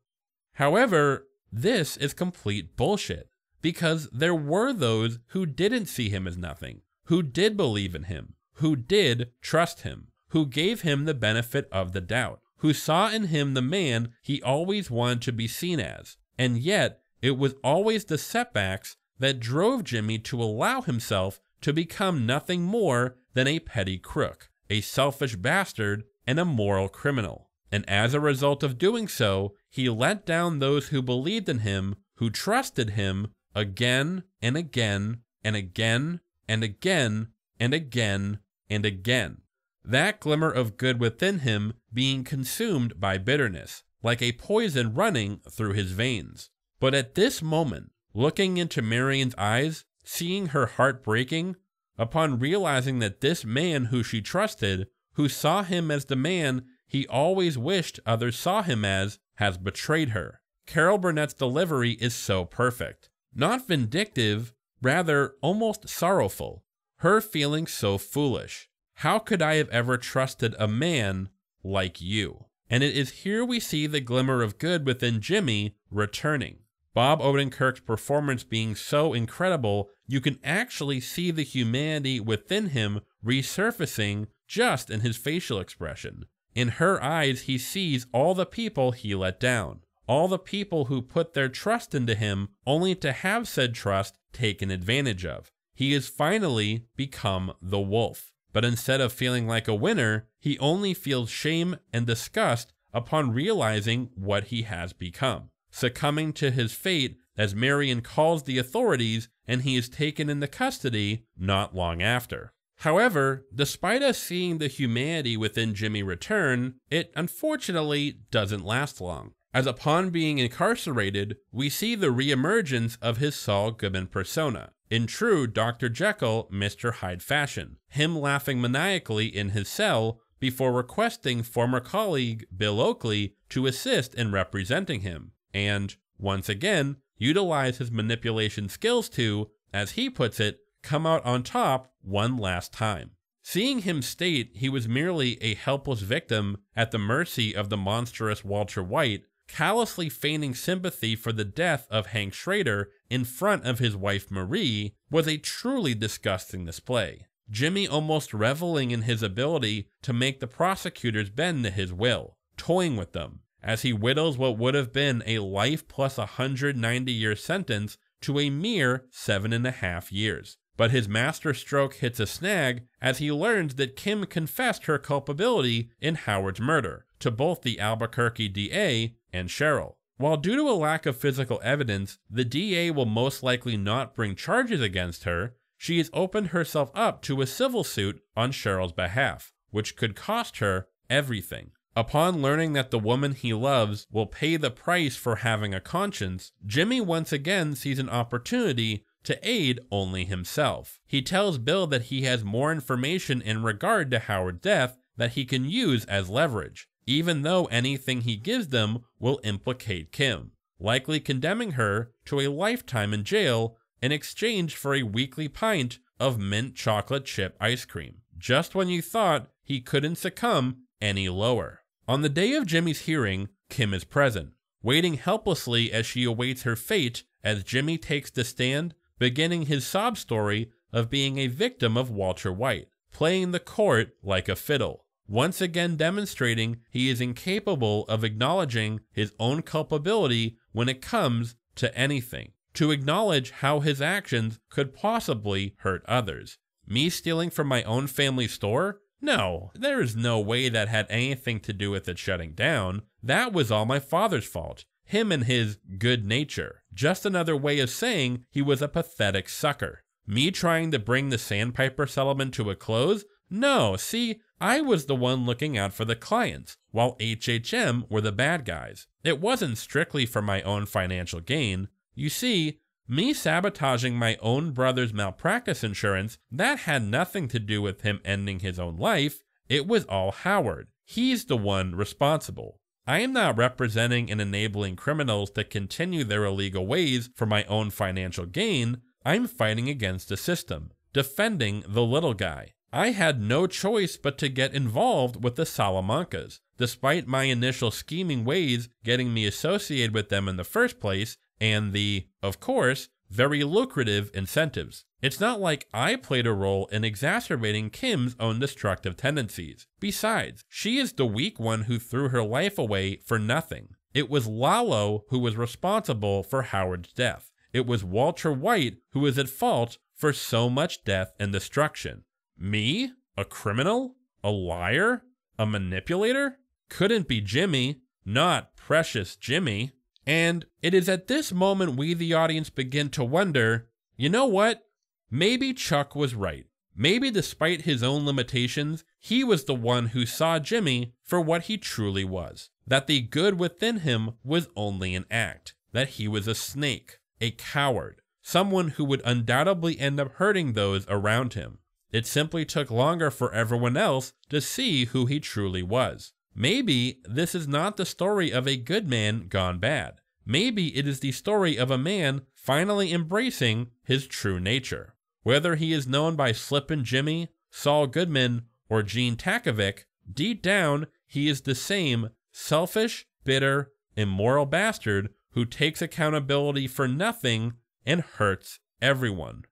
However, this is complete bullshit, because there were those who didn't see him as nothing, who did believe in him, who did trust him, who gave him the benefit of the doubt, who saw in him the man he always wanted to be seen as. And yet, it was always the setbacks that drove Jimmy to allow himself to become nothing more than a petty crook. a selfish bastard, and a moral criminal. And as a result of doing so, he let down those who believed in him, who trusted him, again and again and again and again and again and again. That glimmer of good within him being consumed by bitterness, like a poison running through his veins. But at this moment, looking into Marian's eyes, seeing her heart breaking, upon realizing that this man who she trusted, who saw him as the man he always wished others saw him as, has betrayed her. Carol Burnett's delivery is so perfect. Not vindictive, rather almost sorrowful. Her feeling so foolish. How could I have ever trusted a man like you? And it is here we see the glimmer of good within Jimmy returning. Bob Odenkirk's performance being so incredible, you can actually see the humanity within him resurfacing just in his facial expression. In her eyes, he sees all the people he let down, all the people who put their trust into him only to have said trust taken advantage of. He has finally become the wolf. But instead of feeling like a winner, he only feels shame and disgust upon realizing what he has become, succumbing to his fate as Marion calls the authorities and he is taken into custody not long after. However, despite us seeing the humanity within Jimmy return, it unfortunately doesn't last long, as upon being incarcerated, we see the reemergence of his Saul Goodman persona, in true Dr. Jekyll, Mr. Hyde fashion, him laughing maniacally in his cell before requesting former colleague Bill Oakley to assist in representing him, and, once again, utilize his manipulation skills to, as he puts it, come out on top one last time. Seeing him state he was merely a helpless victim at the mercy of the monstrous Walter White, callously feigning sympathy for the death of Hank Schrader in front of his wife Marie, was a truly disgusting display. Jimmy almost reveling in his ability to make the prosecutors bend to his will, toying with them, as he whittles what would have been a life plus 190-year sentence to a mere 7.5 years. But his master stroke hits a snag as he learns that Kim confessed her culpability in Howard's murder to both the Albuquerque DA and Cheryl. While due to a lack of physical evidence, the DA will most likely not bring charges against her, she has opened herself up to a civil suit on Cheryl's behalf, which could cost her everything. Upon learning that the woman he loves will pay the price for having a conscience, Jimmy once again sees an opportunity to aid only himself. He tells Bill that he has more information in regard to Howard's death that he can use as leverage, even though anything he gives them will implicate Kim, likely condemning her to a lifetime in jail in exchange for a weekly pint of mint chocolate chip ice cream, just when you thought he couldn't succumb any lower. On the day of Jimmy's hearing, Kim is present, waiting helplessly as she awaits her fate as Jimmy takes the stand, beginning his sob story of being a victim of Walter White, playing the court like a fiddle, once again demonstrating he is incapable of acknowledging his own culpability when it comes to anything, to acknowledge how his actions could possibly hurt others. Me stealing from my own family store? No, there is no way that had anything to do with it shutting down. That was all my father's fault. Him and his good nature. Just another way of saying he was a pathetic sucker. Me trying to bring the Sandpiper settlement to a close? No, see, I was the one looking out for the clients, while HHM were the bad guys. It wasn't strictly for my own financial gain. You see, me sabotaging my own brother's malpractice insurance, that had nothing to do with him ending his own life. It was all Howard. He's the one responsible. I am not representing and enabling criminals to continue their illegal ways for my own financial gain. I'm fighting against the system, defending the little guy. I had no choice but to get involved with the Salamancas, despite my initial scheming ways getting me associated with them in the first place, and the, of course, very lucrative incentives. It's not like I played a role in exacerbating Kim's own destructive tendencies. Besides, she is the weak one who threw her life away for nothing. It was Lalo who was responsible for Howard's death. It was Walter White who was at fault for so much death and destruction. Me? A criminal? A liar? A manipulator? Couldn't be Jimmy, not precious Jimmy. And it is at this moment we, the audience, begin to wonder, you know what? Maybe Chuck was right. Maybe despite his own limitations, he was the one who saw Jimmy for what he truly was. That the good within him was only an act. That he was a snake, a coward, someone who would undoubtedly end up hurting those around him. It simply took longer for everyone else to see who he truly was. Maybe this is not the story of a good man gone bad. Maybe it is the story of a man finally embracing his true nature. Whether he is known by Slippin' Jimmy, Saul Goodman, or Gene Takovic, deep down he is the same selfish, bitter, immoral bastard who takes accountability for nothing and hurts everyone.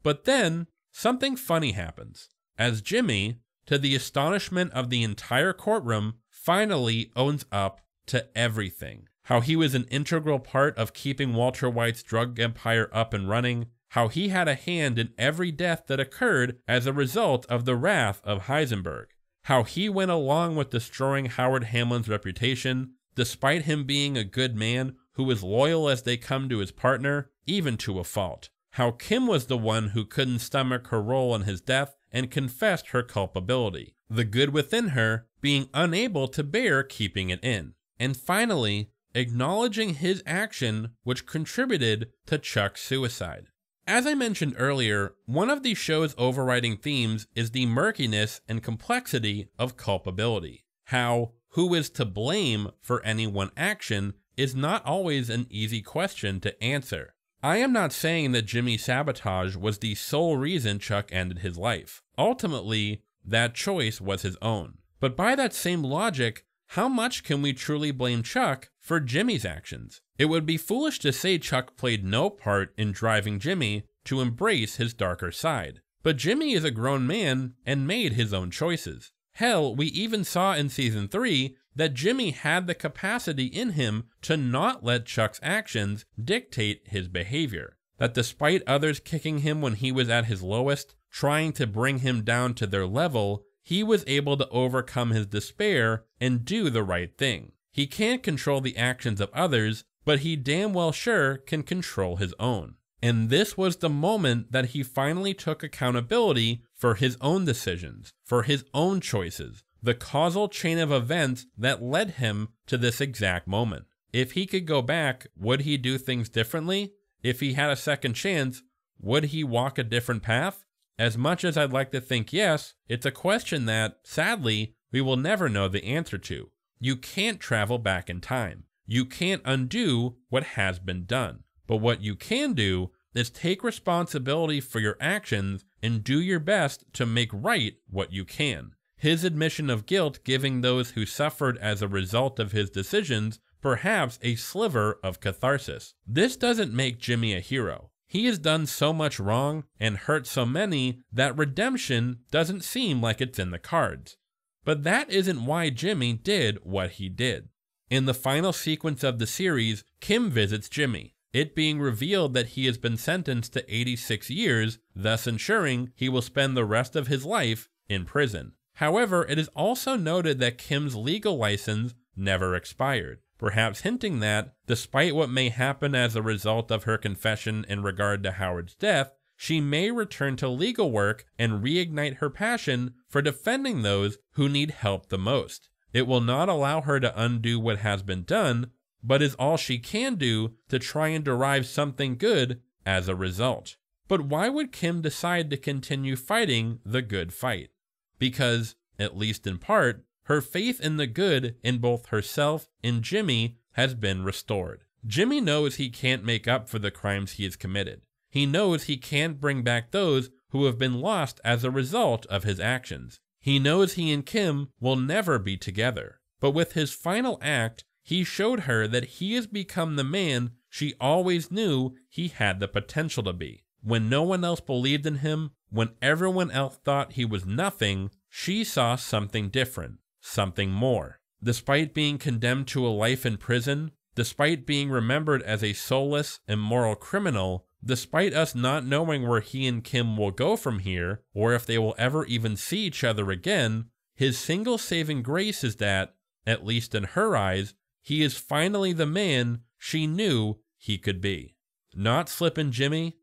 But then, something funny happens, as Jimmy, to the astonishment of the entire courtroom, finally owns up to everything. How he was an integral part of keeping Walter White's drug empire up and running, how he had a hand in every death that occurred as a result of the wrath of Heisenberg, how he went along with destroying Howard Hamlin's reputation, despite him being a good man who was loyal as they come to his partner, even to a fault. How Kim was the one who couldn't stomach her role in his death and confessed her culpability, the good within her being unable to bear keeping it in. And finally, acknowledging his action which contributed to Chuck's suicide. As I mentioned earlier, one of the show's overriding themes is the murkiness and complexity of culpability. How who is to blame for any one action is not always an easy question to answer. I am not saying that Jimmy's sabotage was the sole reason Chuck ended his life. Ultimately, that choice was his own. But by that same logic, how much can we truly blame Chuck for Jimmy's actions? It would be foolish to say Chuck played no part in driving Jimmy to embrace his darker side. But Jimmy is a grown man and made his own choices. Hell, we even saw in season 3 that Jimmy had the capacity in him to not let Chuck's actions dictate his behavior. That despite others kicking him when he was at his lowest, trying to bring him down to their level, he was able to overcome his despair and do the right thing. He can't control the actions of others, but he damn well sure can control his own. And this was the moment that he finally took accountability for his own decisions, for his own choices, the causal chain of events that led him to this exact moment. If he could go back, would he do things differently? If he had a second chance, would he walk a different path? As much as I'd like to think yes, it's a question that, sadly, we will never know the answer to. You can't travel back in time. You can't undo what has been done. But what you can do is take responsibility for your actions and do your best to make right what you can. His admission of guilt giving those who suffered as a result of his decisions perhaps a sliver of catharsis. This doesn't make Jimmy a hero. He has done so much wrong and hurt so many that redemption doesn't seem like it's in the cards. But that isn't why Jimmy did what he did. In the final sequence of the series, Kim visits Jimmy, it being revealed that he has been sentenced to 86 years, thus ensuring he will spend the rest of his life in prison. However, it is also noted that Kim's legal license never expired, perhaps hinting that, despite what may happen as a result of her confession in regard to Howard's death, she may return to legal work and reignite her passion for defending those who need help the most. It will not allow her to undo what has been done, but is all she can do to try and derive something good as a result. But why would Kim decide to continue fighting the good fight? Because, at least in part, her faith in the good in both herself and Jimmy has been restored. Jimmy knows he can't make up for the crimes he has committed. He knows he can't bring back those who have been lost as a result of his actions. He knows he and Kim will never be together. But with his final act, he showed her that he has become the man she always knew he had the potential to be. When no one else believed in him, when everyone else thought he was nothing, she saw something different, something more. Despite being condemned to a life in prison, despite being remembered as a soulless, immoral criminal, Despite us not knowing where he and Kim will go from here, or if they will ever even see each other again, his single saving grace is that, at least in her eyes, he is finally the man she knew he could be. Not Slippin' Jimmy,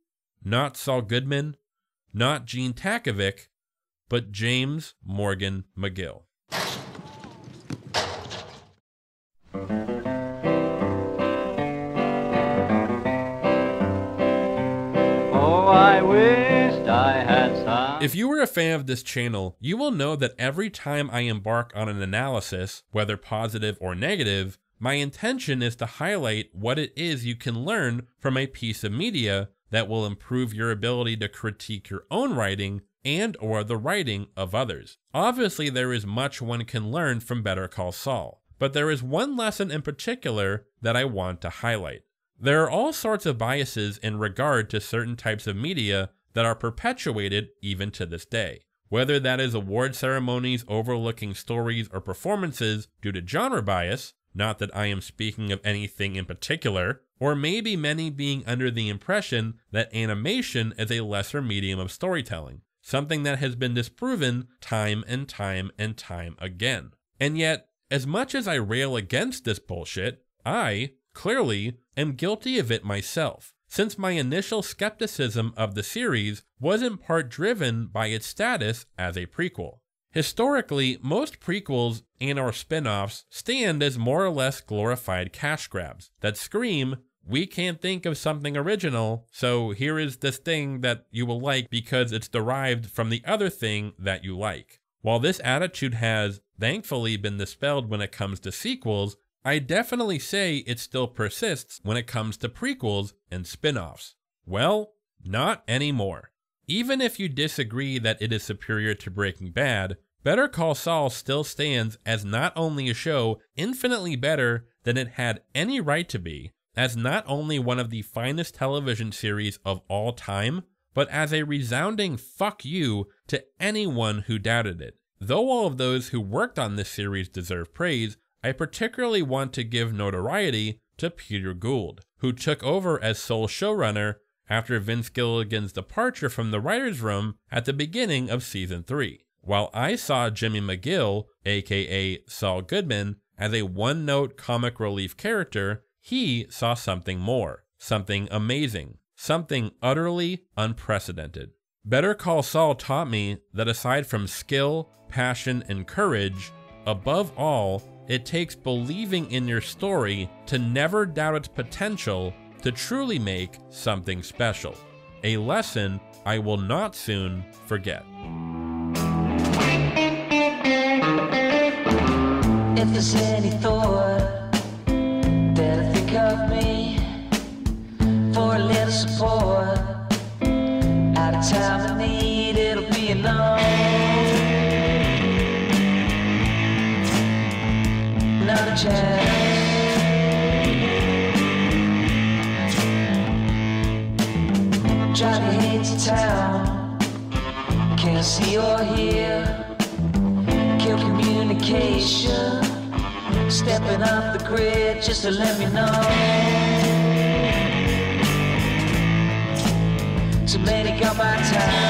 not Saul Goodman, not Gene Takovic, but James Morgan McGill. I wished I had some. If you were a fan of this channel, you will know that every time I embark on an analysis, whether positive or negative, my intention is to highlight what it is you can learn from a piece of media that will improve your ability to critique your own writing and or the writing of others. Obviously, there is much one can learn from Better Call Saul, but there is one lesson in particular that I want to highlight. There are all sorts of biases in regard to certain types of media that are perpetuated even to this day. Whether that is award ceremonies overlooking stories or performances due to genre bias, not that I am speaking of anything in particular, or maybe many being under the impression that animation is a lesser medium of storytelling, something that has been disproven time and time and time again. And yet, as much as I rail against this bullshit, I, clearly, am guilty of it myself, since my initial skepticism of the series was in part driven by its status as a prequel. Historically, most prequels and or spin-offs stand as more or less glorified cash grabs that scream, we can't think of something original, so here is this thing that you will like because it's derived from the other thing that you like. While this attitude has, thankfully, been dispelled when it comes to sequels, I definitely say it still persists when it comes to prequels and spin-offs. Well, not anymore. Even if you disagree that it is superior to Breaking Bad, Better Call Saul still stands as not only a show infinitely better than it had any right to be, as not only one of the finest television series of all time, but as a resounding fuck you to anyone who doubted it. Though all of those who worked on this series deserve praise, I particularly want to give notoriety to Peter Gould, who took over as sole showrunner after Vince Gilligan's departure from the writer's room at the beginning of Season 3. While I saw Jimmy McGill, a.k.a. Saul Goodman, as a one-note comic relief character, he saw something more, something amazing, something utterly unprecedented. Better Call Saul taught me that aside from skill, passion, and courage, above all, it takes believing in your story to never doubt its potential to truly make something special. A lesson I will not soon forget. If there's any thought that I think of me for a little support, at a time of need, it'll be alone. Not a chance. Driving into town, can't see or hear. Kill communication, stepping off the grid just to let me know. Too many got my time.